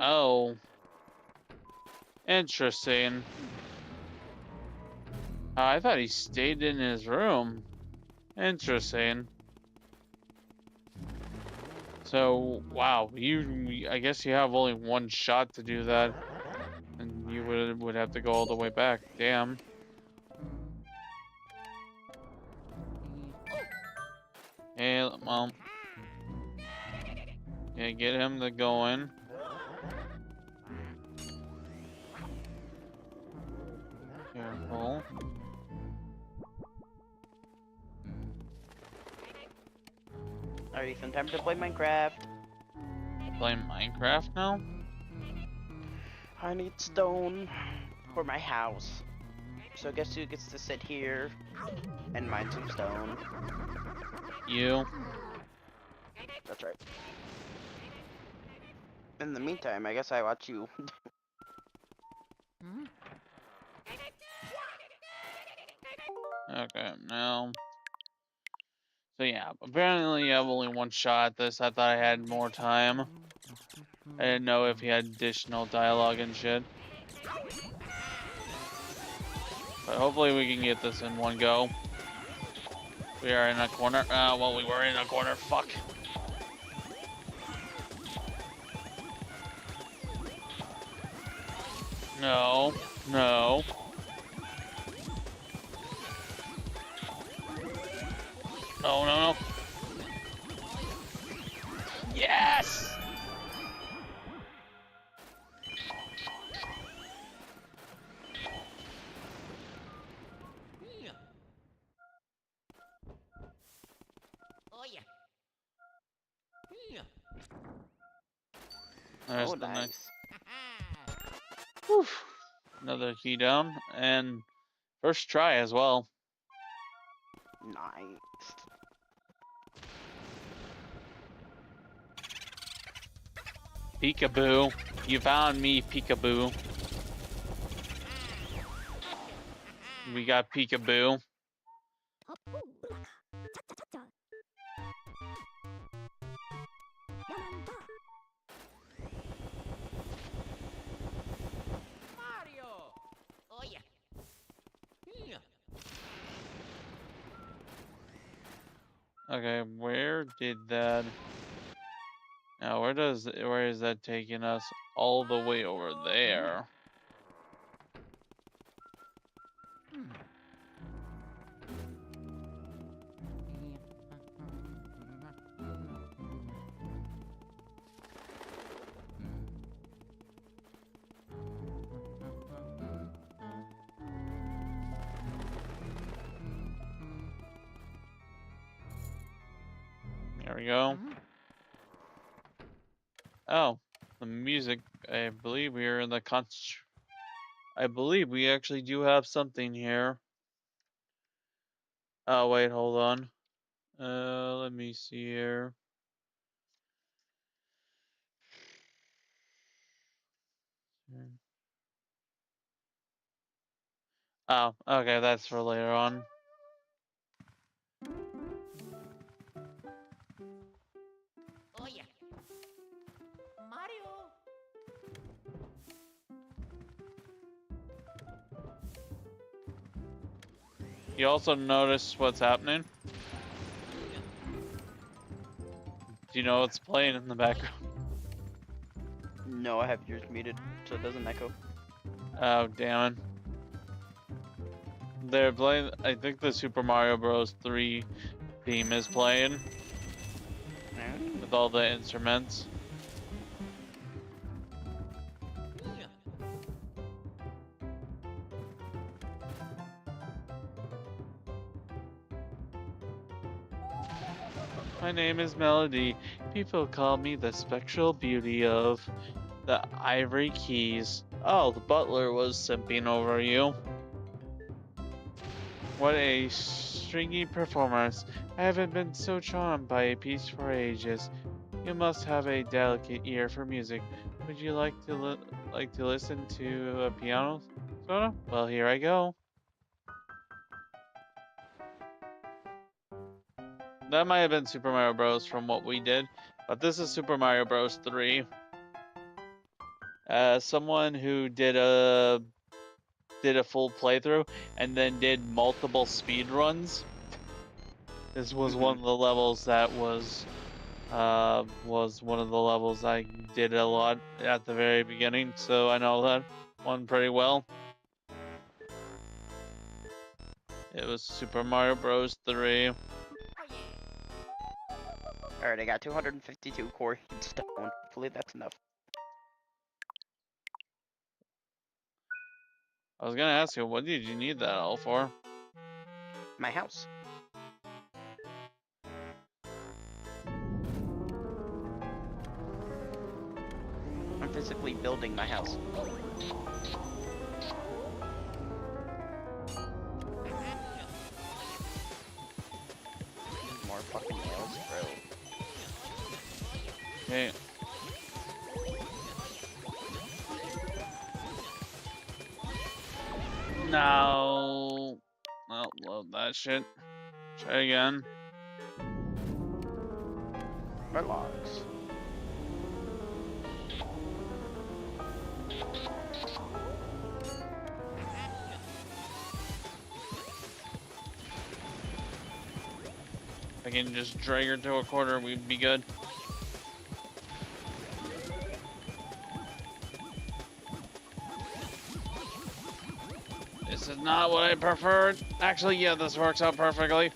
[SPEAKER 1] Oh, interesting. I thought he stayed in his room. Interesting. So, wow, I guess you have only one shot to do that, and you would have to go all the way back. Damn. Hey, Mom. Yeah, get him to go in. Careful.
[SPEAKER 2] Alright, Ethan, time to play Minecraft.
[SPEAKER 1] Play Minecraft now?
[SPEAKER 2] I need stone for my house. So guess who gets to sit here and mine some stone?
[SPEAKER 1] You.
[SPEAKER 2] That's right. In the meantime, I guess I watch you.
[SPEAKER 1] Okay, now. So yeah, apparently you have only one shot at this. I thought I had more time. I didn't know if he had additional dialogue and shit. But hopefully we can get this in one go. We are in a corner. Well, we were in a corner. Fuck. No. No. No, no, no. Yes!
[SPEAKER 3] Yeah. Oh yeah. Yeah.
[SPEAKER 1] There's
[SPEAKER 2] Oh,
[SPEAKER 1] the next.
[SPEAKER 2] nice.
[SPEAKER 1] Whew. Another key down. And first try as well.
[SPEAKER 2] Nice.
[SPEAKER 1] Peekaboo. You found me, peekaboo. We got peekaboo.
[SPEAKER 3] Mario. Oh yeah. Yeah.
[SPEAKER 1] Okay, where did that... Now, where is that taking us? All the way over there. There we go. Oh, the music. I believe we are in the I believe we actually do have something here. Oh, wait, hold on. Let me see here. Oh, okay, that's for later on. You also notice what's happening? Do you know what's playing in the background?
[SPEAKER 2] No, I have yours muted, so it doesn't echo.
[SPEAKER 1] Oh, damn it. They're playing, I think the Super Mario Bros. 3 theme is playing with all the instruments. My name is Melody. People call me the spectral beauty of the Ivory Keys. Oh, the butler was simping over you. What a stringy performance. I haven't been so charmed by a piece for ages. You must have a delicate ear for music. Would you like to listen to a piano sonata? Well, here I go. That might have been Super Mario Bros. From what we did, but this is Super Mario Bros. 3. Someone who did a full playthrough and then did multiple speed runs. This was one of the levels that was one of the levels I did a lot at the very beginning, so I know that one pretty well. It was Super Mario Bros. 3.
[SPEAKER 2] Alright, I got 252 core stone. Hopefully that's enough.
[SPEAKER 1] I was gonna ask you, what did you need that all for?
[SPEAKER 2] My house. I'm physically building my house. More fucking nails, bro.
[SPEAKER 1] Okay. No. I'll load that shit. Try again.
[SPEAKER 2] Relax.
[SPEAKER 1] If I can just drag her to a quarter, we'd be good. This is not what I preferred. Actually, yeah, this works out perfectly.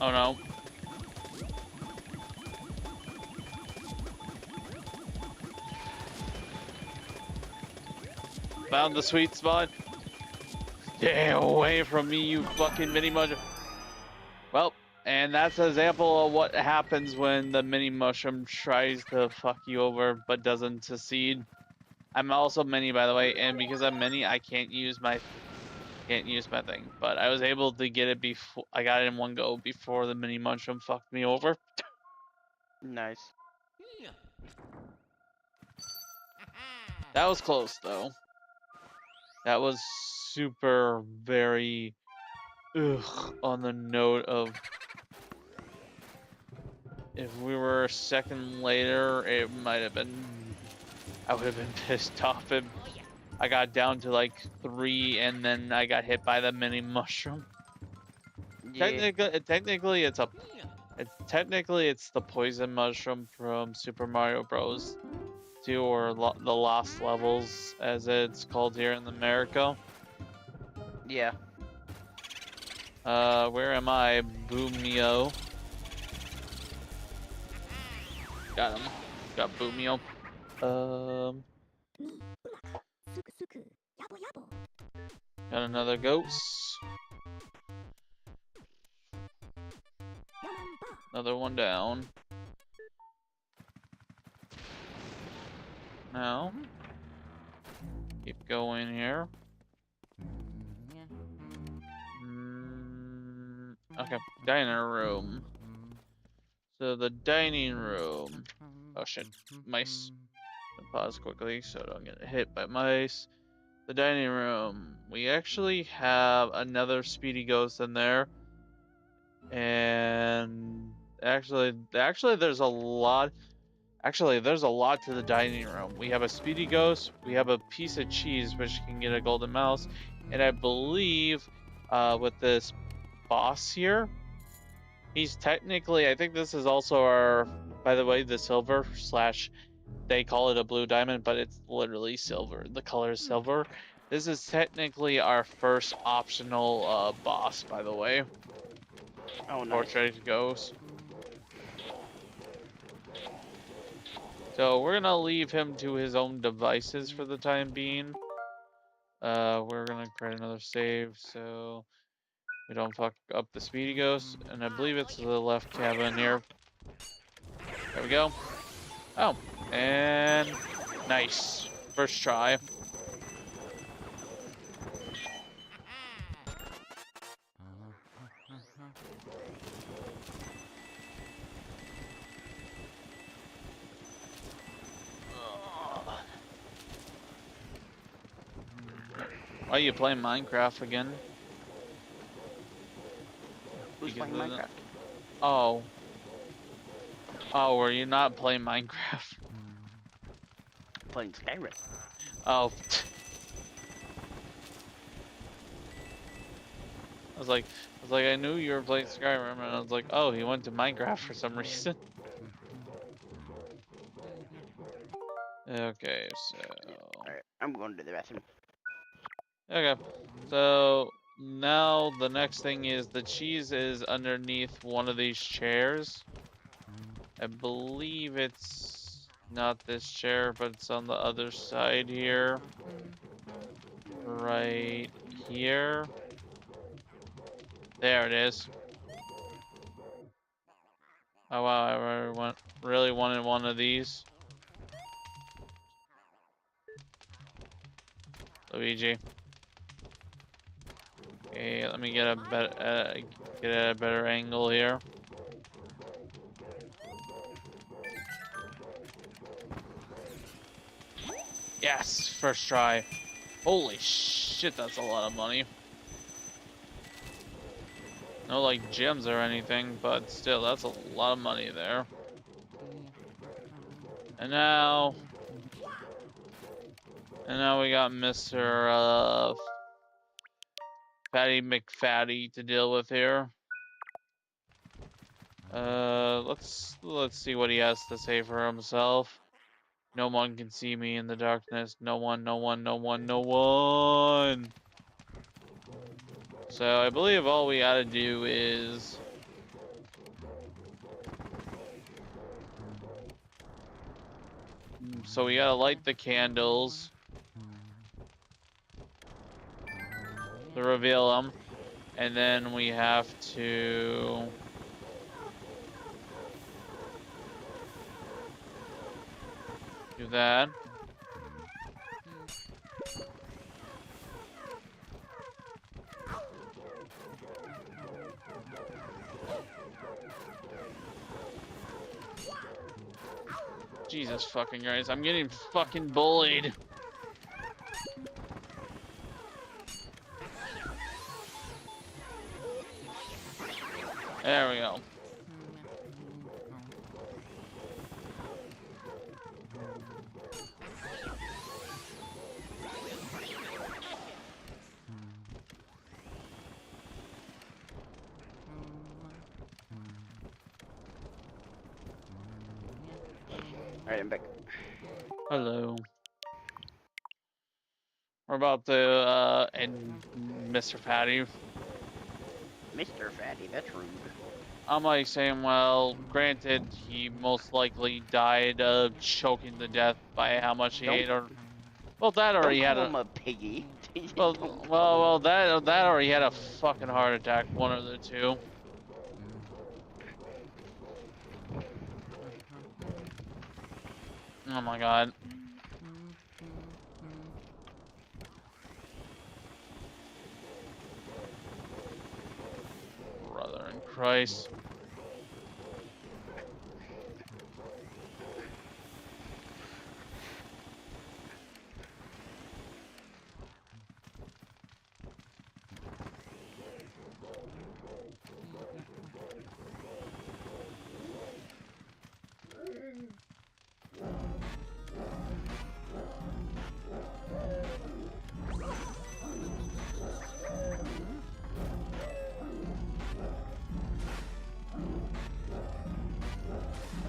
[SPEAKER 1] Oh no. Found the sweet spot. Stay away from me, you fucking mini mushroom. Well, and that's an example of what happens when the mini mushroom tries to fuck you over but doesn't succeed. I'm also mini, by the way, and because I'm mini, I can't use my thing. But I was able to get it before I got it in one go before the mini mushroom fucked me over.
[SPEAKER 2] Nice.
[SPEAKER 1] That was close though. That was super very on the note of if we were a second later, it might have been I would have been pissed off if I got down to like 3 and then I got hit by the mini mushroom.
[SPEAKER 2] Yeah.
[SPEAKER 1] Technically it's the poison mushroom from Super Mario Bros. 2 or the Lost Levels as it's called here in America.
[SPEAKER 2] Yeah.
[SPEAKER 1] Where am I? Boomio. Got him. Got Boomio. Got another ghost. Another one down. Now, keep going here. Okay, dining room. So the dining room. Oh shit, mice. Pause quickly so I don't get hit by mice. The dining room. We actually have another speedy ghost in there. And actually there's a lot. Actually, there's a lot to the dining room. We have a speedy ghost, we have a piece of cheese which can get a golden mouse, And I believe with this boss here, he's technically, I think this is also our, by the way, the silver slash, they call it a blue diamond, but it's literally silver. The color is silver. This is technically our first optional boss, by the way.
[SPEAKER 2] Oh, nice.
[SPEAKER 1] Portrait Ghost. So we're gonna leave him to his own devices for the time being. We're gonna create another save so we don't fuck up the Speedy Ghost. And I believe it's the left cabin here. There we go. Oh, and nice. First try. Why are you playing Minecraft again?
[SPEAKER 2] Who's
[SPEAKER 1] Because
[SPEAKER 2] playing
[SPEAKER 1] of the-
[SPEAKER 2] Minecraft?
[SPEAKER 1] Oh. Oh, were you not playing Minecraft?
[SPEAKER 2] Playing Skyrim.
[SPEAKER 1] Oh. I knew you were playing Skyrim, and I was like, oh, he went to Minecraft for some reason. Okay, so.
[SPEAKER 2] Alright, I'm going to the bathroom.
[SPEAKER 1] Okay, so now the next thing is the cheese is underneath one of these chairs. I believe it's not this chair, but it's on the other side here. Right here. There it is. Oh wow, I really wanted one of these. Luigi. Okay, let me get a better angle here. Yes, first try. Holy shit, that's a lot of money. No like gems or anything, but still, that's a lot of money there. And now we got Mr. Fatty McFatty to deal with here. Let's see what he has to say for himself. No one can see me in the darkness. No one, no one, no one, no one. So I believe all we gotta do is so we gotta light the candles to reveal them, and then we have to do that. Jesus fucking Christ, I'm getting fucking bullied. There we go.
[SPEAKER 2] Alright, I'm back.
[SPEAKER 1] Hello. We're about to end Mr. Fatty.
[SPEAKER 2] Mr. Fatty, that's rude.
[SPEAKER 1] I'm like saying, well, granted, he most likely died of choking to death by how much he
[SPEAKER 2] Don't-
[SPEAKER 1] ate, or well, that or
[SPEAKER 2] Don't
[SPEAKER 1] he
[SPEAKER 2] call
[SPEAKER 1] had
[SPEAKER 2] him
[SPEAKER 1] a
[SPEAKER 2] a piggy.
[SPEAKER 1] well,
[SPEAKER 2] Don't
[SPEAKER 1] well, that or he had a fucking heart attack. One of the two. Oh my god. Brother in Christ.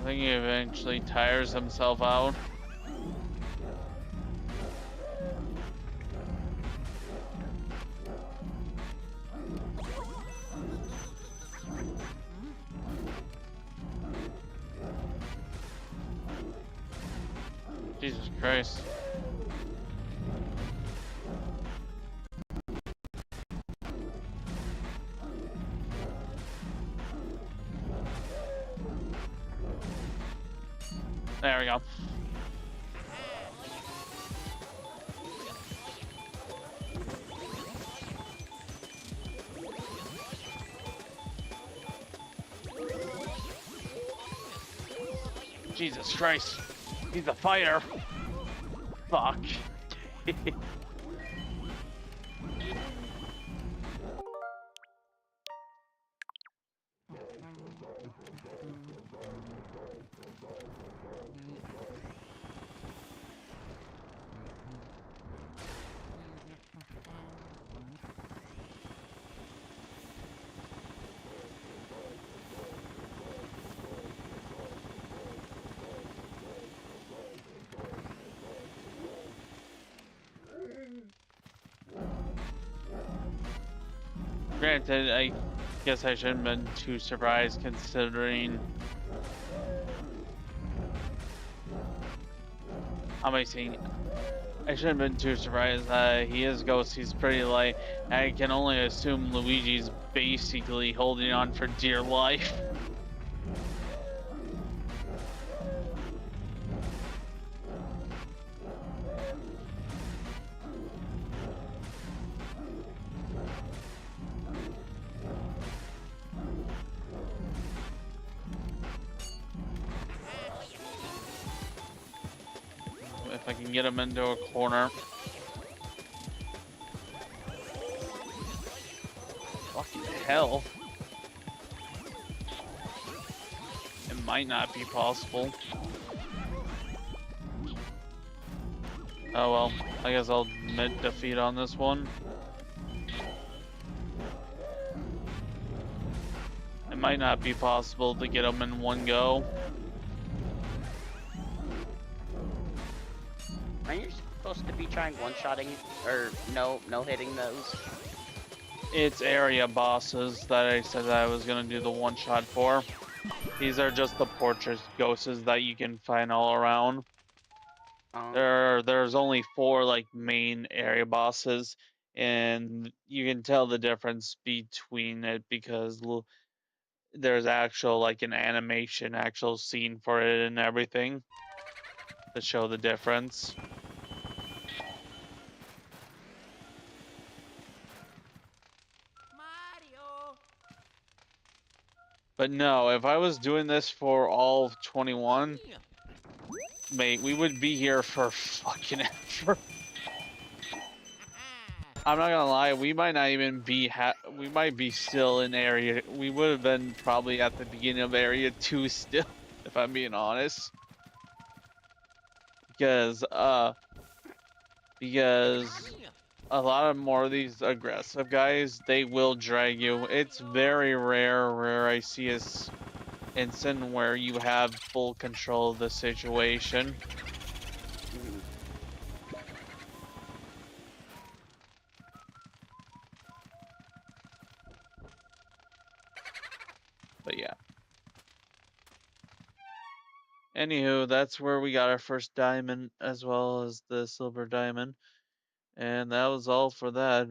[SPEAKER 1] think he eventually tires himself out. Jesus Christ. There we go. Jesus Christ. He's a fighter. Fuck. Granted, I guess I shouldn't have been too surprised considering how many seen. I shouldn't have been too surprised. He is Ghost. He's pretty light. I can only assume Luigi's basically holding on for dear life. If I can get him into a corner. Fucking hell. It might not be possible. Oh well, I guess I'll admit defeat on this one. It might not be possible to get them in one go.
[SPEAKER 2] Aren't you supposed to be trying one-shotting or no hitting those?
[SPEAKER 1] It's area bosses that I said that I was gonna do the one shot for. These are just the portrait ghosts that you can find all around. There's only 4 like main area bosses, and you can tell the difference between it because there's actual like an animation, actual scene for it and everything to show the difference.
[SPEAKER 3] Mario.
[SPEAKER 1] But no, if I was doing this for all of 21, mate, we would be here for fucking ever. I'm not gonna lie, we might not even be we might be still in area. We would have been probably at the beginning of area 2 still, if I'm being honest. Because a lot of more of these aggressive guys, they will drag you. It's very rare I see a instant where you have full control of the situation. But yeah. Anywho, that's where we got our first diamond as well as the silver diamond. And that was all for that.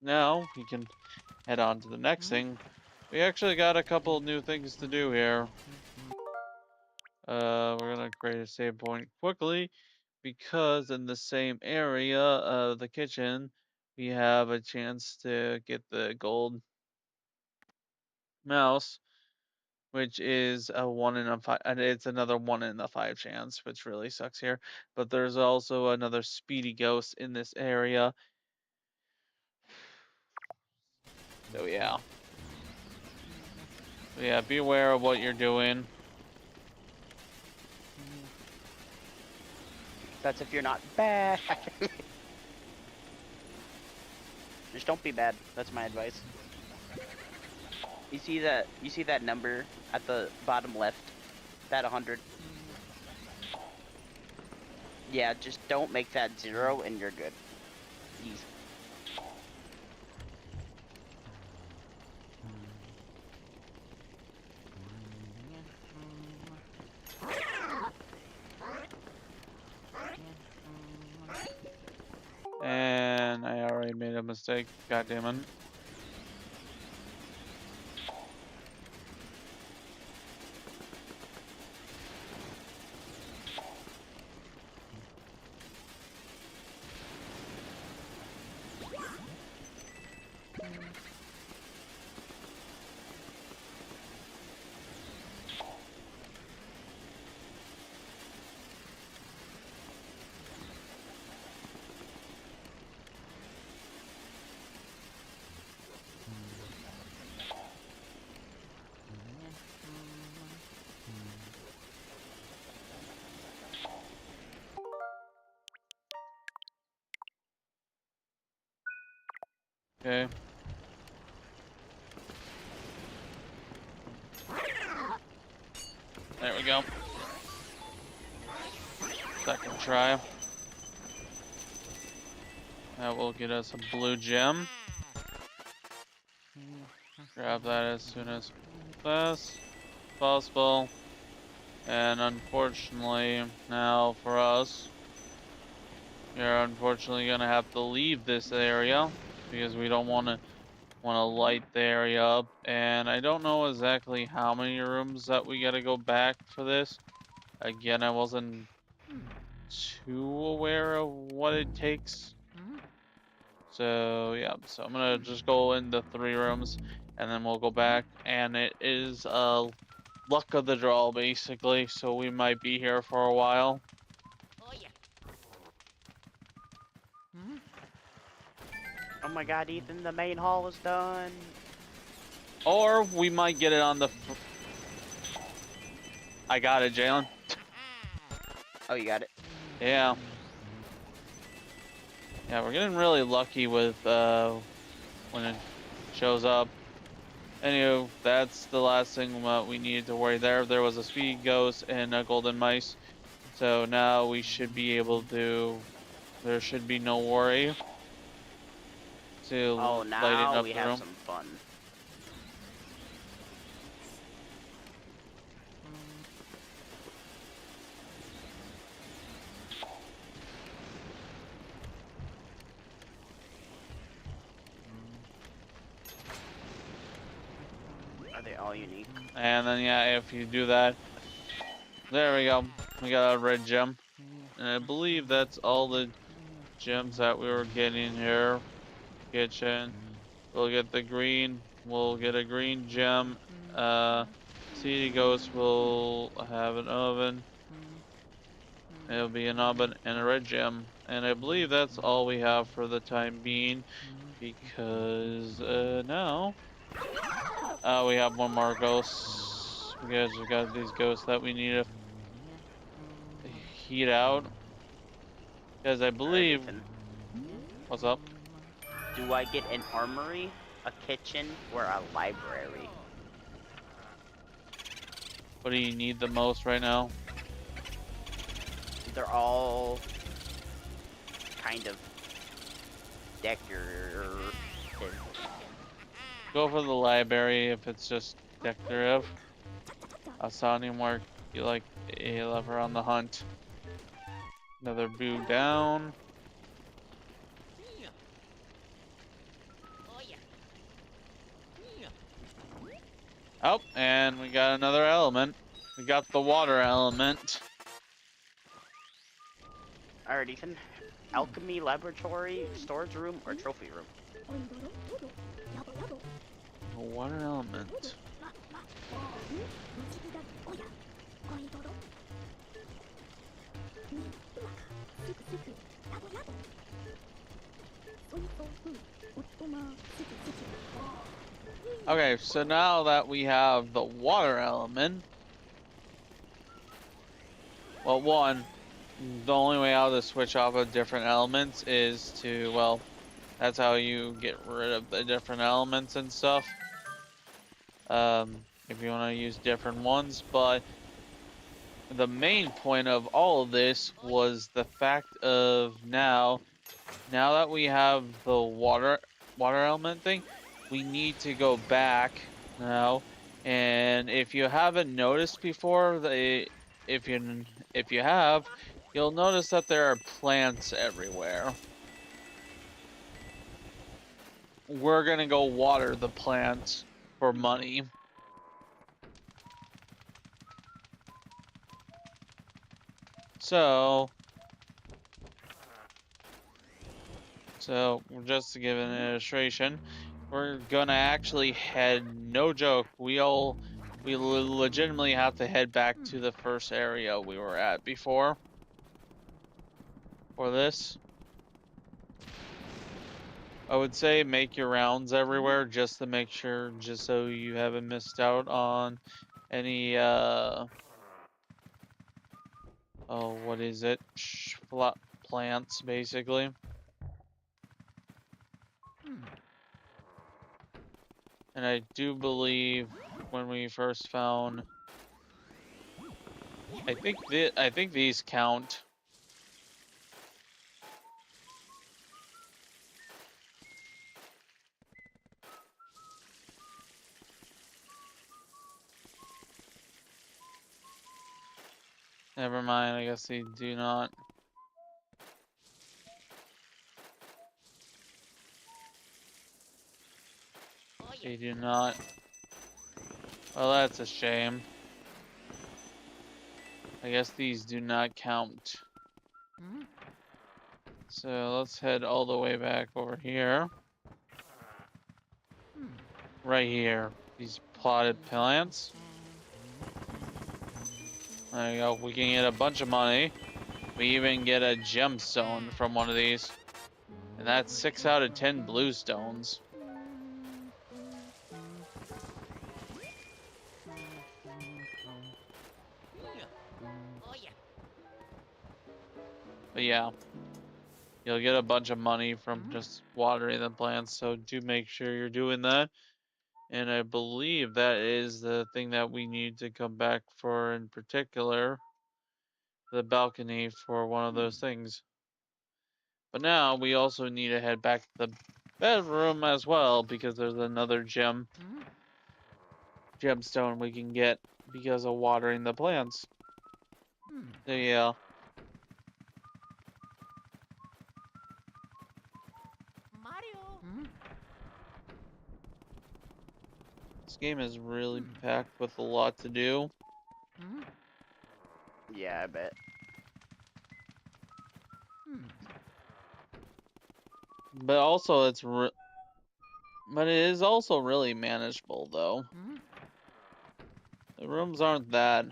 [SPEAKER 1] Now we can head on to the next thing. We actually got a couple new things to do here. We're gonna create a save point quickly because in the same area of the kitchen, we have a chance to get the gold mouse, which is a 1 in a 5, and it's another 1 in a 5 chance, which really sucks here. But there's also another speedy ghost in this area. So yeah. Yeah, be aware of what you're doing.
[SPEAKER 2] That's if you're not bad. Just don't be bad. That's my advice. You see that? You see that number at the bottom left? That 100. Yeah, just don't make that 0, and you're good. Easy.
[SPEAKER 1] And I already made a mistake. God damn it. Okay. There we go. Second try. That will get us a blue gem. Grab that as soon as possible. And unfortunately, now for us, we're unfortunately gonna have to leave this area because we don't want to light the area up. And I don't know exactly how many rooms that we gotta go back for this. Again, I wasn't too aware of what it takes. So yeah, so I'm gonna just go in the 3 rooms and then we'll go back, and it is luck of the draw basically, so we might be here for a while.
[SPEAKER 3] Oh yeah.
[SPEAKER 2] Oh my God, Ethan, the main hall is done.
[SPEAKER 1] Or we might get it on the I got it, Jalen.
[SPEAKER 2] Oh, you got it.
[SPEAKER 1] Yeah. Yeah, we're getting really lucky with when it shows up. Anywho, that's the last thing we needed to worry there. There was a speed ghost and a golden mice. So now we should be able to, there should be no worry to
[SPEAKER 2] Oh,
[SPEAKER 1] lighting
[SPEAKER 2] now
[SPEAKER 1] up
[SPEAKER 2] we
[SPEAKER 1] the
[SPEAKER 2] have
[SPEAKER 1] room.
[SPEAKER 2] some fun. Are they all unique?
[SPEAKER 1] And then yeah, if you do that, there we go. We got a red gem. And I believe that's all the gems that we were getting here. Kitchen. We'll get the green. We'll get a green gem. CD Ghost will have an oven. It'll be an oven and a red gem. And I believe that's all we have for the time being. Because now we have one more ghost. Because we got these ghosts that we need to heat out. Because I
[SPEAKER 2] Alright,
[SPEAKER 1] believe.
[SPEAKER 2] Ethan.
[SPEAKER 1] What's up?
[SPEAKER 2] Do I get an armory, a kitchen, or a library?
[SPEAKER 1] What do you need the most right now?
[SPEAKER 2] They're all kind of decorative.
[SPEAKER 1] Go for the library if it's just decorative. Sounding more like a lover on the hunt. Another boo down.
[SPEAKER 3] Oh yeah.
[SPEAKER 1] Oh, and we got another element. We got the water element.
[SPEAKER 2] Alright, Ethan. Alchemy laboratory, storage room, or trophy room?
[SPEAKER 1] The water element. Okay, so now that we have the water element, well, one, the only way how to switch off of different elements is to, well, that's how you get rid of the different elements and stuff. if you want to use different ones, but the main point of all of this was the fact of now that we have the water element thing, we need to go back now. And if you haven't noticed before, if you have, you'll notice that there are plants everywhere. We're gonna go water the plants for money. So just to give an illustration, we're gonna actually head, no joke, we legitimately have to head back to the first area we were at before for this. I would say make your rounds everywhere just to make sure, just so you haven't missed out on any what is it? Plants, basically. And I do believe when we first found, I think these count. Never mind, I guess they do not. They do not. Well, that's a shame. I guess these do not count. So let's head all the way back over here. Right here. These plotted plants. There you go. We can get a bunch of money. We even get a gemstone from one of these. And that's 6 out of 10 bluestones. But yeah, you'll get a bunch of money from just watering the plants, so do make sure you're doing that. And I believe that is the thing that we need to come back for in particular, the balcony for one of those things. But now we also need to head back to the bedroom as well, because there's another gemstone we can get because of watering the plants. So yeah.
[SPEAKER 3] Mario.
[SPEAKER 1] This game is really packed with a lot to do.
[SPEAKER 2] Yeah, I bet.
[SPEAKER 1] But also but it is also really manageable though. The rooms aren't that.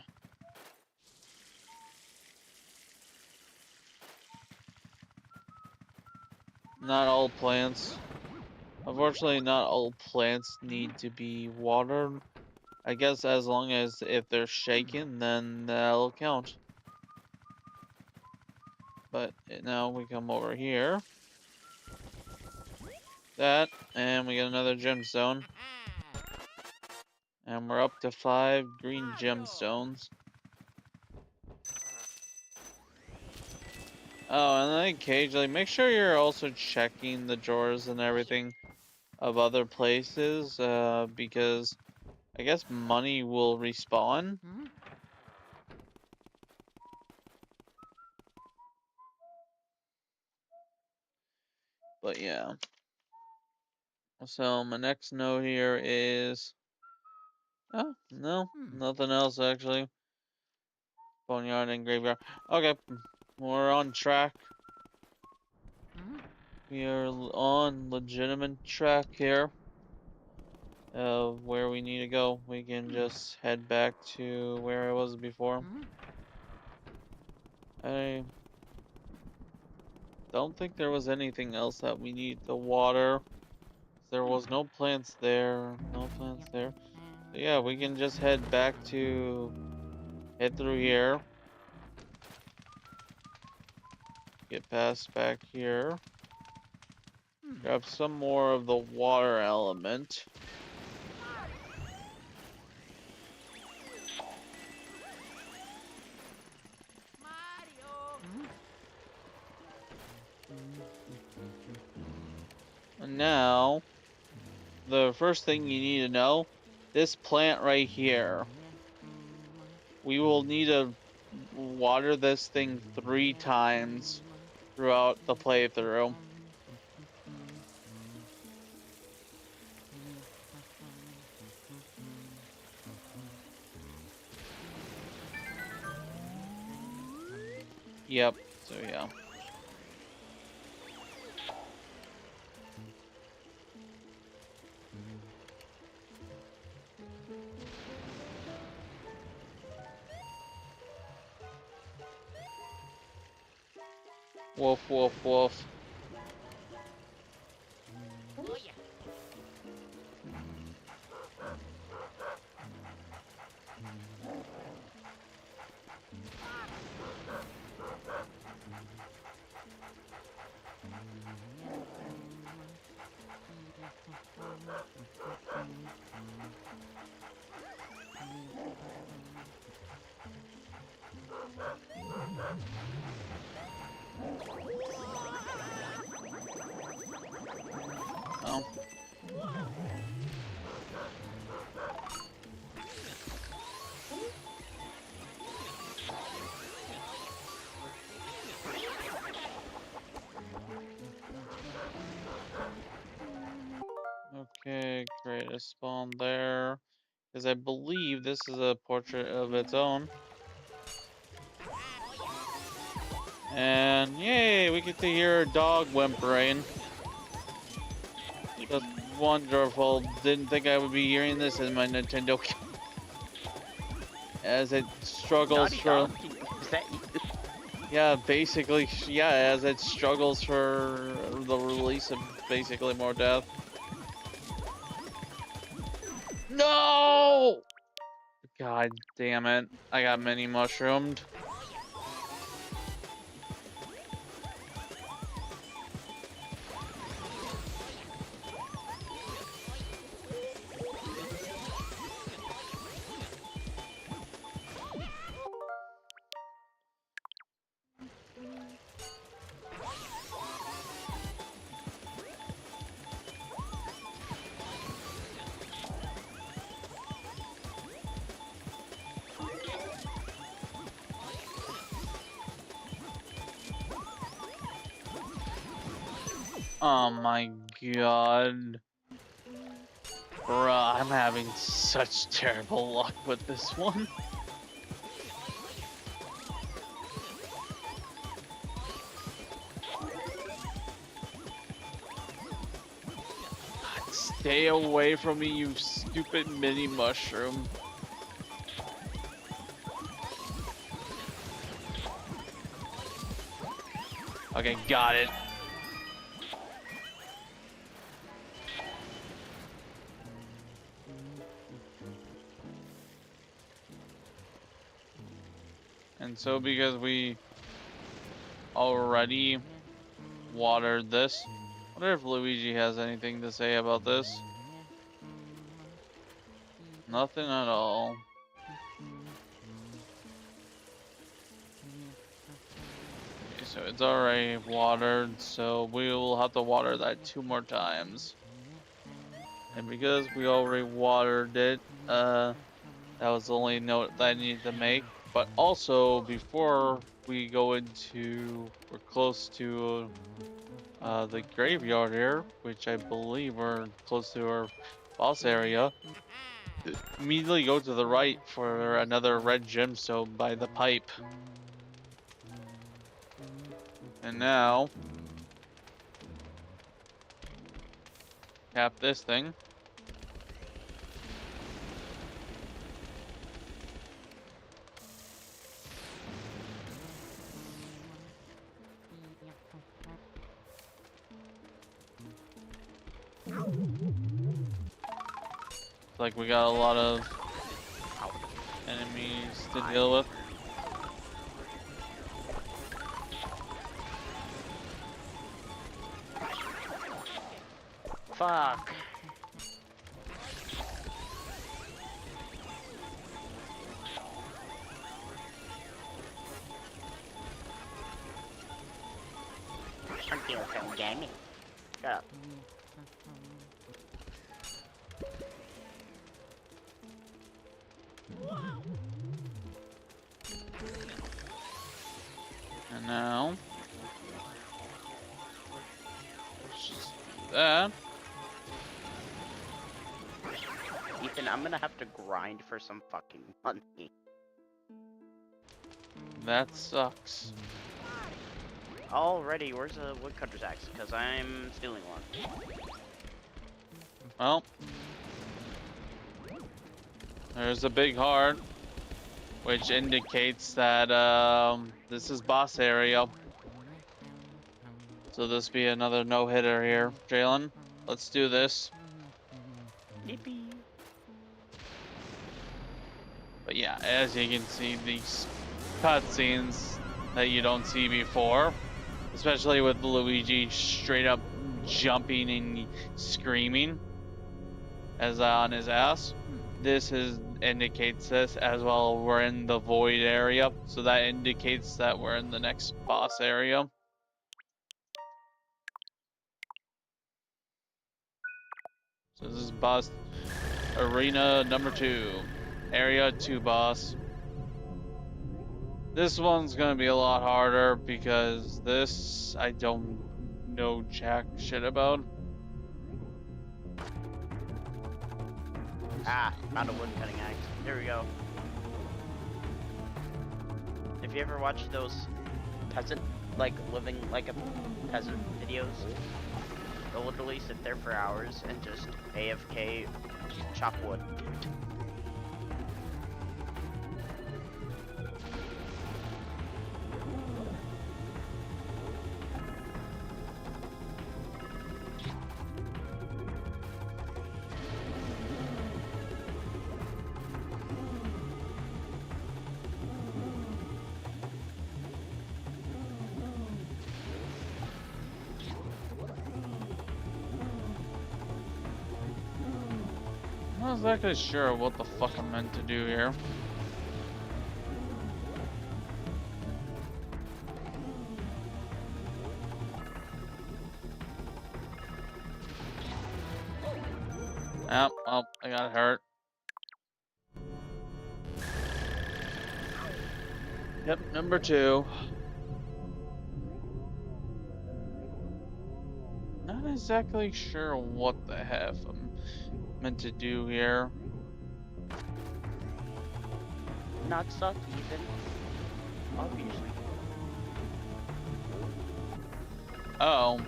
[SPEAKER 1] Not all plants. Unfortunately, not all plants need to be watered. I guess as long as if they're shaken, then that'll count. But now we come over here. That, and we get another gemstone. And we're up to 5 green gemstones. Oh, and then occasionally, make sure you're also checking the drawers and everything of other places, because I guess money will respawn. But yeah. So my next note here is, oh, no, nothing else actually. Boneyard and graveyard. Okay, we're on track. We are on legitimate track here of where we need to go. We can just head back to where I was before. I don't think there was anything else that we need to water. There was no plants there, no plants there. So yeah, we can just head through here. Get past back here. Grab some more of the water element. And now, the first thing you need to know, this plant right here. We will need to water this thing 3 times throughout the playthrough. Yep, so yeah. Woof, woof, woof.
[SPEAKER 3] Oh yeah.
[SPEAKER 1] Oh. Okay, create a spawn there. Because I believe this is a portrait of its own. And yay, we get to hear a dog whimpering. That's wonderful. Didn't think I would be hearing this in my Nintendo as it struggles
[SPEAKER 2] Naughty
[SPEAKER 1] for.
[SPEAKER 2] dog, is that you?
[SPEAKER 1] Yeah, basically, yeah, as it struggles for the release of basically more death. No! God damn it. I got mini mushroomed. Oh my god. Bruh, I'm having such terrible luck with this one. God, stay away from me, you stupid mini mushroom. Okay, got it. And so because we already watered this, I wonder if Luigi has anything to say about this. Nothing at all. Okay, so it's already watered, so we will have to water that 2 more times. And because we already watered it, that was the only note that I needed to make. But also, before we go into, we're close to the graveyard here, which I believe we're close to our boss area. Immediately go to the right for another red gemstone by the pipe. And now, tap this thing. Like we got a lot of enemies to deal with.
[SPEAKER 2] Fuck. Until from gaming. Shut up.
[SPEAKER 1] And now, let's just do that.
[SPEAKER 2] Ethan, I'm gonna have to grind for some fucking money.
[SPEAKER 1] That sucks.
[SPEAKER 2] Already, where's a woodcutter's axe? Because I'm stealing one.
[SPEAKER 1] Well, there's a big heart, which indicates that this is boss area. So this be another no-hitter here. Jalen, let's do this.
[SPEAKER 2] Yippee.
[SPEAKER 1] But yeah, as you can see, these cutscenes that you don't see before, especially with Luigi straight up jumping and screaming as on his ass. This indicates this as well. We're in the void area, so that indicates that we're in the next boss area. So this is boss arena number 2, area 2 boss. This one's gonna be a lot harder because this I don't know jack shit about.
[SPEAKER 2] Ah, found a woodcutting axe. Here we go. If you ever watch those peasant, like living like a peasant videos, they'll literally sit there for hours and just AFK chop wood.
[SPEAKER 1] I'm not exactly sure what the fuck I'm meant to do here. Oh, I got hurt. Yep, number 2. Not exactly sure what the heck I'm meant to do here.
[SPEAKER 2] Not suck, Ethan. Obviously.
[SPEAKER 1] Oh.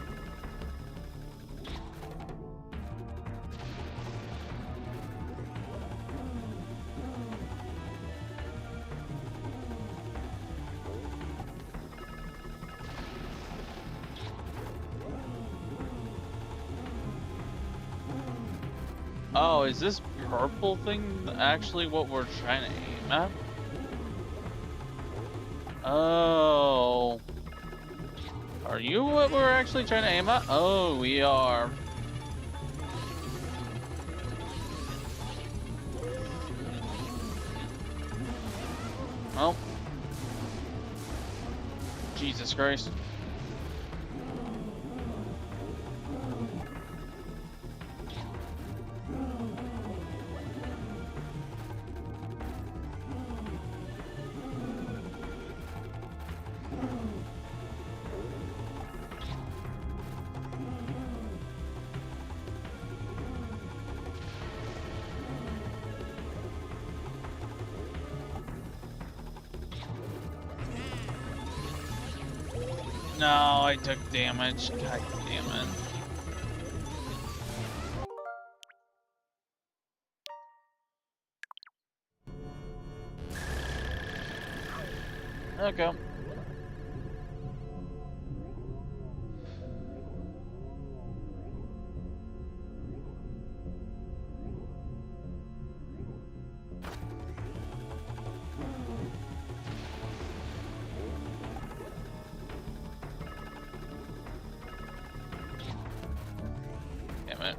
[SPEAKER 1] Oh, is this purple thing actually what we're trying to aim at? Oh. Are you what we're actually trying to aim at? Oh, we are. Oh. Jesus Christ. No, I took damage. God damn it. Okay. Damn it.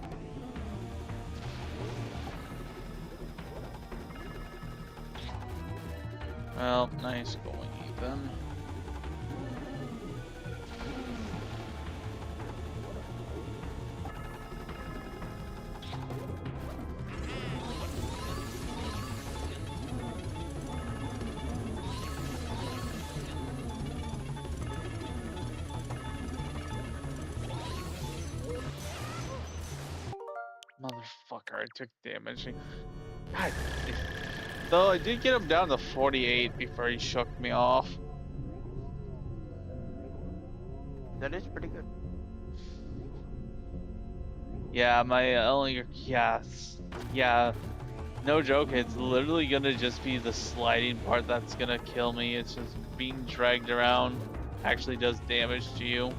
[SPEAKER 1] Well, nice going, Ethan. motherfucker, I took damage. God. Though I did get him down to 48 before he shook me off.
[SPEAKER 2] That is pretty good.
[SPEAKER 1] Yeah, my only yeah. No joke, it's literally gonna just be the sliding part that's gonna kill me. It's just being dragged around actually does damage to you.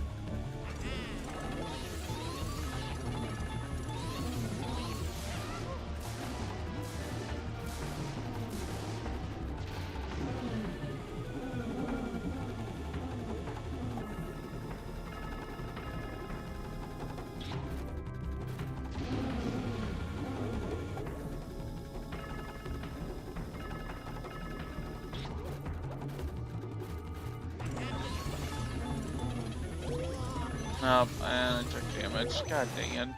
[SPEAKER 1] Oh, and I took damage. God dang it.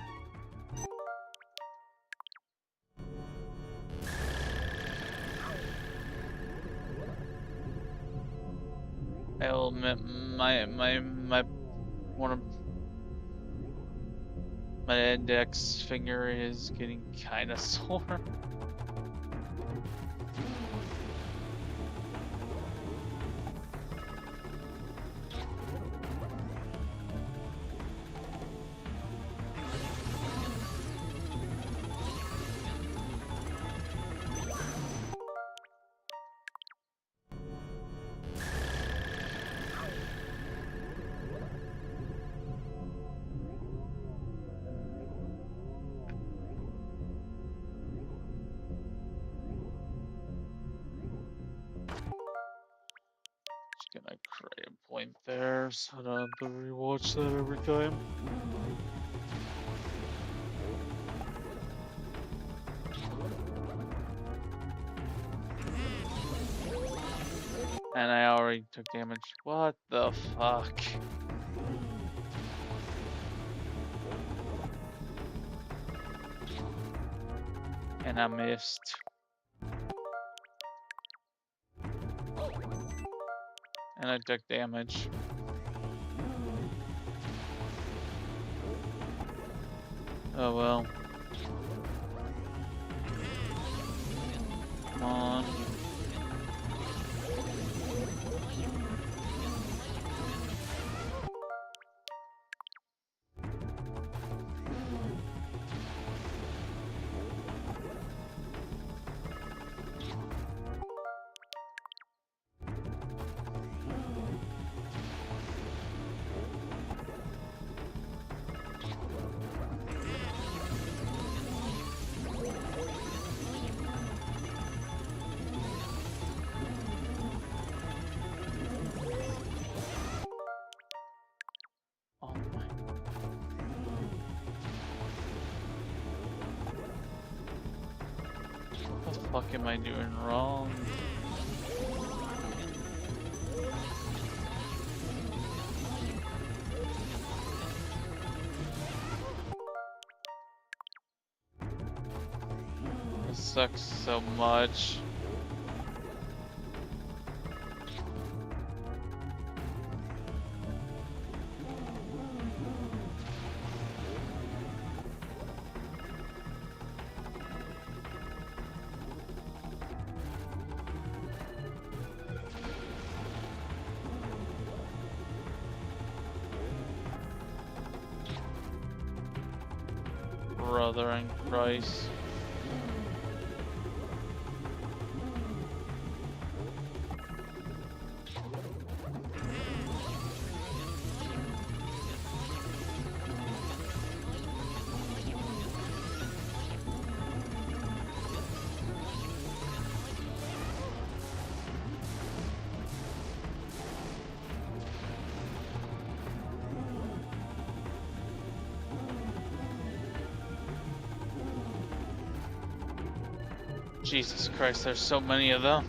[SPEAKER 1] I will admit, my one of my index finger is getting kind of sore. Just gonna create a point there so I don't have to rewatch that every time. And I already took damage. What the fuck? And I missed. And I took damage. Oh well. Come on. Oh my. What the fuck am I doing wrong? This sucks so much. Brother in Christ. Jesus Christ, there's so many of them.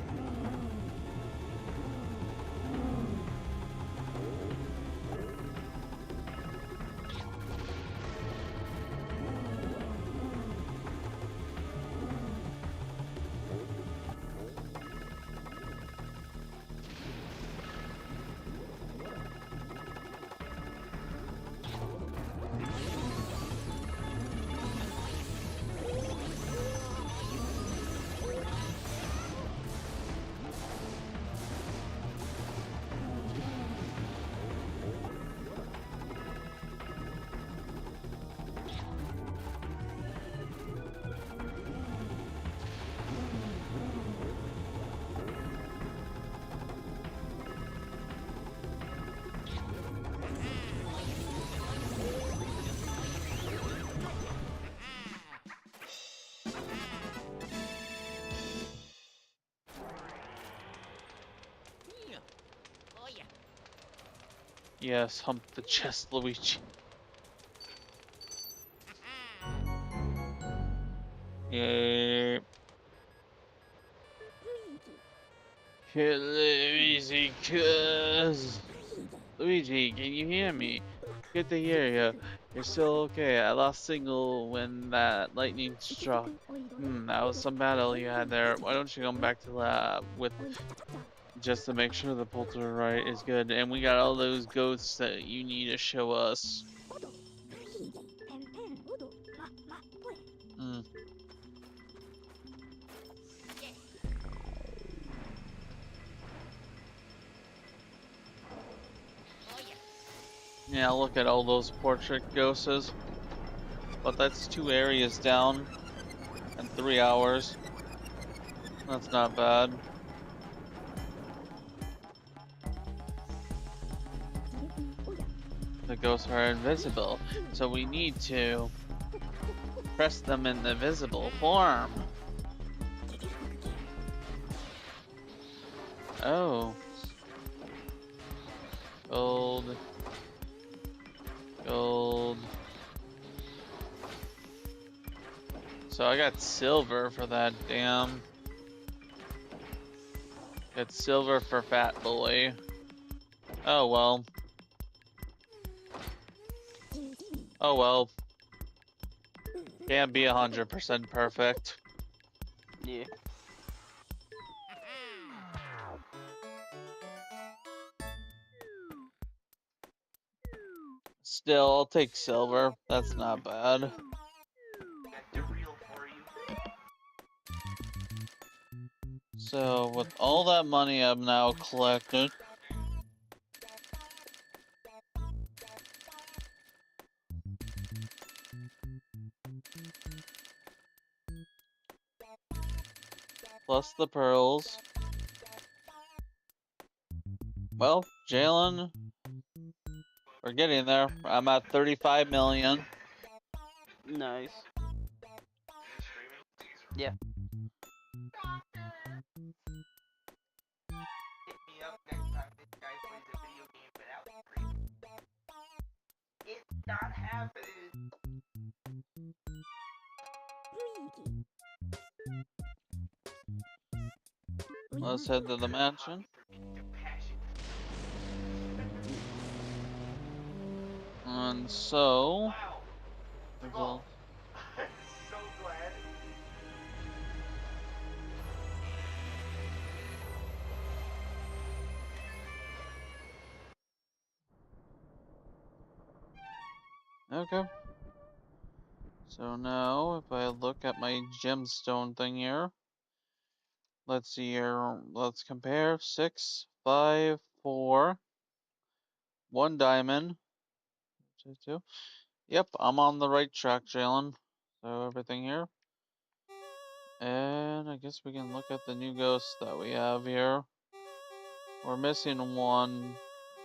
[SPEAKER 1] Yes, hump the chest, Luigi. Yeah. Luigi, cuz. Luigi, can you hear me? Good to hear you. You're still okay. I lost signal when that lightning struck. That was some battle you had there. Why don't you come back to lab with just to make sure the poltergeist is good, and we got all those ghosts that you need to show us. Mm. Yeah, look at all those portrait ghosts. But that's 2 areas down in 3 hours. That's not bad. The ghosts are invisible, so we need to press them in the visible form. Oh. Gold. Gold. So I got silver for that, damn. Got silver for Fat Boy. Oh well. Oh well. Can't be 100% perfect.
[SPEAKER 2] Yeah.
[SPEAKER 1] Still, I'll take silver. That's not bad. So, with all that money I've now collected, plus the pearls, well, Jalen, we're getting there. I'm at 35 million.
[SPEAKER 2] Nice. Yeah.
[SPEAKER 1] Let's head to the mansion. And so, well, okay. So now, if I look at my gemstone thing here, let's see here. Let's compare 6, 5, 4, 1 diamond, 2, 2. Yep, I'm on the right track, Jalen. So everything here. And I guess we can look at the new ghosts that we have here. We're missing one,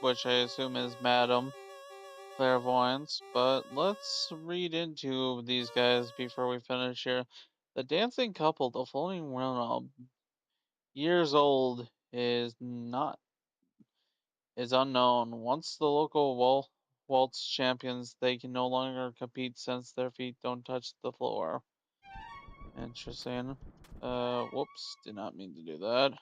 [SPEAKER 1] which I assume is Madam Clairvoyance, but let's read into these guys before we finish here. The dancing couple, the floating world, years old, is unknown. Once the local waltz champions, they can no longer compete since their feet don't touch the floor. Interesting. Whoops, did not mean to do that.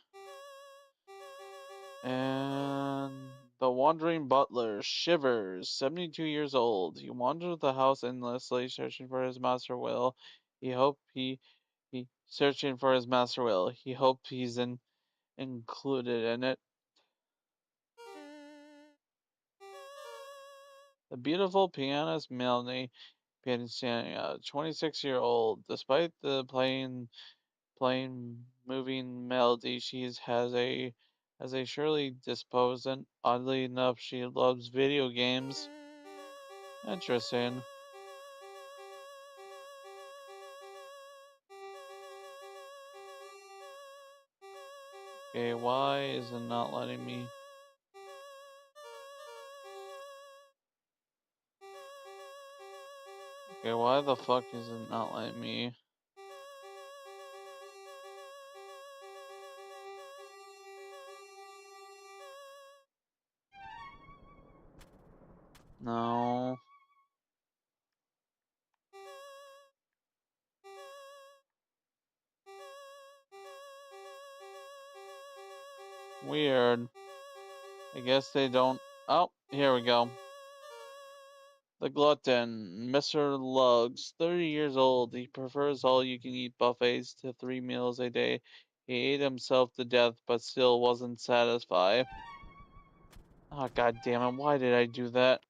[SPEAKER 1] And the wandering butler, Shivers, 72 years old. He wanders the house endlessly, searching for his master will. He searching for his master will. He hoped he's included in it. The beautiful pianist Melanie Pianisania, 26-year-old. Despite the playing moving melody, she has a surely disposed, and oddly enough, she loves video games. Interesting. Okay, why is it not letting me? Okay, why the fuck is it not letting me? No. Weird. I guess they don't. Oh, here we go. The glutton, Mr. Lugs, 30 years old. He prefers all-you-can-eat buffets to 3 meals a day. He ate himself to death, but still wasn't satisfied. Oh, god damn it, why did I do that?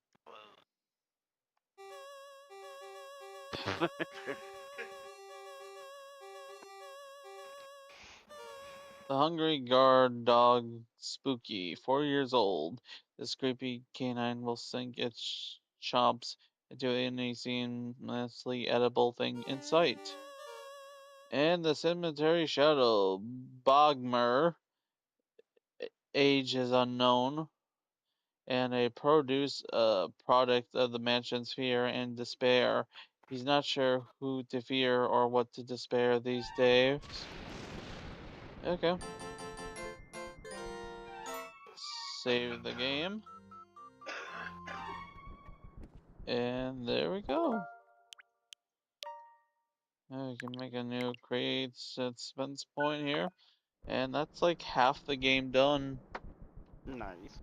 [SPEAKER 1] The hungry guard dog, Spooky, 4 years old. This creepy canine will sink its chomps into any seamlessly edible thing in sight. And the cemetery shadow, Bogmer, age is unknown, and a produce product of the mansion's fear and despair. He's not sure who to fear or what to despair these days. Okay. Save the game. And there we go. Now we can make a new create suspense point here. And that's like half the game done.
[SPEAKER 2] Nice.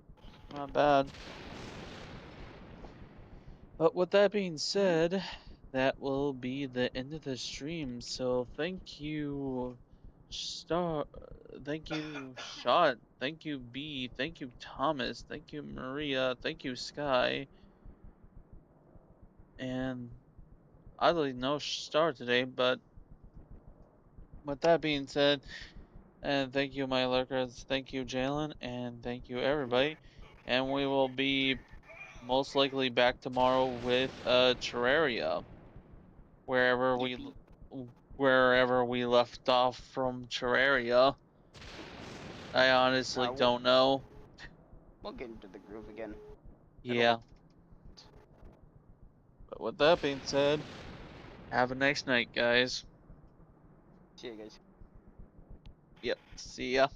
[SPEAKER 1] Not bad. But with that being said, that will be the end of the stream. So thank you, thank you, Shot, thank you, B, thank you, Thomas, thank you, Maria, thank you, Sky, and oddly no Star today. But with that being said, and thank you, my lurkers, thank you, Jalen, and thank you, everybody. And we will be most likely back tomorrow with Terraria. wherever we
[SPEAKER 2] Yippee.
[SPEAKER 1] wherever we left off from Terraria. I honestly
[SPEAKER 2] We'll
[SPEAKER 1] don't know.
[SPEAKER 2] get into the groove again. It'll.
[SPEAKER 1] Yeah, but with that being said, have a nice night, guys.
[SPEAKER 2] See you guys.
[SPEAKER 1] Yep, see ya.